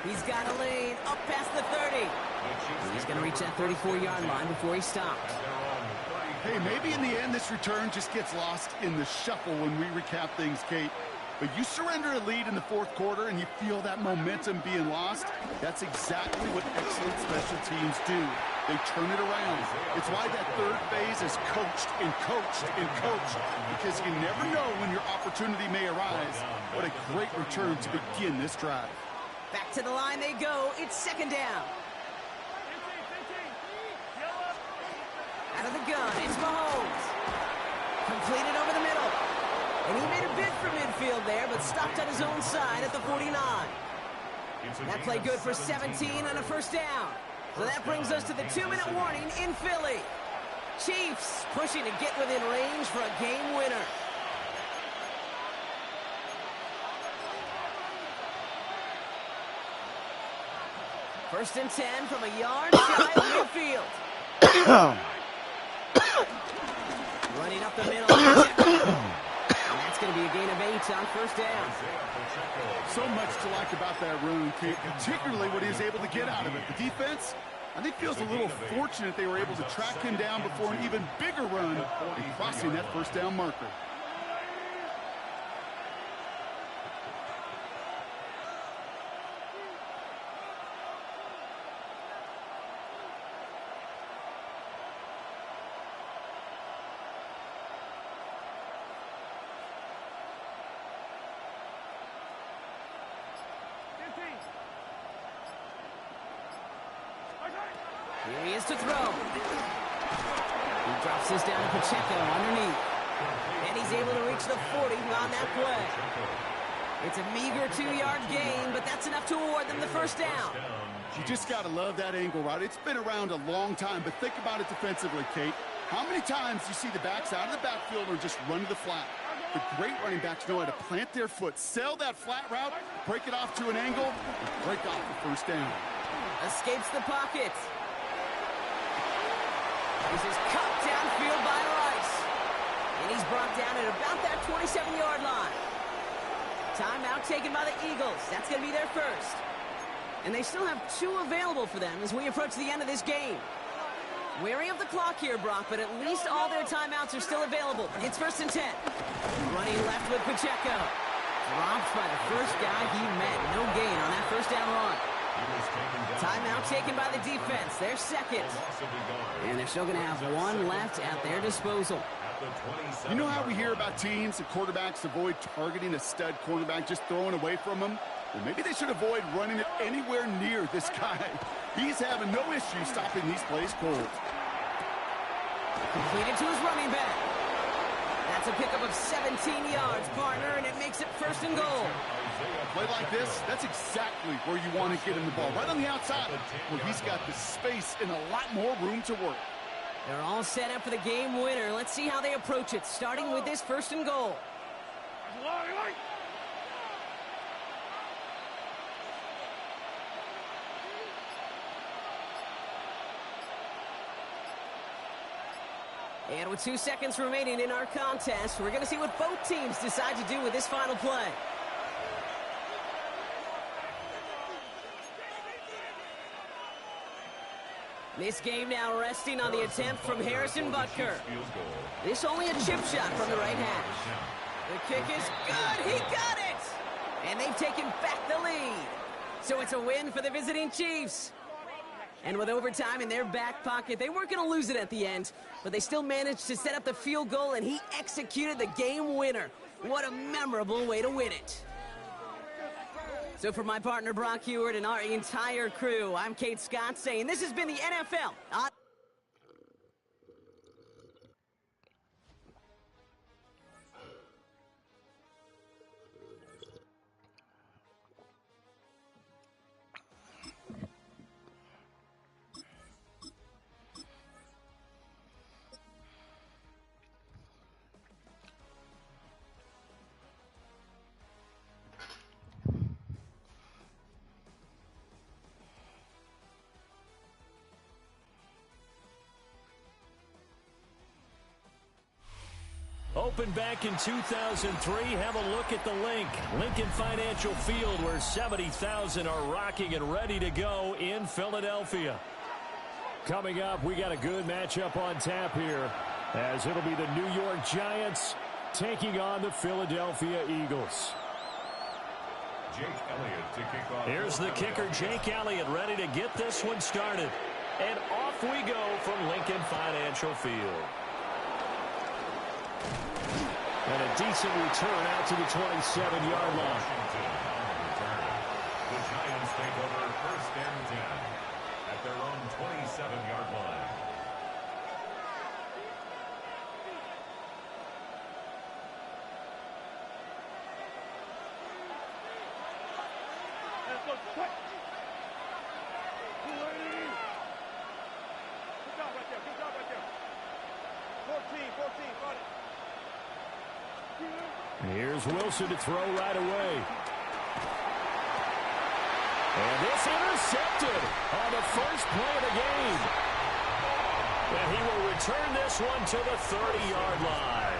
He's got a lane up past the 30. He's going to reach that 34-yard line before he stops. Hey, maybe in the end this return just gets lost in the shuffle when we recap things, Kate. But you surrender a lead in the 4th quarter and you feel that momentum being lost. That's exactly what excellent special teams do. They turn it around. It's why that 3rd phase is coached and coached and coached, because you never know when your opportunity may arise. What a great return to begin this drive. Back to the line they go. It's 2nd down. Out of the gun, it's Mahomes. Completed over the middle. And he made a bid for midfield there, but stopped on his own side at the 49. That play good for 17 and a 1st down. So that brings us to the 2-minute warning in Philly. Chiefs pushing to get within range for a game winner. First and 10 from a yard shy of midfield. Running up the middle. And that's going to be a gain of 8 on 1st down. So much to like about that run, Kate, particularly what he was able to get out of it. The defense, I think, feels a little fortunate they were able to track him down before an even bigger run and crossing that 1st down marker. Here he is to throw. He drops this down to Pacheco underneath. And he's able to reach the 40 on that play. It's a meager 2-yard gain, but that's enough to award them the 1st down. You just got to love that angle route. It's been around a long time, but think about it defensively, Kate. How many times do you see the backs out of the backfield or just run to the flat? The great running backs know how to plant their foot, sell that flat route, break it off to an angle, and break off the 1st down. Escapes the pocket. This is cut downfield by Rice. And he's brought down at about that 27-yard line. Timeout taken by the Eagles. That's going to be their 1st. And they still have 2 available for them as we approach the end of this game. Wary of the clock here, Brock, but at least all their timeouts are still available. It's 1st and 10. Running left with Pacheco. Dropped by the first guy he met. No gain on that 1st down run. Timeout taken by the defense. Their 2nd. And they're still going to have 1 left at their disposal. You know how we hear about teams and quarterbacks avoid targeting a stud cornerback, just throwing away from them? Well, maybe they should avoid running it anywhere near this guy. He's having no issue stopping these plays cold. Completed to his running back. That's a pickup of 17 yards, partner, and it makes it 1st and goal. A play like this, that's exactly where you want to get him the ball, right on the outside, where he's got the space and a lot more room to work. They're all set up for the game winner. Let's see how they approach it, starting with this 1st and goal. And with 2 seconds remaining in our contest, we're going to see what both teams decide to do with this final play. This game now resting on the attempt from Harrison Butker. This only a chip shot from the right hash. The kick is good. He got it! And they've taken back the lead. So it's a win for the visiting Chiefs. And with overtime in their back pocket, they weren't going to lose it at the end, but they still managed to set up the field goal, and he executed the game winner. What a memorable way to win it. So for my partner Brock Heward and our entire crew, I'm Kate Scott saying this has been the NFL. Opened back in 2003. Have a look at the link. Lincoln Financial Field, where 70,000 are rocking and ready to go in Philadelphia. Coming up, we got a good matchup on tap here, as it'll be the New York Giants taking on the Philadelphia Eagles. Jake Elliott to kick off. Here's the kicker, Jake Elliott, ready to get this one started. And off we go from Lincoln Financial Field. And a decent return out to the 27-yard line. The Giants take over 1st and 10 at their own 27-yard line. Let's go quick. Good job right there. Good job right there. 14, got it. Here's Wilson to throw right away. And this intercepted on the first play of the game. And he will return this one to the 30-yard line.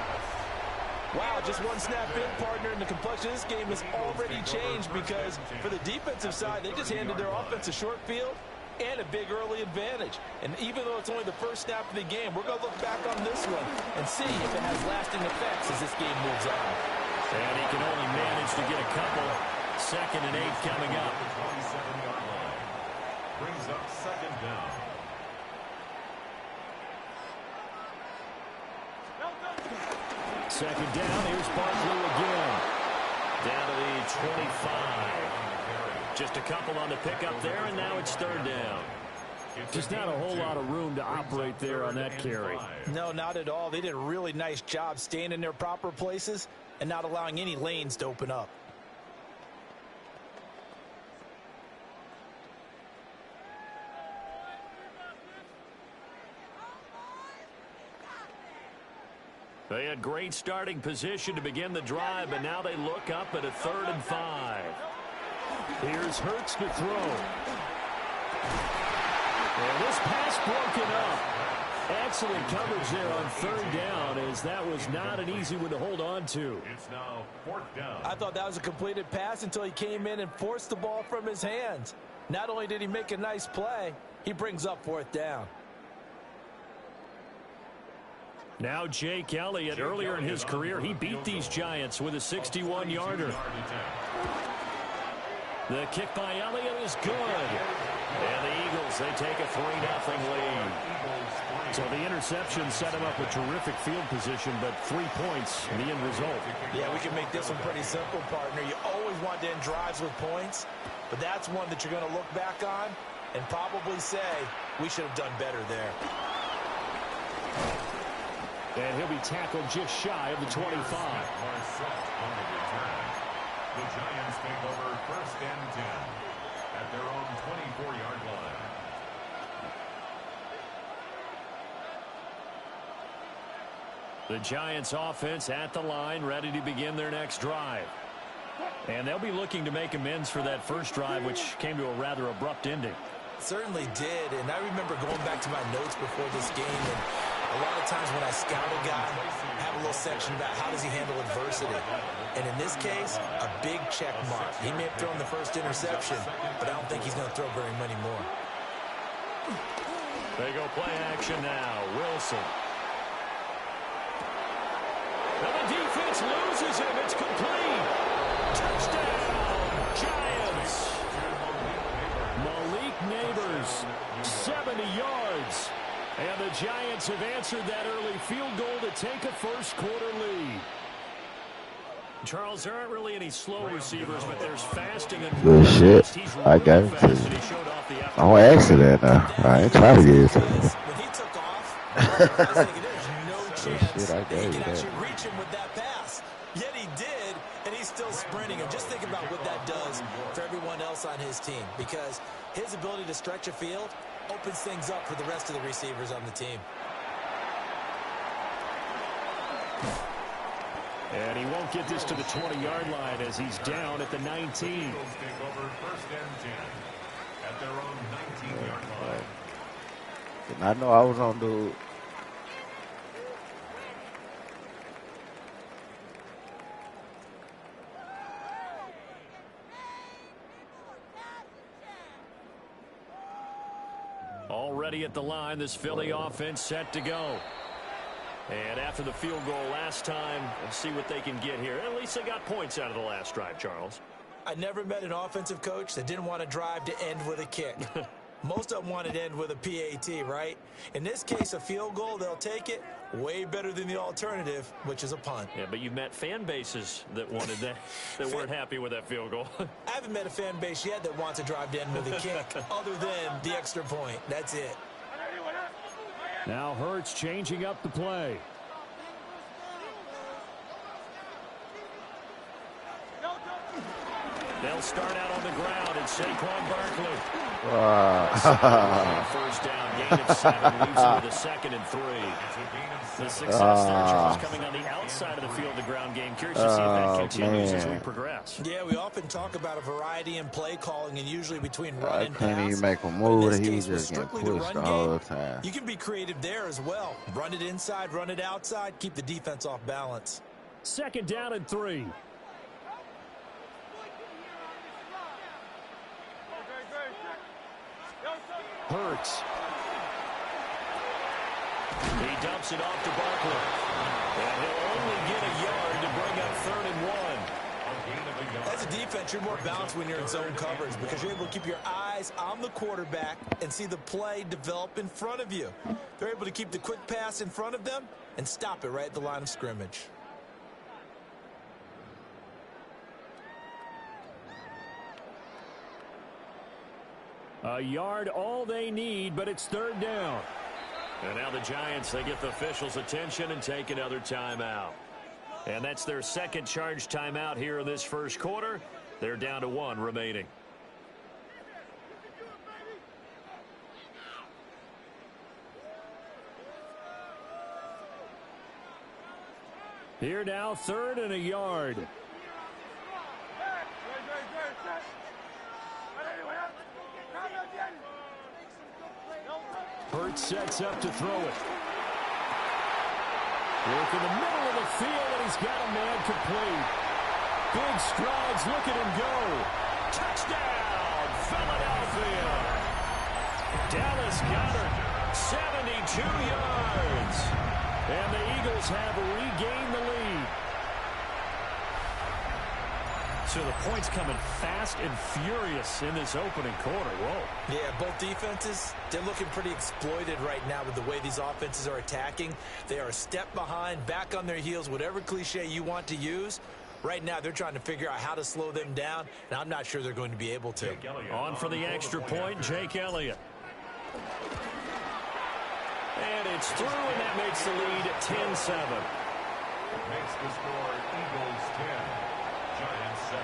Wow, just one snap in, partner, and the complexion of this game has already changed, because for the defensive side, they just handed their offense a short field and a big early advantage. And even though it's only the first snap of the game, we're going to look back on this one and see if it has lasting effects as this game moves on. And he can only manage to get a couple. 2nd and 8 coming up. The 27-yard line brings up 2nd down. Second down, here's Barkley again. Down to the 25. Just a couple on the pickup there, and now it's 3rd down. Just not a whole lot of room to operate there on that carry. No, not at all. They did a really nice job staying in their proper places and not allowing any lanes to open up. They had great starting position to begin the drive, but now they look up at a 3rd and 5. Here's Hurts to throw. And this pass broken up. Excellent coverage there on 3rd down, as that was not an easy one to hold on to. It's now 4th down. I thought that was a completed pass until he came in and forced the ball from his hands. Not only did he make a nice play, he brings up 4th down. Now Jake Elliott, earlier in his career, he beat these Giants with a 61-yarder. The kick by Elliott is good. And the Eagles Eagles, they take a 3-0 lead. So the interception set him up with terrific field position, but 3 points in the end result. Yeah, we can make this one pretty simple, partner. You always want to end drives with points, but that's one that you're going to look back on and probably say, we should have done better there. And he'll be tackled just shy of the 25. The Giants take over 1st and 10 at their own 24-yard line. The Giants offense at the line, ready to begin their next drive. And they'll be looking to make amends for that first drive, which came to a rather abrupt ending. Certainly did, and I remember going back to my notes before this game, and a lot of times when I scout a guy, I have a little section about how does he handle adversity. And in this case, a big check mark. He may have thrown the first interception, but I don't think he's going to throw very many more. They go play action now. Wilson. And the defense loses him. It's complete. Touchdown, Giants. Malik Neighbors, 70 yards. And the Giants have answered that early field goal to take a first-quarter lead. Charles, there aren't really any slow receivers, but there's fasting and good shit. I got it to you. I want to answer that now. I ain't trying to get it to you. When he took off, I was thinking there's no chance I that he could actually reach him with that pass. Yet he did, and he's still sprinting him. Just think about what that does for everyone else on his team, because his ability to stretch a field opens things up for the rest of the receivers on the team. And he won't get this to the 20-yard line as he's down at the 19. Eagles take over 1st and 10 at their own 19-yard line. Didn't I know I was on dude? Already at the line, this Philly offense set to go. And after the field goal last time, let's see what they can get here. At least they got points out of the last drive, Charles. I never met an offensive coach that didn't want to drive to end with a kick. Most of them wanted to end with a PAT, right? In this case, a field goal, they'll take it. Way better than the alternative, which is a punt. Yeah, but you've met fan bases that wanted that, that weren't happy with that field goal. I haven't met a fan base yet that wants to drive to end with a kick, other than the extra point. That's it. Now Hurts changing up the play. They'll start out on the ground, and Saquon Barkley. First down, gain of 7, leaves him with a 2nd and 3. The success there, Charles, coming on the outside of the field, the ground game. Curious to see if that continues as we progress. Yeah, we often talk about a variety in play calling, and usually between run and pass. I couldn't even make a move. He was just getting pushed the whole time. You can be creative there as well. Run it inside, run it outside, keep the defense off balance. 2nd down and 3. Hurts. He dumps it off to Barkley. And he'll only get a yard to bring up 3rd and 1. As a defense, you're more balanced when you're in zone coverage because you're able to keep your eyes on the quarterback and see the play develop in front of you. They're able to keep the quick pass in front of them and stop it right at the line of scrimmage. A yard all they need, but it's 3rd down. And now the Giants, they get the officials' attention and take another timeout. And that's their 2nd charge timeout here in this first quarter. They're down to 1 remaining. Here now, 3rd and a yard. Hurts sets up to throw it. Work in the middle of the field, and he's got a man complete. Big strides, look at him go. Touchdown, Philadelphia. Dallas Goedert, 72 yards. And the Eagles have regained the lead. So the points coming fast and furious in this opening quarter. Whoa. Yeah, both defenses, they're looking pretty exploited right now with the way these offenses are attacking. They are a step behind, back on their heels, whatever cliche you want to use. Right now, they're trying to figure out how to slow them down, and I'm not sure they're going to be able to. On for the extra point, Jake Elliott. And it's through, and that makes the lead 10-7. Makes the score Eagles 10, Giants 7.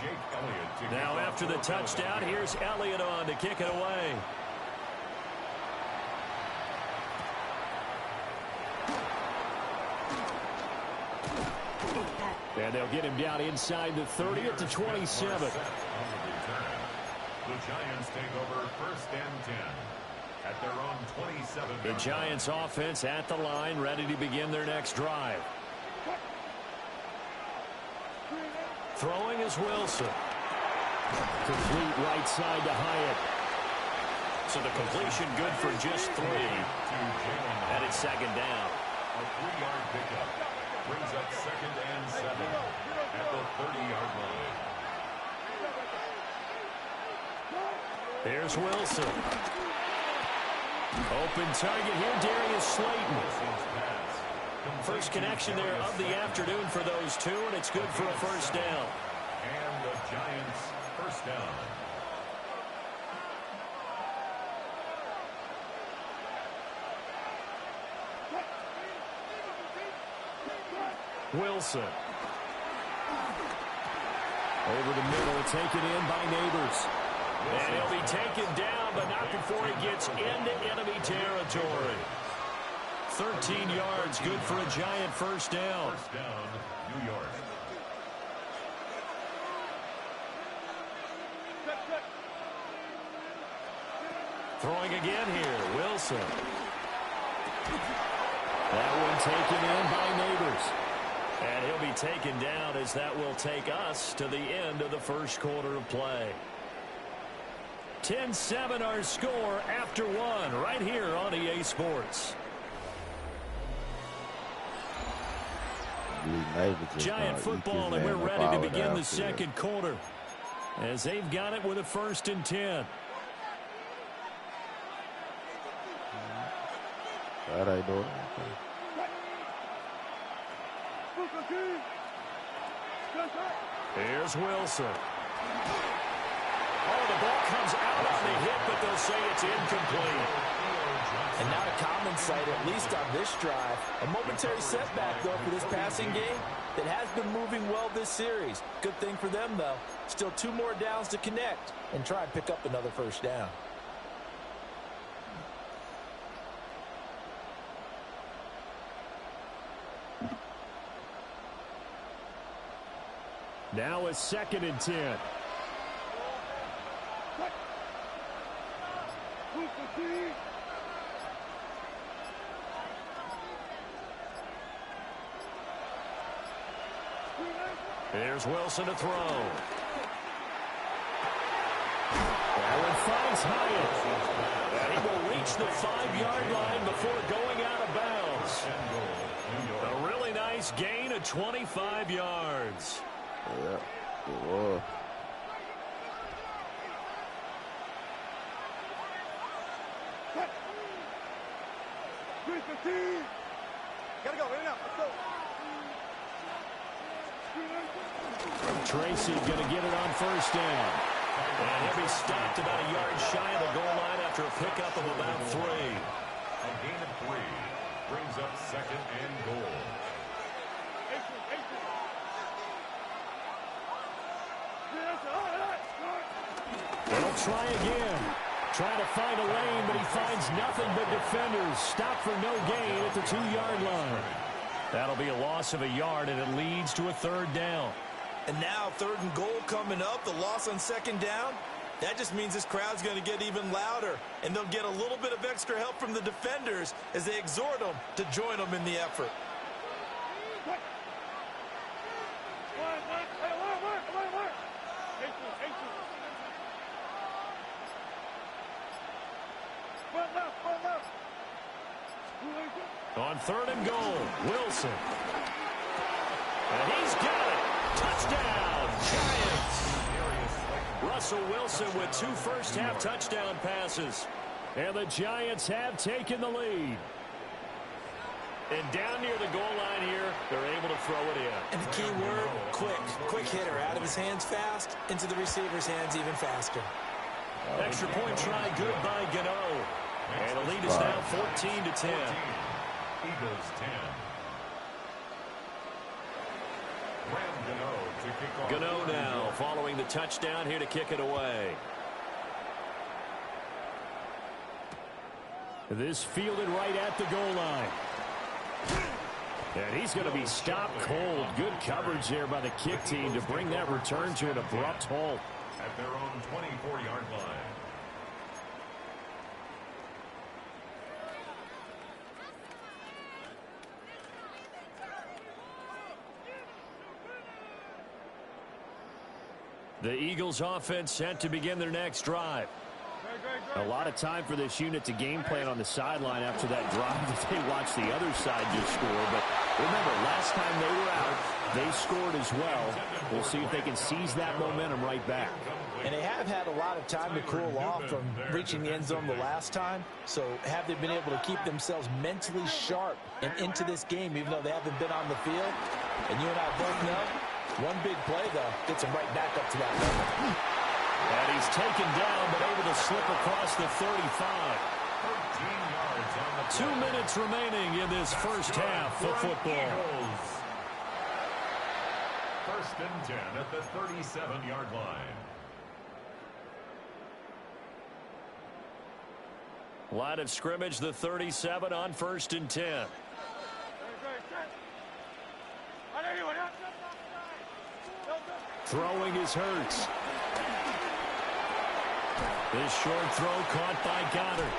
Jake Elliott. Now after the touchdown, here's Elliott on to kick it away. And they'll get him down inside the 30 at the 27. The Giants take over first and 10 at their own 27. The Giants offense at the line, ready to begin their next drive. Throwing is Wilson. Complete right side to Hyatt. So the completion good for just 3. And it's second down. A 3-yard pickup brings up second and 7 at the 30-yard line. There's Wilson. Open target here, Darius Slayton. First connection there of the afternoon for those two, and it's good for a first down. And the Giants first down. Wilson. Over the middle, taken in by Neighbors. And he'll be taken down, but not before he gets into enemy territory. 13 yards, good for a Giant first down. First down, New York. Throwing again here, Wilson. That one taken in by Neighbors. And he'll be taken down as that will take us to the end of the first quarter of play. 10-7 our score after 1 right here on EA Sports. Giant football, and we're ready to begin the second quarter as they've got it with a 1st and 10. That ain't doing it. Here's Wilson. Oh, the ball comes out on the hit, but they'll say it's incomplete. And not a common sight, at least on this drive. A momentary setback, though, for this passing game that has been moving well this series. Good thing for them, though. Still 2 more downs to connect and try and pick up another first down. Now a 2nd and 10. There's Wilson to throw. That one finds Hyatt. And he will reach the 5-yard line before going out of bounds. A really nice gain of 25 yards. Yeah, it was. Gotta go, right now. Let's go. Tracy going to get it on first down. And he'll be stopped about a yard shy of the goal line after a pickup of about 3. A gain of 3 brings up second and goal. They'll try again. Trying to find a lane, but he finds nothing but defenders. Stop for no gain at the 2-yard line. That'll be a loss of a yard, and it leads to a 3rd down. And now 3rd and goal coming up, the loss on 2nd down. That just means this crowd's going to get even louder, and they'll get a little bit of extra help from the defenders as they exhort them to join them in the effort. On 3rd and goal, Wilson. And he's got it. Touchdown, Giants. Russell Wilson with 2 first-half touchdown passes. And the Giants have taken the lead. And down near the goal line here, they're able to throw it in. And the key word, quick. Quick hitter. Out of his hands fast, into the receiver's hands even faster. Extra point try good by Gano. And the lead is now 14-10. Eagles 10. Gano now following the touchdown here to kick it away. This fielded right at the goal line. And he's going to be stopped cold. Good coverage there by the kick team to bring that return to an abrupt halt. At their own 24-yard line. The Eagles offense set to begin their next drive. A lot of time for this unit to game plan on the sideline after that drive that they watched the other side just score. But remember, last time they were out, they scored as well. We'll see if they can seize that momentum right back. And they have had a lot of time to cool off from reaching the end zone the last time. So have they been able to keep themselves mentally sharp and into this game, even though they haven't been on the field? And you and I both know, one big play, though, gets them right back up to that level. And he's taken down, but able to slip across the 35. 2 minutes remaining in this first half of football. First and 10 at the 37-yard line. Line of scrimmage, the 37 on 1st and 10. Throwing is Hurts. This short throw caught by Goddard.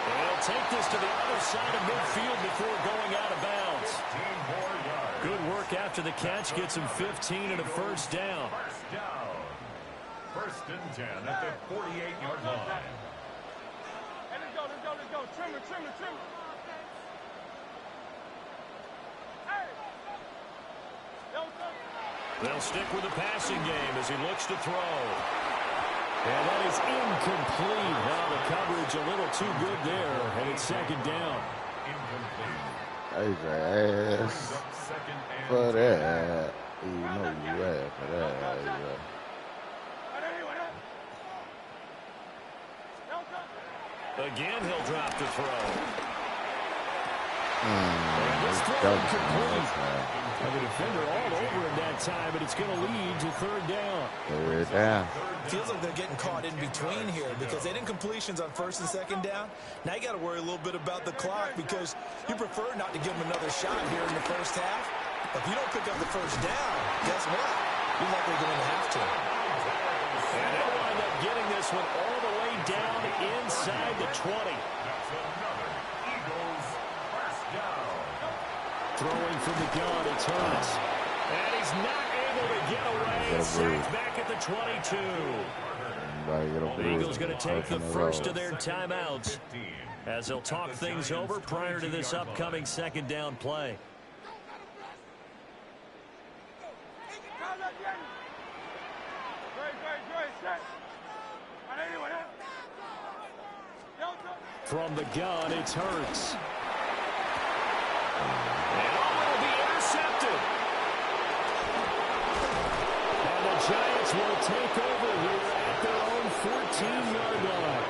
They'll take this to the other side of midfield before going out of bounds. Good work after the catch. Gets him 15 and a first down. First and 10 at the 48-yard line. Hey, let's go. Trim it. Hey! They'll stick with the passing game as he looks to throw. And that is incomplete. Now the coverage a little too good there, and it's 2nd down. Incomplete. Hey, ass. For that. You know you ass for that. Again, he'll drop the throw. And this throw incomplete. And the defender all over him that time, but it's going to lead to 3rd down. 3rd down. Feels like they're getting caught in between here because they did incompletions on 1st and 2nd down. Now you got to worry a little bit about the clock because you prefer not to give them another shot here in the first half. If you don't pick up the first down, guess what? You're likely going to have to. And they'll wind up getting this one all the way down inside the 20. That's another Eagles first down. Throwing from the gun, it's Hurts. And he's not able to get away. Sacked back at the 22. The Eagles going to take the first of their timeouts as they'll talk things over prior to this upcoming 2nd down play. From the gun, it's Hurts. And will be intercepted. And the Giants will take over here at their own 14-yard line.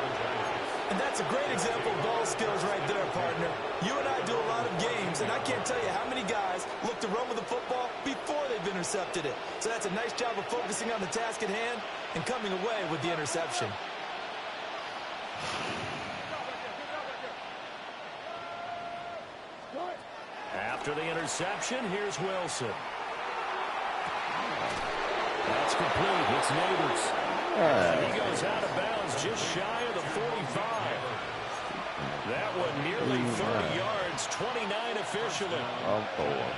And that's a great example of ball skills right there, partner. You and I do a lot of games, and I can't tell you how many guys look to run with the football before they've intercepted it. So that's a nice job of focusing on the task at hand and coming away with the interception. After the interception, here's Wilson. That's complete. It's Neighbors. He goes out of bounds just shy of the 45. That one nearly 30 yards, 29 officially.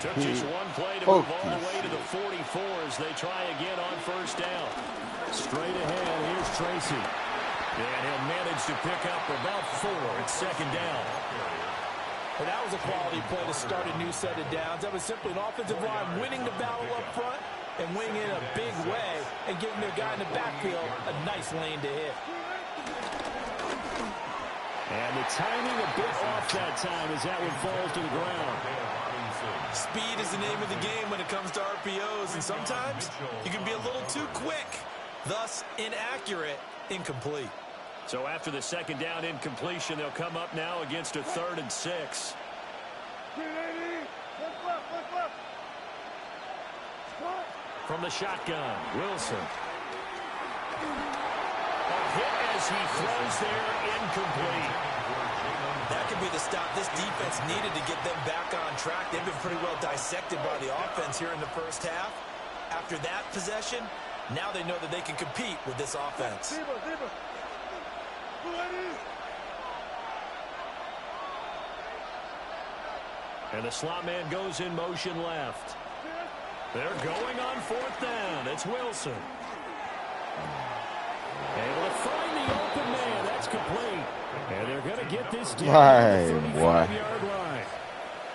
Took just one play to move all the way to the 44 as they try again on 1st down. Straight ahead, here's Tracy. And he'll manage to pick up about 4 at 2nd down. Well, that was a quality play to start a new set of downs. That was simply an offensive line winning the battle up front and winning in a big way and giving their guy in the backfield a nice lane to hit. And the timing a bit off that time as that one falls to the ground. Speed is the name of the game when it comes to RPOs, and sometimes you can be a little too quick, thus inaccurate, incomplete. So after the second down incompletion, they'll come up now against a 3rd and 6. From the shotgun, Wilson. A hit as he throws there, incomplete. That could be the stop this defense needed to get them back on track. They've been pretty well dissected by the offense here in the first half. After that possession, now they know that they can compete with this offense. And the slot man goes in motion left. They're going on 4th down. It's Wilson. Able to find the open man. That's complete. And they're going to get this down to the 35-yard line.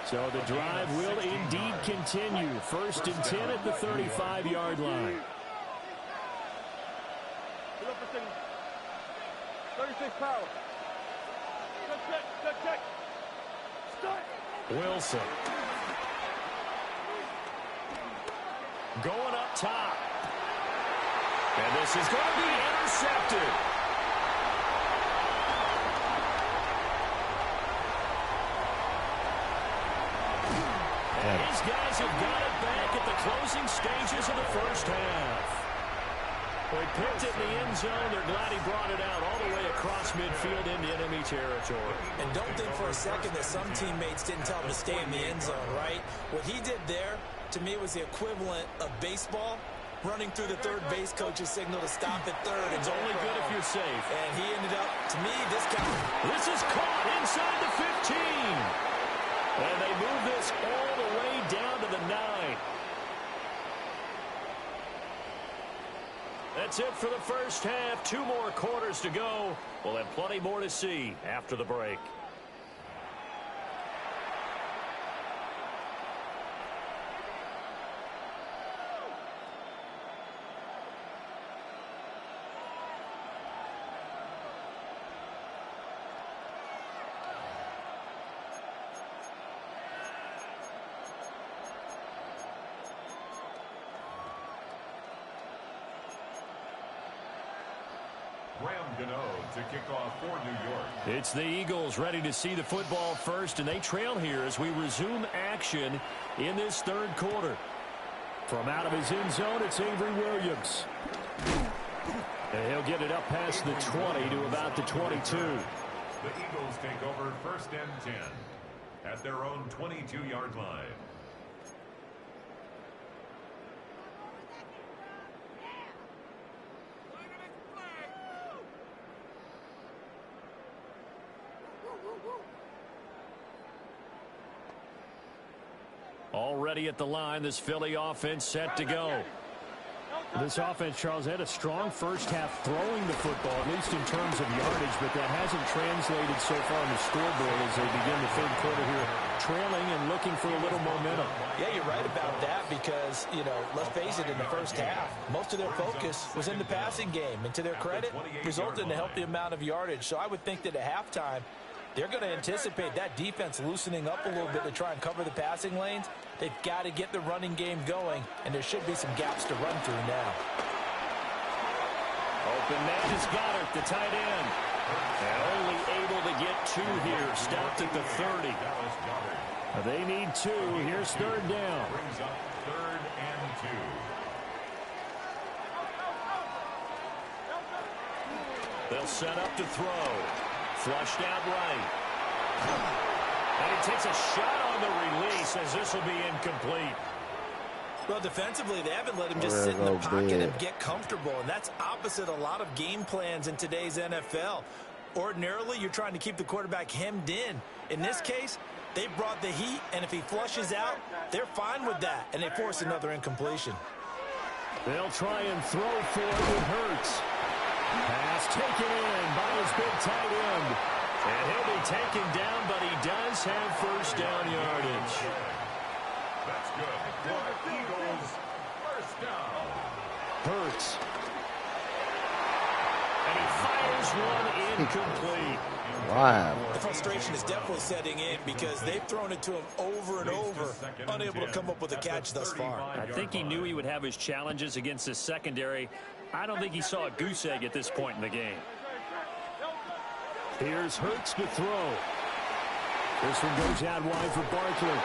So the drive will indeed continue. 1st and 10 at the 35-yard line. 36 power. Check. Start. Wilson. Going up top. And this is going to be intercepted. And these guys have got it back at the closing stages of the first half. Well, he picked it in the end zone. They're glad he brought it out all the way across midfield into enemy territory. And don't think for a second that some teammates didn't tell him to stay in the end zone, right? What he did there, to me, was the equivalent of baseball running through the third base coach's signal to stop at third. It's only good if you're safe. And he ended up, to me, This is caught inside the 15. And they move this all the way down to the 9. That's it for the first half. 2 more quarters to go. We'll have plenty more to see after the break. To kick off for New York. It's the Eagles ready to see the football first, and they trail here as we resume action in this 3rd quarter. From out of his end zone, it's Avery Williams. And he'll get it up past the 20 to about the 22. The Eagles take over 1st and 10 at their own 22-yard line. Already at the line, this Philly offense set to go. This offense, Charles, had a strong first half throwing the football, at least in terms of yardage, but that hasn't translated so far on the scoreboard as they begin the 3rd quarter here, trailing and looking for a little momentum. Yeah, you're right about that because, let's face it, in the first half, most of their focus was in the passing game. And to their credit, resulted in a healthy amount of yardage. So I would think that at halftime, they're going to anticipate that defense loosening up a little bit to try and cover the passing lanes. They've got to get the running game going, and there should be some gaps to run through now. Open man is Goddard, the tight end. And only able to get 2 here. Stopped at the 30. They need 2. Here's 3rd down. Brings up 3rd and 2. They'll set up to throw. Flushed out right. And he takes a shot on the release as this will be incomplete. Well, defensively, they haven't let him just sit in the pocket and get comfortable, and that's opposite a lot of game plans in today's NFL. Ordinarily, you're trying to keep the quarterback hemmed in. In this case, they brought the heat, and if he flushes out, they're fine with that, and they force another incompletion. They'll try and throw for it. It hurts. Pass taken in by his big tight end. And he'll be taken down, but he does have first down yardage. That's good. For Eagles, first down. Hurts. And he fires one incomplete. Wow. The frustration is definitely setting in because they've thrown it to him over and over, unable to come up with a catch thus far. I think he knew he would have his challenges against his secondary. I don't think he saw a goose egg at this point in the game. Here's Hurts to throw. This one goes out wide for Barkley.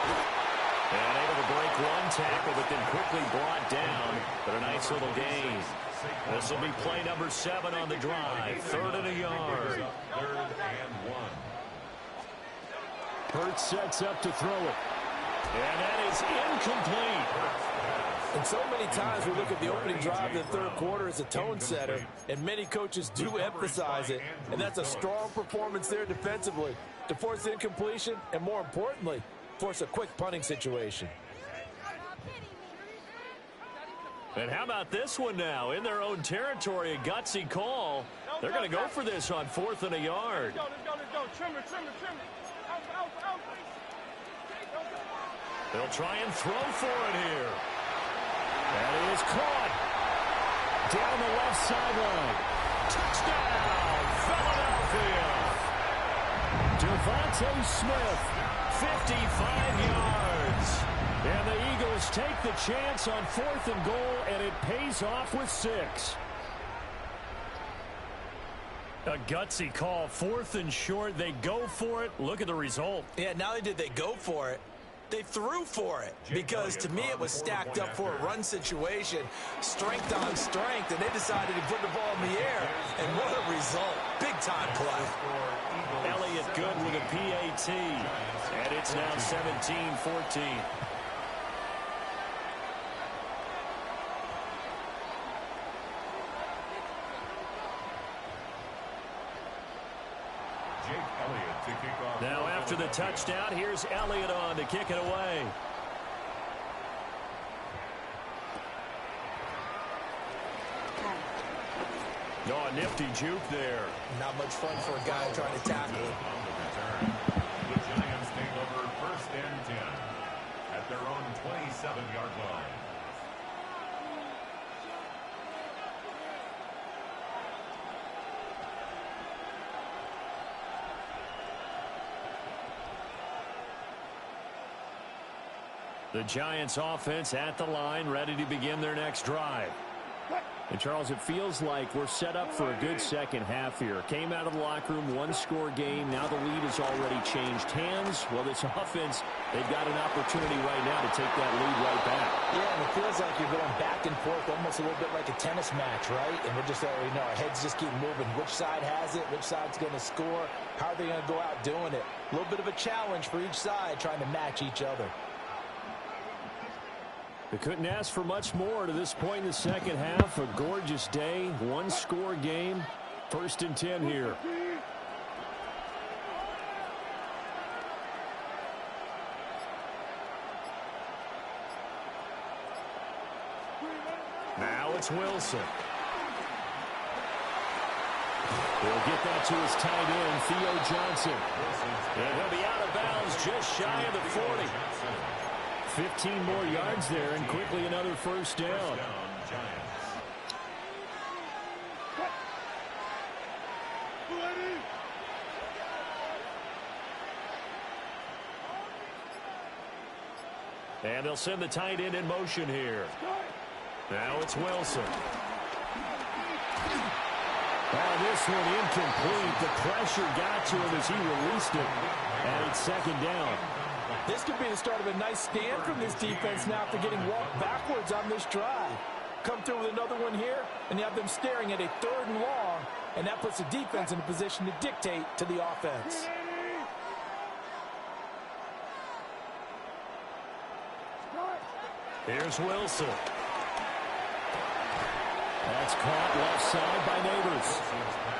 And able to break one tackle, but then quickly brought down. But a nice little gain. This will be play number 7 on the drive. 3rd and a yard. 3rd and 1. Hurts sets up to throw it. And that is incomplete. And so many times we look at the opening drive of the 3rd quarter as a tone setter, and many coaches do emphasize it. And that's a strong performance there defensively to force incompletion and, more importantly, force a quick punting situation. And how about this one now? In their own territory, a gutsy call. They're going to go for this on 4th and a yard. Let's go. Trimmer. Out. They'll try and throw for it here. That is caught. Down the left sideline. Touchdown, Philadelphia. Devontae Smith, 55 yards. And the Eagles take the chance on 4th and goal, and it pays off with 6. A gutsy call, 4th and short. They go for it. Look at the result. Yeah, not only did they go for it, they threw for it, because to me it was stacked up for a run situation, strength on strength, and they decided to put the ball in the air, and what a result. Big-time play. Elliott good with a PAT, and it's now 17-14. Now after the touchdown, here's Elliott on to kick it away. Oh, a nifty juke there. Not much fun for a guy trying to tackle it. The Giants take over 1st and 10 at their own 27-yard line. The Giants offense at the line, ready to begin their next drive. And, Charles, it feels like we're set up for a good second half here. Came out of the locker room, 1-score game. Now the lead has already changed hands. Well, this offense, they've got an opportunity right now to take that lead right back. Yeah, and it feels like you're going back and forth, almost a little bit like a tennis match, right? And we're just already know our heads just keep moving. Which side has it? Which side's going to score? How are they going to go out doing it? A little bit of a challenge for each side, trying to match each other. They couldn't ask for much more to this point in the second half. A gorgeous day, 1-score game. 1st and 10 here. Now it's Wilson. He'll get that to his tight end, Theo Johnson. And he'll be out of bounds just shy of the 40. 15 more yards there, and quickly another first down. And they'll send the tight end in motion here. Now it's Wilson. Oh, this one incomplete. The pressure got to him as he released it. And it's 2nd down. This could be the start of a nice stand from this defense now after getting walked backwards on this drive. Come through with another one here, and you have them staring at a 3rd and long, and that puts the defense in a position to dictate to the offense. Here's Wilson. That's caught left side by Neighbors.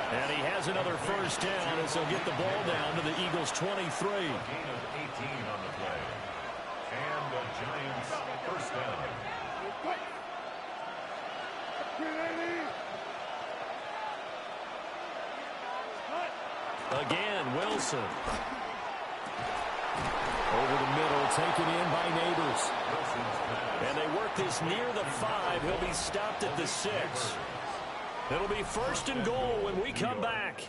And he has another first down as they'll get the ball down to the Eagles' 23. Gain of 18 on the play. And the Giants first down. Again, Wilson. Wilson. Over the middle, taken in by Neighbors. And they work this near the 5. He'll be stopped at the 6. It'll be 1st and goal when we come back.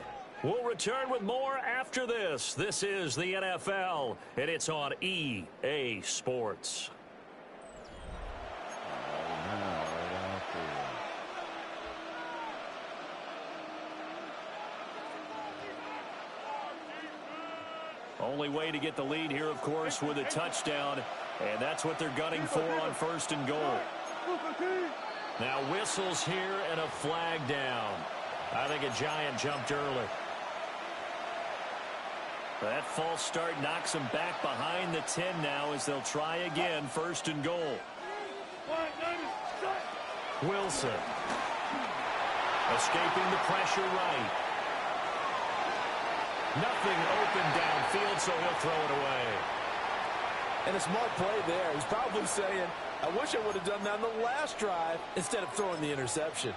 We'll return with more after this. This is the NFL, and it's on EA Sports. Only way to get the lead here, of course, with a touchdown, and that's what they're gunning for on 1st and goal. Now whistles here and a flag down. I think a Giant jumped early. That false start knocks them back behind the 10 now as they'll try again, 1st and goal. Wilson. Escaping the pressure right. Nothing open downfield, so he'll throw it away. And a smart play there. He's probably saying, I wish I would have done that on the last drive instead of throwing the interception.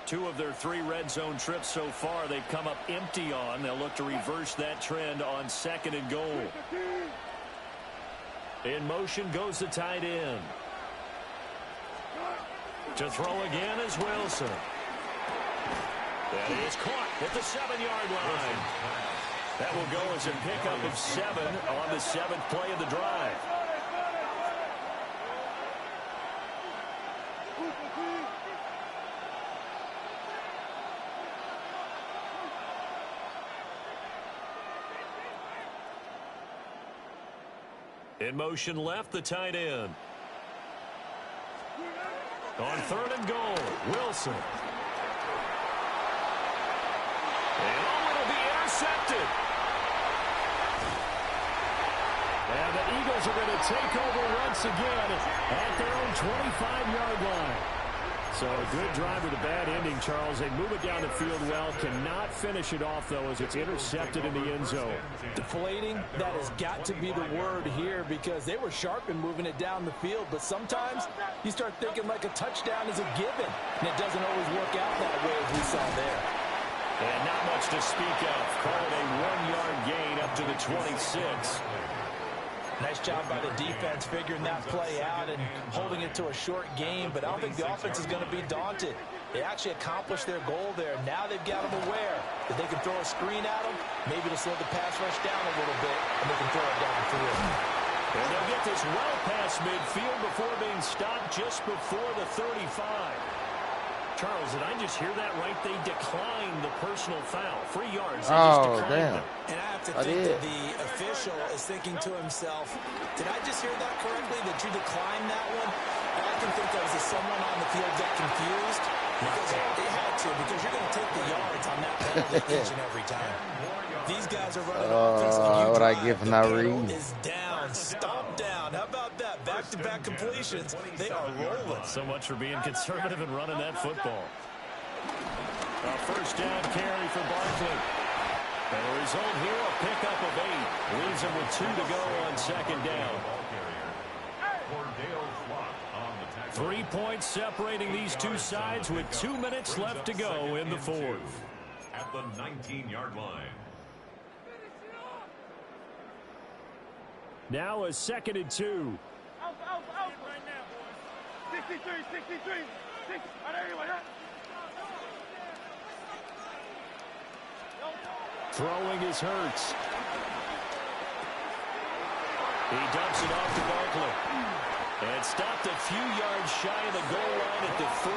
Two of their 3 red zone trips so far they've come up empty on. They'll look to reverse that trend on 2nd and goal. In motion goes the tight end. To throw again is Wilson. That is caught at the 7-yard line. That will go as a pickup of 7 on the 7th play of the drive. In motion left, the tight end. On 3rd and goal, Wilson. And it'll be intercepted. And the Eagles are going to take over once again at their own 25-yard line. So a good drive with a bad ending, Charles. They move it down the field well. Cannot finish it off, though, as it's intercepted in the end zone. Deflating, that has got to be the word here because they were sharp in moving it down the field. But sometimes you start thinking like a touchdown is a given. And it doesn't always work out that way as we saw there. And not much to speak of. Call it a 1-yard gain up to the 26. Nice job by the defense figuring that play out and holding it to a short game, but I don't think the offense is going to be daunted. They actually accomplished their goal there. Now they've got them aware that they can throw a screen at them, maybe to slow the pass rush down a little bit, and they can throw it downfield. And they'll get this well past midfield before being stopped just before the 35. Charles, did I just hear that right? They declined the personal foul. 3 yards. Oh, damn. Them. And I have to think that the official is thinking to himself, did I just hear that correctly, that you declined that one? And I can think that was someone on the field got confused because they had to, because you're going to take the yards on that penalty each and every time. These guys are running offense like you what I drive. get from The not pedal reading. is down, stomp down. How about that? Back-to-back completions. They are rolling. So much for being conservative and running that football. A 1st down carry for Barkley. And the result here, a pickup of 8. Leaves him with 2 to go on 2nd down. 3 points separating these two sides with 2 minutes left to go in the 4th. At the 19-yard line. Now a 2nd and 2. Out right now, boys. 63. Throwing is Hurts. He dumps it off to Barkley. And stopped a few yards shy of the goal line at the 3.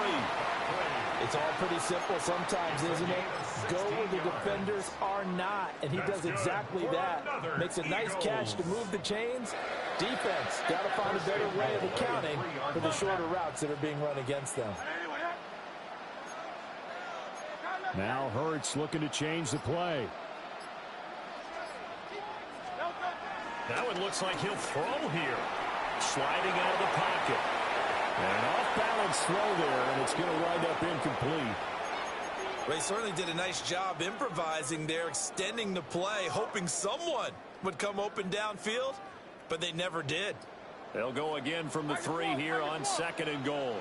It's all pretty simple sometimes, isn't it? Go where the defenders are not, and he does exactly that. Makes a nice catch to move the chains. Defense, got to find a better way of accounting for the shorter routes that are being run against them. Now Hurts looking to change the play. Now it looks like he'll throw here. Sliding out of the pocket. And an off-balance throw there, and it's going to wind up incomplete. They certainly did a nice job improvising there, extending the play, hoping someone would come open downfield, but they never did. They'll go again from the 3 here on 2nd and goal.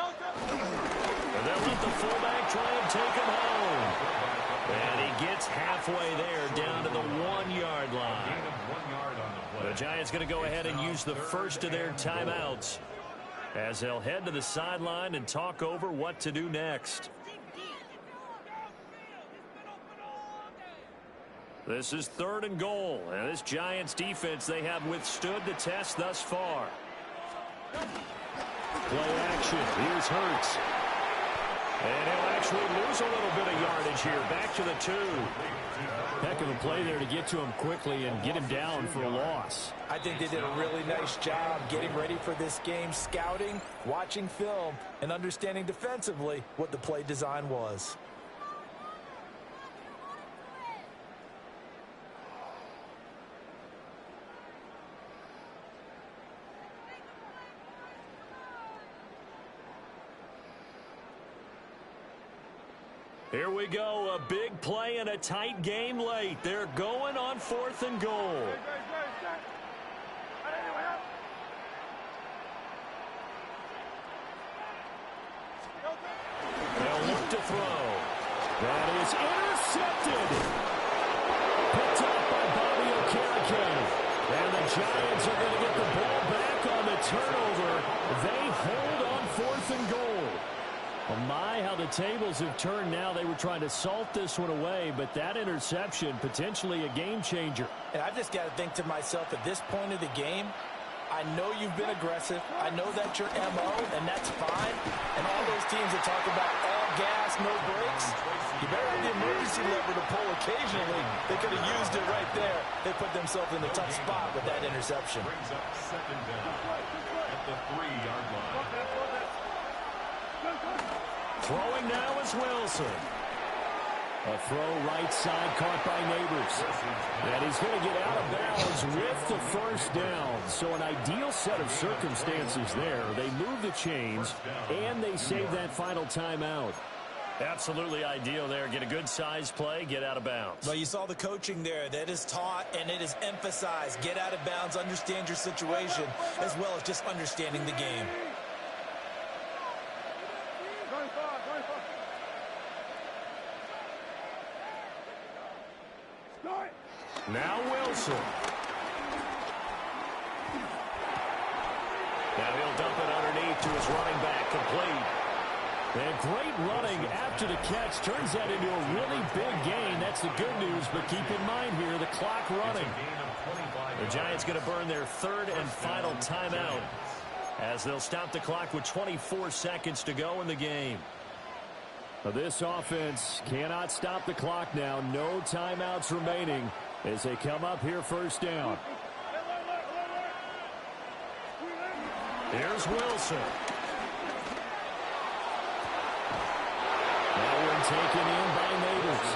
And They'll let the fullback try and take him home. And he gets halfway there, down to the 1-yard line. The Giants going to go ahead and use the first of their timeouts as they'll head to the sideline and talk over what to do next. This is 3rd and goal, and this Giants defense, they have withstood the test thus far. Play action. Here's Hurts. And he'll actually lose a little bit of yardage here. Back to the 2. Heck of a play there to get to him quickly and get him down for a loss. I think they did a really nice job getting ready for this game, scouting, watching film, and understanding defensively what the play design was. Here we go, a big play and a tight game late. They're going on 4th and goal. They'll look to throw. That is intercepted. Picked up by Bobby Okereke. And the Giants are going to get the ball back on the turnover. They hold on 4th and goal. Oh my, how the tables have turned now. They were trying to salt this one away, but that interception, potentially a game changer. And I've just got to think to myself, at this point of the game, I know you've been aggressive. I know that's your MO, and that's fine. And all those teams that talk about all gas, no brakes, you better have the emergency lever to pull occasionally. They could have used it right there. They put themselves in a tough spot with that interception. Brings up 2nd down at the 3-yard line. Throwing now is Wilson. A throw right side caught by Neighbors. And he's going to get out of bounds with the first down. So an ideal set of circumstances there. They move the chains, and they save that final timeout. Absolutely ideal there. Get a good size play, get out of bounds. Well, you saw the coaching there. That is taught and it is emphasized. Get out of bounds, understand your situation, as well as just understanding the game. Now Wilson. Now he'll dump it underneath to his running back, complete. And great running after the catch turns that into a really big gain. That's the good news, but keep in mind here, the clock running. The Giants going to burn their 3rd and final timeout as they'll stop the clock with 24 seconds to go in the game. This offense cannot stop the clock now. No timeouts remaining as they come up here 1st down. Here's Wilson. That one taken in by Neighbors.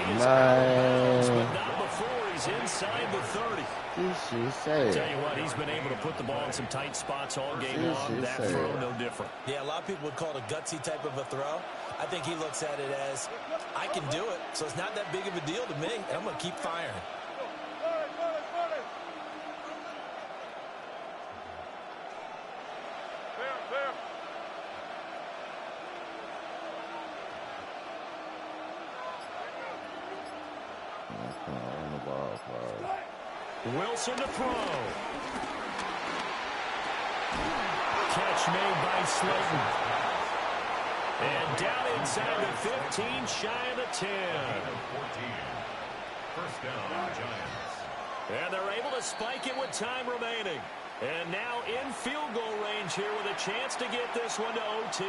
He's out of bounds, but not before he's inside the 30. Tell you what, he's been able to put the ball in some tight spots all game long. That throw, no different. Yeah, a lot of people would call it a gutsy type of a throw. I think he looks at it as, I can do it, so it's not that big of a deal to me, and I'm going to keep firing. Wilson to throw. Catch made by Slayton. And down inside the 15, shy of the 10. 1st down, Giants. And they're able to spike it with time remaining. And now in field goal range here with a chance to get this one to OT.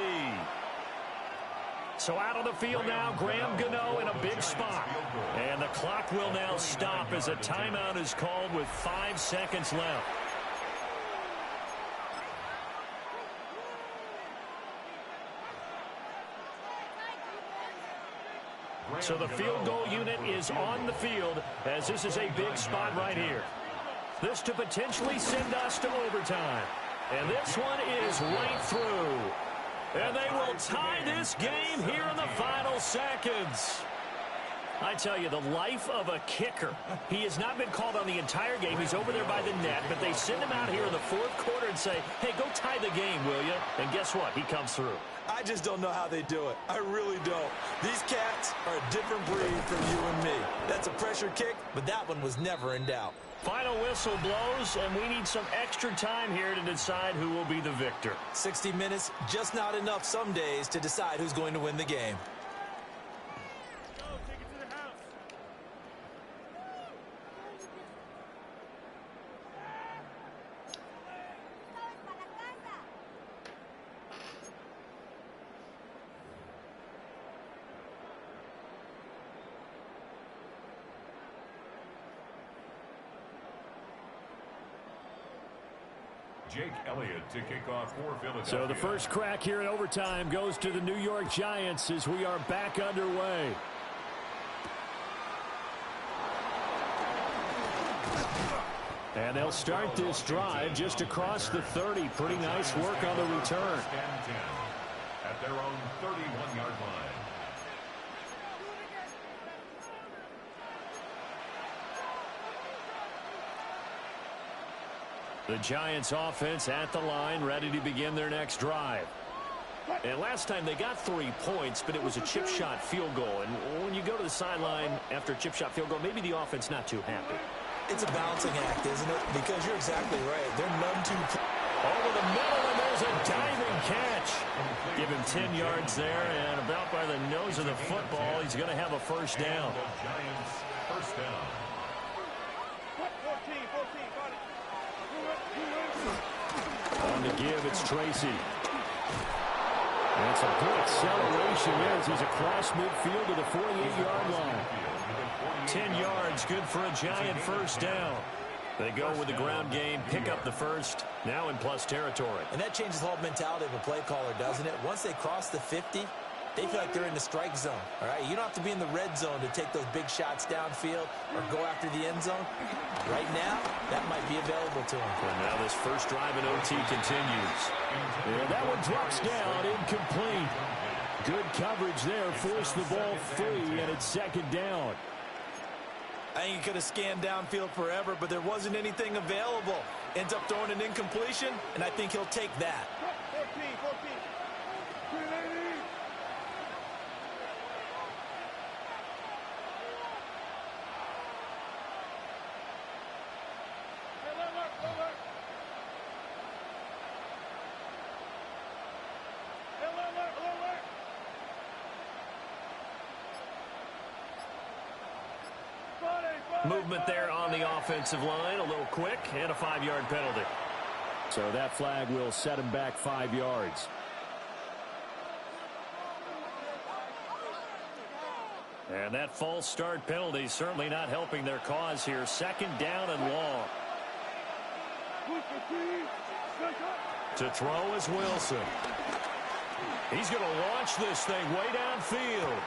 So out on the field now, Graham Gano in a big spot. And the clock will now stop as a timeout is called with 5 seconds left. So the field goal unit is on the field as this is a big spot right here. This to potentially send us to overtime. And this one is right through. And they will tie this game here in the final seconds. I tell you, the life of a kicker. He has not been called on the entire game. He's over there by the net, but they send him out here in the fourth quarter and say, hey, go tie the game, will you? And guess what? He comes through. I just don't know how they do it. I really don't. These cats are a different breed from you and me. That's a pressure kick, but that one was never in doubt. Final whistle blows, and we need some extra time here to decide who will be the victor. 60 minutes, just not enough some days to decide who's going to win the game. Jake Elliott to kick off for Philadelphia. So the first crack here in overtime goes to the New York Giants as we are back underway. And they'll start this drive just across the 30. Pretty nice work on the return. At their own 31-yard line. The Giants offense at the line, ready to begin their next drive. And last time they got 3 points, but it was a chip shot field goal. And when you go to the sideline after a chip shot field goal, maybe the offense not too happy. It's a balancing act, isn't it? Because you're exactly right. They're none too... Over the middle, and there's a diving catch. Give him 10 yards there, and about by the nose of the football, he's going to have a first down. The Giants first down. 14, got it. On the give, it's Tracy. And it's a good acceleration there as he's across midfield to the 48-yard line. 10 yards, good for a Giant first down. They go with the ground game, pick up the first, now in plus territory. And that changes the whole mentality of a play caller, doesn't it? Once they cross the 50, they feel like they're in the strike zone, all right? You don't have to be in the red zone to take those big shots downfield or go after the end zone. Right now, that might be available to them. And now this first drive in OT continues. And that one drops down, incomplete. Good coverage there, forced the ball free, and it's second down. I think he could have scanned downfield forever, but there wasn't anything available. Ends up throwing an incompletion, and I think he'll take that. 14. Movement there on the offensive line, a little quick, and a 5-yard penalty. So that flag will set him back 5 yards. And that false start penalty certainly not helping their cause here. Second down and long. To throw is Wilson. He's going to launch this thing way downfield.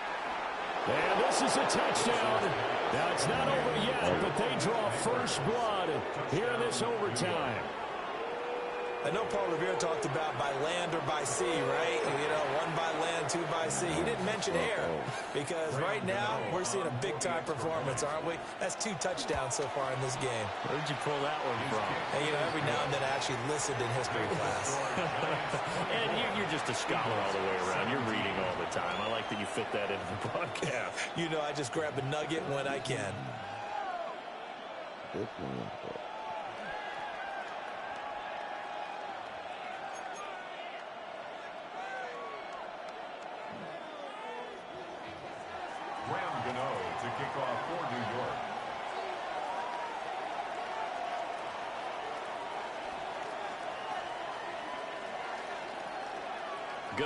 And this is a touchdown. Now, it's not over yet, but they draw first blood here in this overtime. I know Paul Revere talked about by land or by sea, right? You know, 1 by land, 2 by sea. He didn't mention air because right now we're seeing a big-time performance, aren't we? That's 2 touchdowns so far in this game. Where did you pull that one from? And, you know, every now and then I actually listened in history class. And you're just a scholar all the way around. You're reading all the time. I like that you fit that into the broadcast. You know, I just grab a nugget when I can. To kick off for New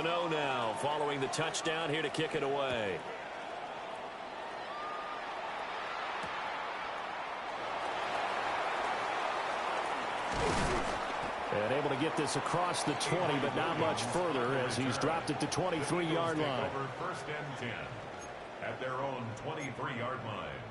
York. Gano now following the touchdown here to kick it away. And able to get this across the 20, but not much further as he's dropped it to 23-yard line. First and 10. At their own 23-yard line.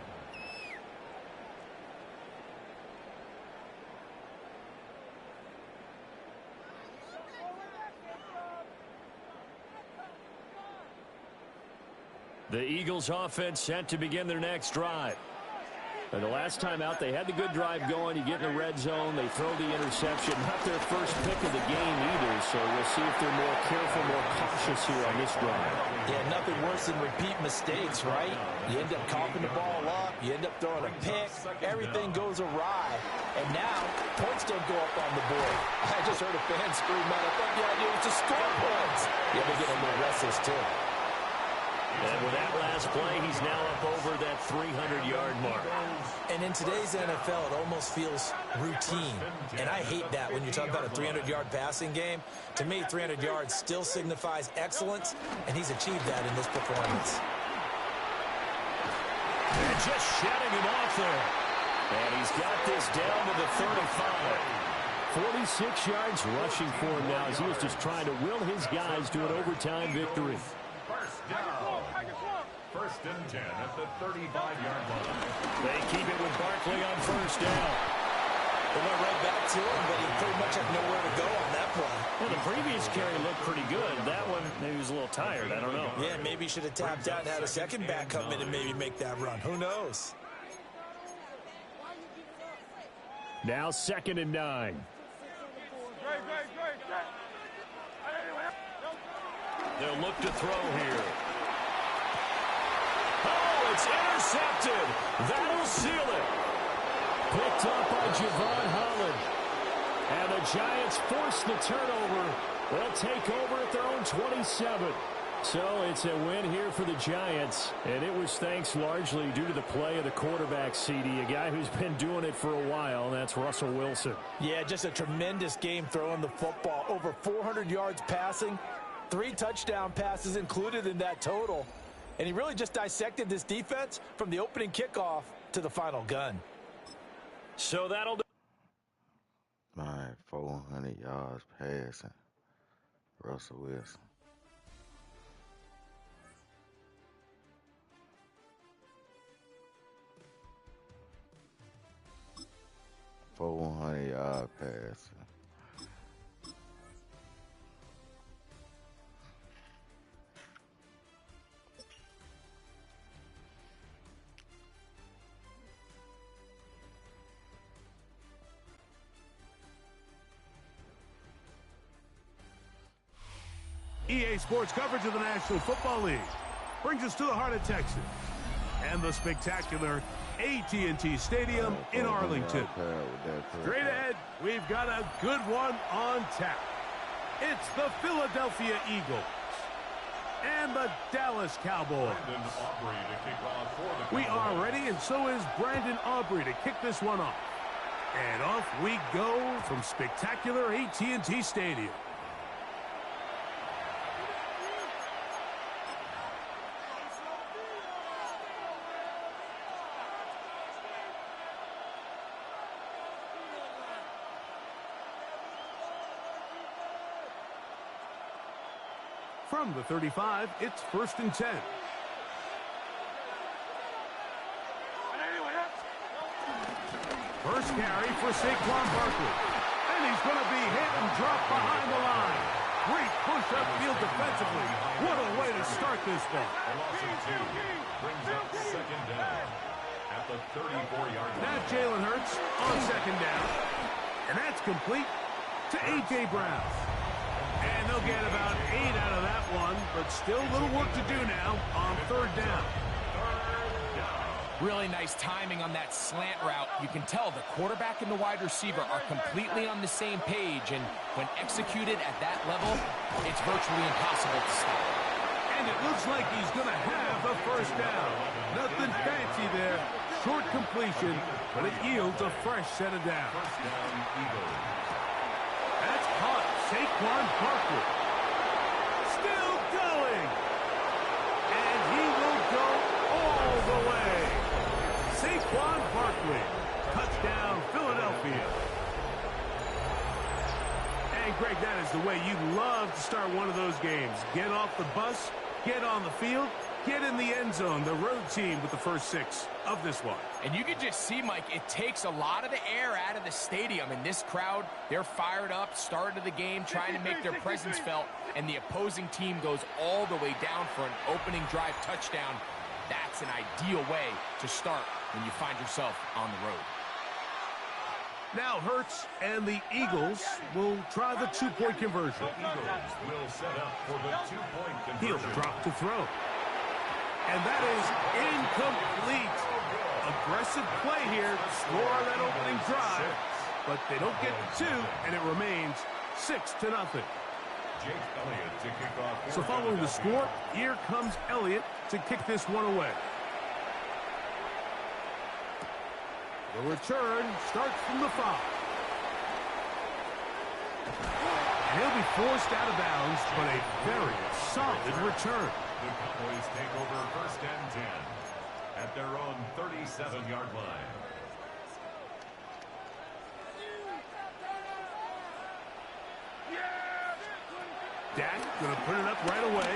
The Eagles offense set to begin their next drive. And the last time out, they had the good drive going. You get in the red zone, they throw the interception. Not their first pick of the game either, so we'll see if they're more careful, more cautious here on this drive. Yeah, nothing worse than repeat mistakes, right? You end up coughing the ball up, you end up throwing a pick, everything goes awry. And now, points don't go up on the board. I just heard a fan scream out. I thought the idea was to score points. Yeah, they get a little restless, too. And with that last play, he's now up over that 300-yard mark. And in today's NFL, it almost feels routine. And I hate that when you talk about a 300-yard passing game. To me, 300 yards still signifies excellence, and he's achieved that in this performance. And just shutting him off there. And he's got this down to the 35. 46 yards rushing for him now as he was just trying to will his guys to an overtime victory. First and 10 at the 35-yard line. They keep it with Barkley on first down. They went right back to him, but he pretty much had nowhere to go on that play. Well, the previous carry looked pretty good. That one, maybe he was a little tired. I don't know. Yeah, maybe he should have tapped out and had a second back come in and maybe make that run. Who knows? Now 2nd and 9. They'll look to throw here. Oh, it's intercepted. That'll seal it. Picked up by Javon Holland. And the Giants force the turnover. They'll take over at their own 27. So it's a win here for the Giants. And it was thanks largely due to the play of the quarterback, CD, a guy who's been doing it for a while, and that's Russell Wilson. Yeah, just a tremendous game throwing the football. Over 400 yards passing. 3 touchdown passes included in that total. And he really just dissected this defense from the opening kickoff to the final gun. So that'll do. My 400 yards passing. Russell Wilson. $400 passing. EA Sports coverage of the National Football League brings us to the heart of Texas and the spectacular AT&T Stadium in Arlington. Straight ahead, we've got a good one on tap. It's the Philadelphia Eagles and the Dallas Cowboys. We are ready, and so is Brandon Aubrey to kick this one off. And off we go from spectacular AT&T Stadium. From the 35, it's 1st and 10. First carry for Saquon Barkley. And he's going to be hit and dropped behind the line. Great push upfield defensively. What a way to start this one. A loss of 2 brings up 2nd down at the 34-yard line. Now Jalen Hurts on 2nd down. And that's complete to A.J. Brown. And they'll get about 8 out of that one, but still a little work to do now on 3rd down. Really nice timing on that slant route. You can tell the quarterback and the wide receiver are completely on the same page, and when executed at that level, it's virtually impossible to stop. And it looks like he's going to have the 1st down. Nothing fancy there. Short completion, but it yields a fresh set of downs. First down, Eagles. That's caught. Saquon Barkley. Still going. And he will go all the way. Saquon Barkley. Touchdown, Philadelphia. And, Greg, that is the way you love to start one of those games. Get off the bus, get on the field, get in the end zone. The road team with the first 6 of this one. And you can just see, Mike, it takes a lot of the air out of the stadium. And this crowd, they're fired up, start of the game, trying to make their presence felt. And the opposing team goes all the way down for an opening drive touchdown. That's an ideal way to start when you find yourself on the road. Now Hurts and the Eagles will try the 2-point conversion. The Eagles will set up for the 2-point conversion. He'll drop to throw. And that is incomplete. Aggressive play here. Score on that opening drive. But they don't get the 2, and it remains 6-0. Jake Elliott to kick off. So following the score, here comes Elliott to kick this one away. The return starts from the 5. And he'll be forced out of bounds, but a very solid return. The Cowboys take over 1st and 10 at their own 37-yard line. Dak going to put it up right away.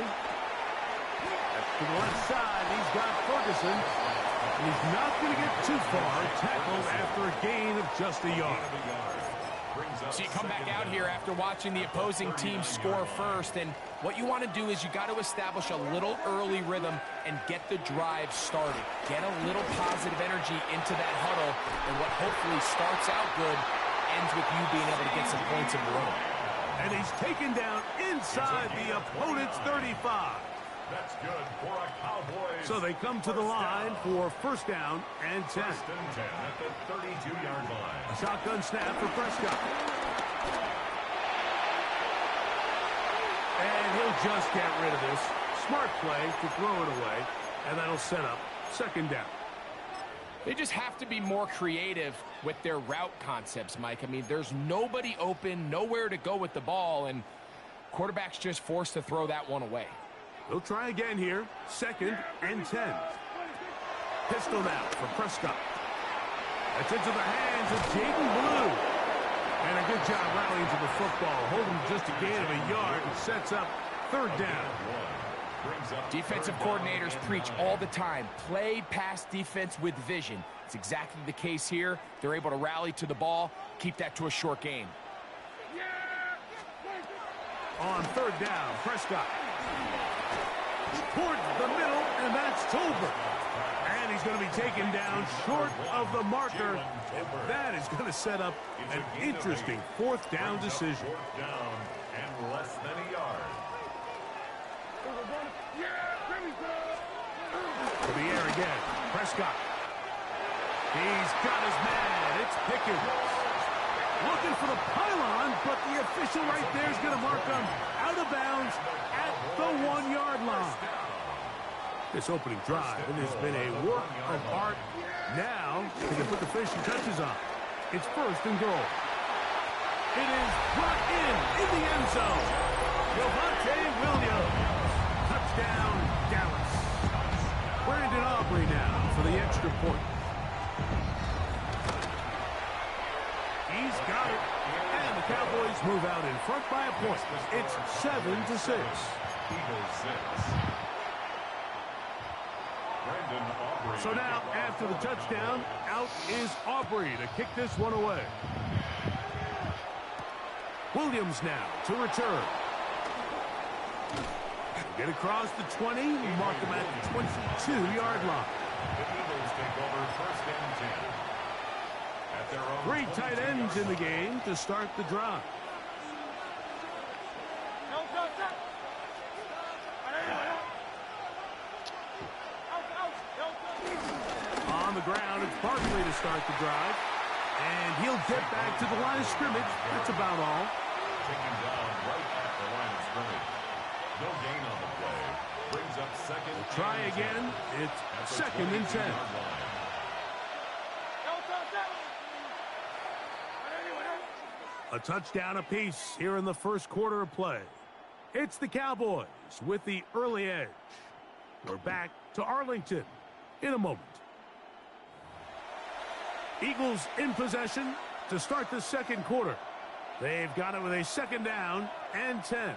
To the left side, he's got Ferguson. And he's not going to get too far. Tackled after a gain of just a yard. So you come back out here after watching the opposing team score first, and what you want to do is you got to establish a little early rhythm and get the drive started. Get a little positive energy into that huddle, and what hopefully starts out good ends with you being able to get some points in the row. And he's taken down inside the opponent's 35. That's good for a Cowboys. So they come to the line for 1st down and 10. 1st and 10 at the 32-yard line. A shotgun snap for Prescott. And he'll just get rid of this. Smart play to throw it away. And that'll set up 2nd down. They just have to be more creative with their route concepts, Mike. I mean, there's nobody open, nowhere to go with the ball, and quarterback's just forced to throw that one away. They'll try again here. 2nd and 10. Pistol now for Prescott. That's into the hands of Jaden Blue. And a good job rallying to the football. Holding just a gain of a yard and sets up 3rd down. Defensive coordinators preach all the time. Play pass defense with vision. It's exactly the case here. They're able to rally to the ball, keep that to a short gain. On 3rd down, Prescott. Towards the middle, and that's Tolbert. And he's going to be taken down short of the marker. And that is going to set up an interesting 4th down decision. 4th down and less than a yard. To the air again. Prescott. He's got his man. It's Pickens. Looking for the pylon, but the official right there is going to mark him out of bounds at the 1-yard line. This opening drive, it has been a work of art. Now, they can put the finishing touches on. It's 1st and goal. It is brought in the end zone. Javonte Williams. Touchdown, Dallas. Brandon Aubrey now for the extra point. He's got it. And the Cowboys move out in front by a point. It's 7-6. Eagles 6. So now, after the touchdown, out is Aubrey to kick this one away. Williams now to return. Get across the 20, mark him at the 22-yard line. The Eagles take over 1st and 10. At their own 3 tight ends in the game to start the drive. On the ground, it's Barkley to start the drive. And he'll get back to the line of scrimmage. That's about all. Taken down right at the line of scrimmage. No gain on the play. Brings up 2nd. We'll try again. It's 2nd and 10. A touchdown apiece here in the 1st quarter of play. It's the Cowboys with the early edge. We're back to Arlington in a moment. Eagles in possession to start the 2nd quarter. They've got it with a 2nd down and 10.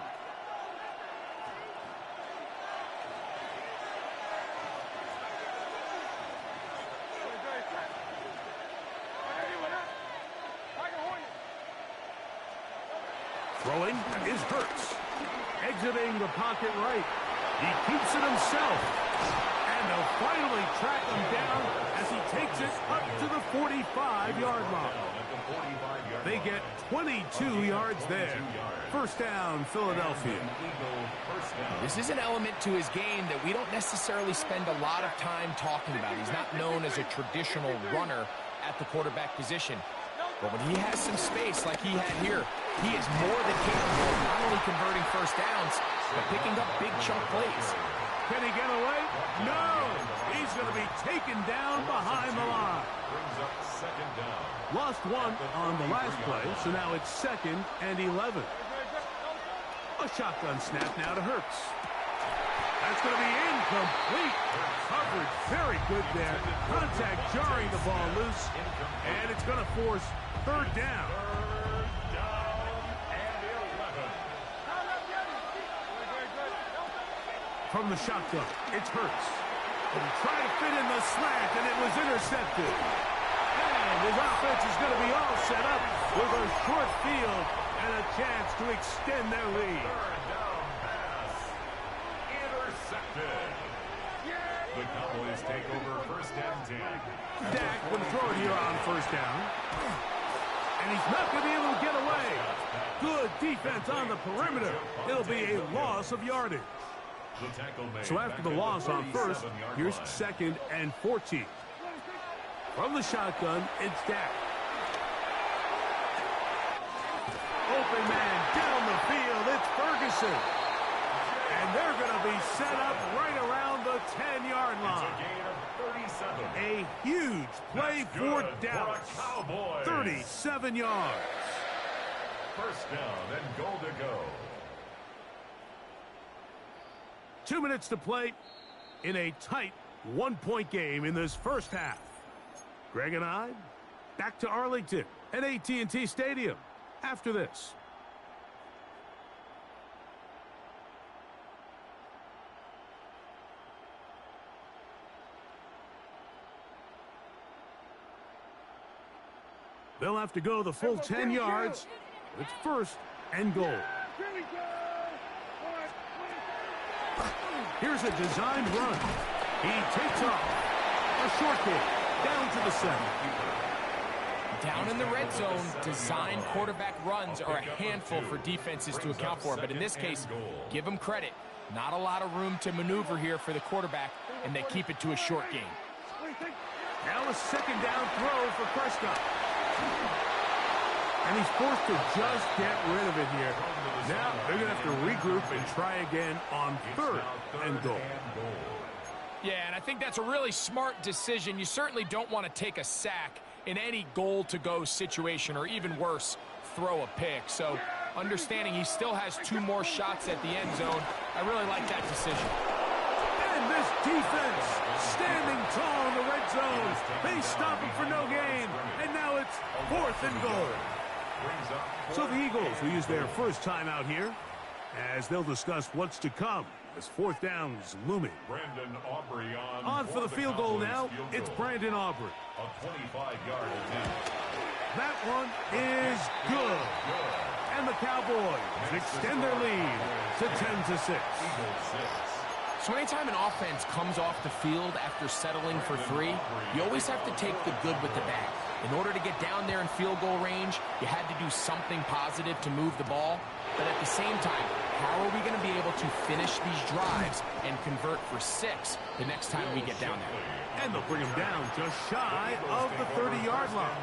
Throwing is Hurts. Exiting the pocket right. He keeps it himself. And they'll finally track him down as he takes it up to the 45-yard line. They get 22 yards there. First down, Philadelphia. This is an element to his game that we don't necessarily spend a lot of time talking about. He's not known as a traditional runner at the quarterback position. But when he has some space like he had here, he is more than capable of not only converting first downs, but picking up big chunk plays. Can he get away? No! He's going to be taken down behind the line. Lost one on the last play, so now it's 2nd and 11. A shotgun snap now to Hurts. That's going to be incomplete. Coverage very good there. Contact jarring the ball loose. And it's going to force 3rd down. From the shotgun, it's Hurts. And trying to fit in the slant, and it was intercepted. And his offense is going to be all set up with a short field and a chance to extend their lead. The Cowboys take over 1st and 10. Dak will throw it here on 1st down. And he's not going to be able to get away. Good defense on the perimeter. It'll be a loss of yardage. So after the loss on 1st, here's 2nd and 14. From the shotgun, it's Dak. Open man down the field. It's Ferguson. And they're going to be set up right around the 10-yard line. A huge play for Dallas. 37 yards. First down and goal to go. 2 minutes to play in a tight 1-point game in this first half. Greg and I back to Arlington at AT&T Stadium after this. They'll have to go the full 10 yards. It's 1st and goal. Here's a designed run. He takes off. A short kick down to the 7. Down in the red zone, designed quarterback runs are a handful for defenses to account for. But in this case, give them credit. Not a lot of room to maneuver here for the quarterback, and they keep it to a short game. Now a 2nd down throw for Prescott. And he's forced to just get rid of it here. Now they're going to have to regroup and try again on 3rd and goal. Yeah, and I think that's a really smart decision. You certainly don't want to take a sack in any goal-to-go situation, or even worse, throw a pick. So understanding he still has 2 more shots at the end zone, I really like that decision. And this defense standing tall in the red zone. They stop him for no gain. And now it's 4th and goal. So the Eagles will use their first time out here as they'll discuss what's to come as 4th down's looming. Brandon Aubrey on for the field goal now. It's Brandon Aubrey. A 25-yard attempt. That one is good. And the Cowboys extend their lead to 10-6. So anytime an offense comes off the field after settling for 3, you always have to take the good with the bad. In order to get down there in field goal range, you had to do something positive to move the ball. But at the same time, how are we going to be able to finish these drives and convert for 6 the next time we get down there? And they'll bring him down just shy of the 30-yard line.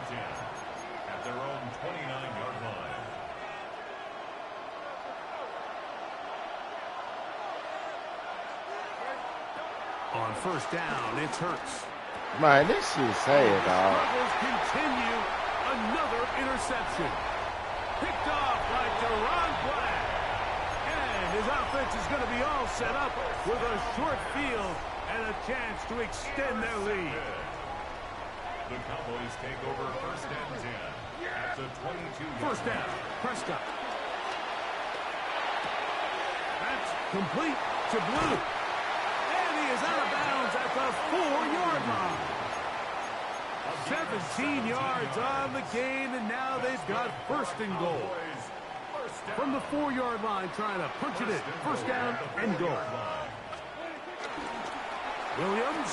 At their own 29-yard line. On 1st down, it's Hurts. Man, this is sad, dog. Struggles continue. Another interception. Picked off by Deron Black. And his offense is going to be all set up with a short field and a chance to extend their lead. The Cowboys take over 1st and 10 at the 22-yard line. 1st down, Prescott. That's complete to Blue. And he is out of bounds at the 4-yard line. 17 yards on the gain, and now they've got 1st and goal. from the 4-yard line trying to punch it in. First down and goal. Williams.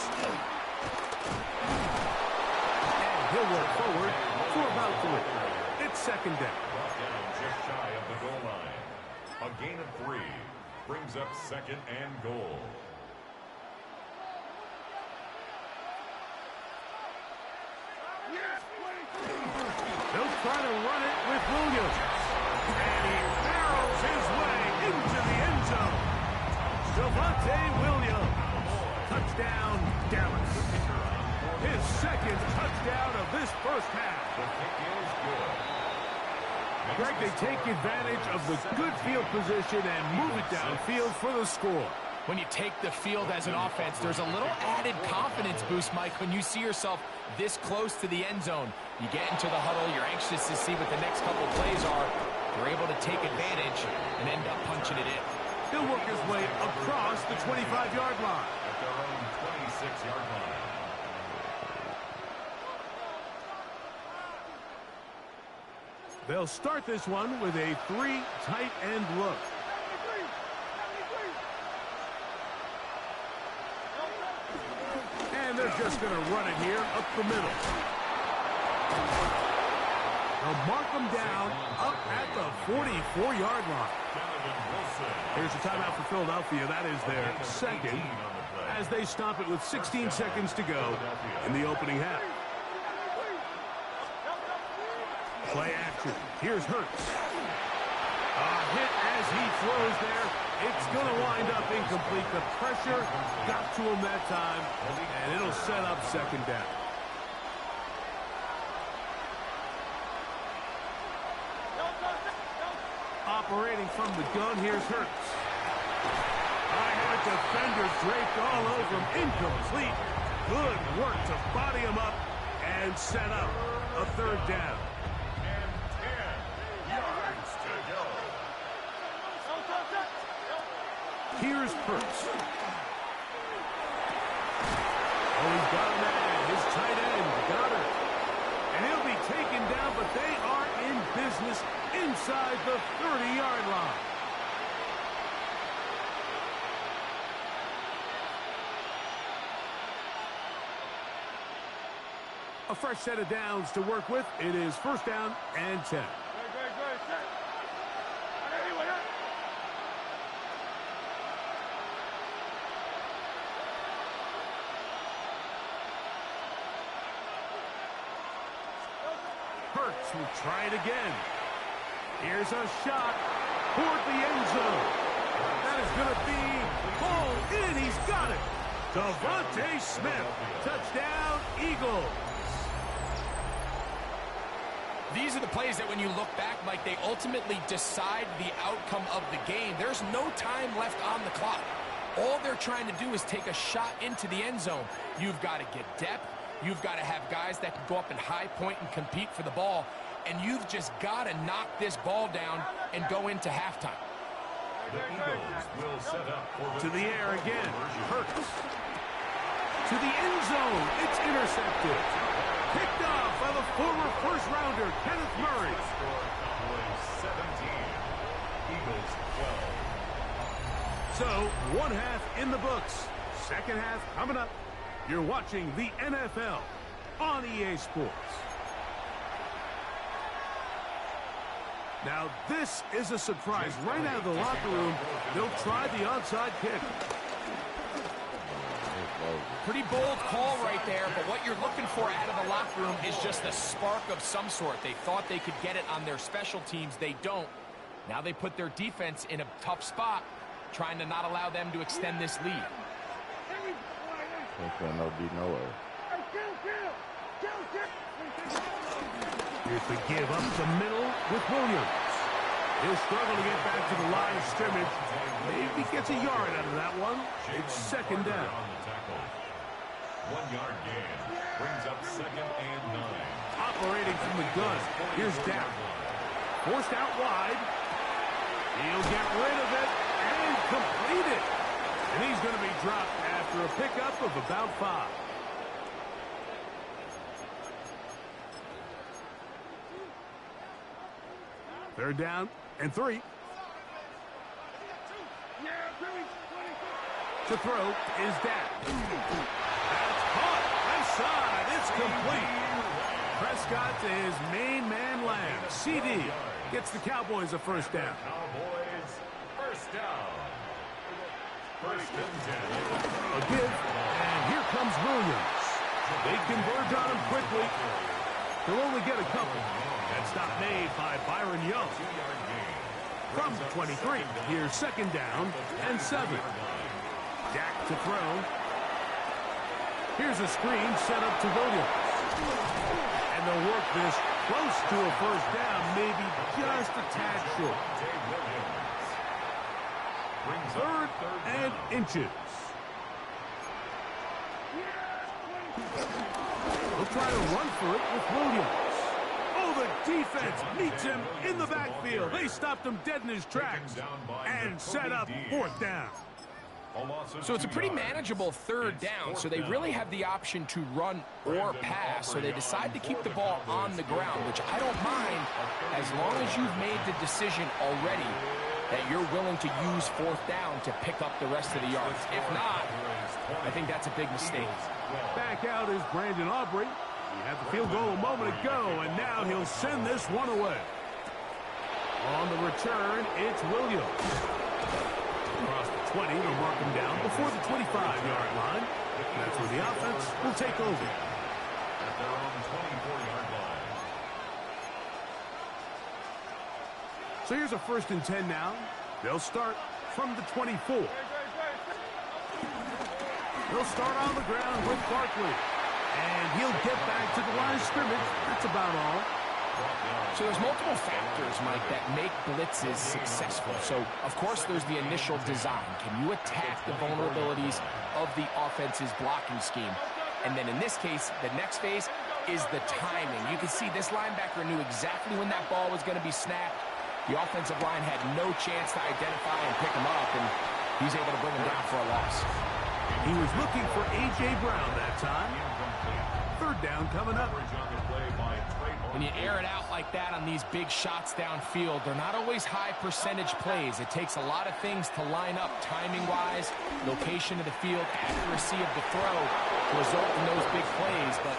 And he'll work forward for about 3. It's second down. Brought down just shy of the goal line. A gain of 3 brings up second and goal. They'll try to run it with Williams. And he barrels his way into the end zone. Javonte Williams. Touchdown, Dallas. His second touchdown of this first half. The kick is good. Greg, they take advantage of the good field position and move it downfield for the score. When you take the field as an offense, there's a little added confidence boost, Mike, when you see yourself this close to the end zone. You get into the huddle, you're anxious to see what the next couple plays are. You're able to take advantage and end up punching it in. He'll work his way across the 25-yard line. At their own 26-yard line. They'll start this one with a 3 tight end look. And they're just going to run it here up the middle. They'll mark them down up at the 44-yard line. Here's a timeout for Philadelphia. That is their second as they stop it with 16 seconds to go in the opening half. Play action. Here's Hurts. A hit as he throws there. It's going to wind up incomplete. The pressure got to him that time, and it'll set up second down. Operating from the gun, here's Hurts. I had defenders draped all over him. Incomplete. Good work to body him up and set up a third down. Here's Hurts. Oh, he's got a man. His tight end got it. And he'll be taken down, but they are in business inside the 30-yard line. A fresh set of downs to work with. It is first down and 10. Hurts will try it again. Here's a shot toward the end zone. That is going to be pulled in. He's got it. Devontae Smith. Touchdown, Eagles. These are the plays that when you look back, Mike, they ultimately decide the outcome of the game. There's no time left on the clock. All they're trying to do is take a shot into the end zone. You've got to get depth. You've got to have guys that can go up and high point and compete for the ball. And you've just got to knock this ball down and go into halftime. The Eagles will set up for to the air again. Hurts. To the end zone. It's intercepted. Picked off by the former first-rounder, Kenneth Murray. Cowboys 17. Eagles 12. So, one half in the books. Second half coming up. You're watching the NFL on EA Sports. Now, this is a surprise. Right out of the locker room, they'll try the onside kick. Pretty bold call right there, but what you're looking for out of the locker room is just a spark of some sort. They thought they could get it on their special teams. They don't. Now they put their defense in a tough spot, trying to not allow them to extend this lead. Here's the give up the middle with Williams. He'll struggle to get back to the line of scrimmage. Maybe gets a yard out of that one. It's second down. 1 yard gain brings up second and 9. Operating from the gun. Here's Dak. Forced out wide. He'll get rid of it and complete it. And he's going to be dropped after a pickup of about 5. Third down and 3. To throw is Dak. That's caught. Left side. It's complete. Prescott to his main man Lamb. CD gets the Cowboys a first down. Cowboys first down. First and 10. A give, and here comes Williams. They converge on him quickly. He'll only get a couple. That stop made by Byron Young. From 23, here's second down and 7. Dak to throw. Here's a screen set up to Williams. And they'll work this close to a first down, maybe just a tad short. Third and inches. We'll try to run for it with Williams. Oh, the defense meets him in the backfield. They stopped him dead in his tracks and set up fourth down. So it's a pretty manageable third down, so they really have the option to run or pass, so they decide to keep the ball on the ground, which I don't mind as long as you've made the decision already that you're willing to use fourth down to pick up the rest of the yards. If not, I think that's a big mistake. Back out is Brandon Aubrey. He had the field goal a moment ago, and now he'll send this one away. On the return, it's Williams. Across the 20, they'll mark him down before the 25-yard line. That's where the offense will take over. At their own 24-yard line. So here's a first and 10 now. They'll start from the 24. They'll start on the ground with Barkley. And he'll get back to the line of scrimmage. That's about all. So there's multiple factors, Mike, that make blitzes successful. So, of course, there's the initial design. Can you attack the vulnerabilities of the offense's blocking scheme? And then in this case, the next phase is the timing. You can see this linebacker knew exactly when that ball was going to be snapped. The offensive line had no chance to identify and pick him up, and he's able to bring him down for a loss. He was looking for A.J. Brown that time. Third down coming up. When you air it out like that on these big shots downfield, they're not always high percentage plays. It takes a lot of things to line up timing-wise, location of the field, accuracy of the throw to result in those big plays. But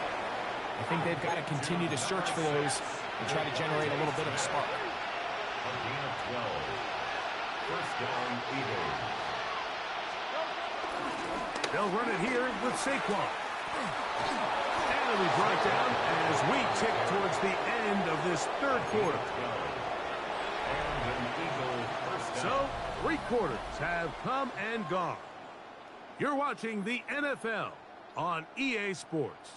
I think they've got to continue to search for those and try to generate a little bit of a spark. First down, Eagles. They'll run it here with Saquon. And it'll be brought down as we tick towards the end of this third quarter. So, 3 quarters have come and gone. You're watching the NFL on EA Sports.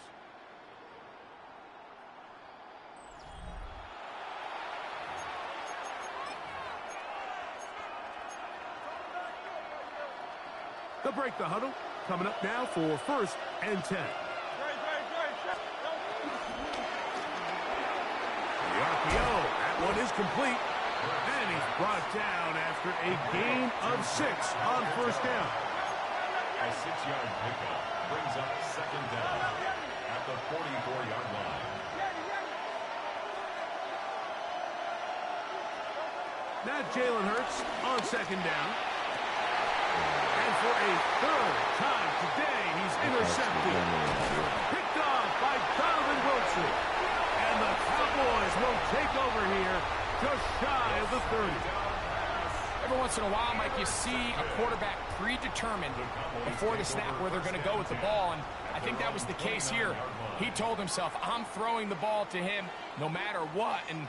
They'll break the huddle. Coming up now for first and 10. The RPO, that one is complete. And he's brought down after a gain of 6 on first down. A 6-yard pickup brings up second down at the 44-yard line. Now Jalen Hurts on second down. And for a third time today, he's intercepted. Picked off by Donovan Wilson. And the Cowboys will take over here just shy of the 30. Every once in a while, Mike, you see a quarterback predetermined before the snap where they're going to go with the ball, and I think that was the case here. He told himself, I'm throwing the ball to him no matter what, and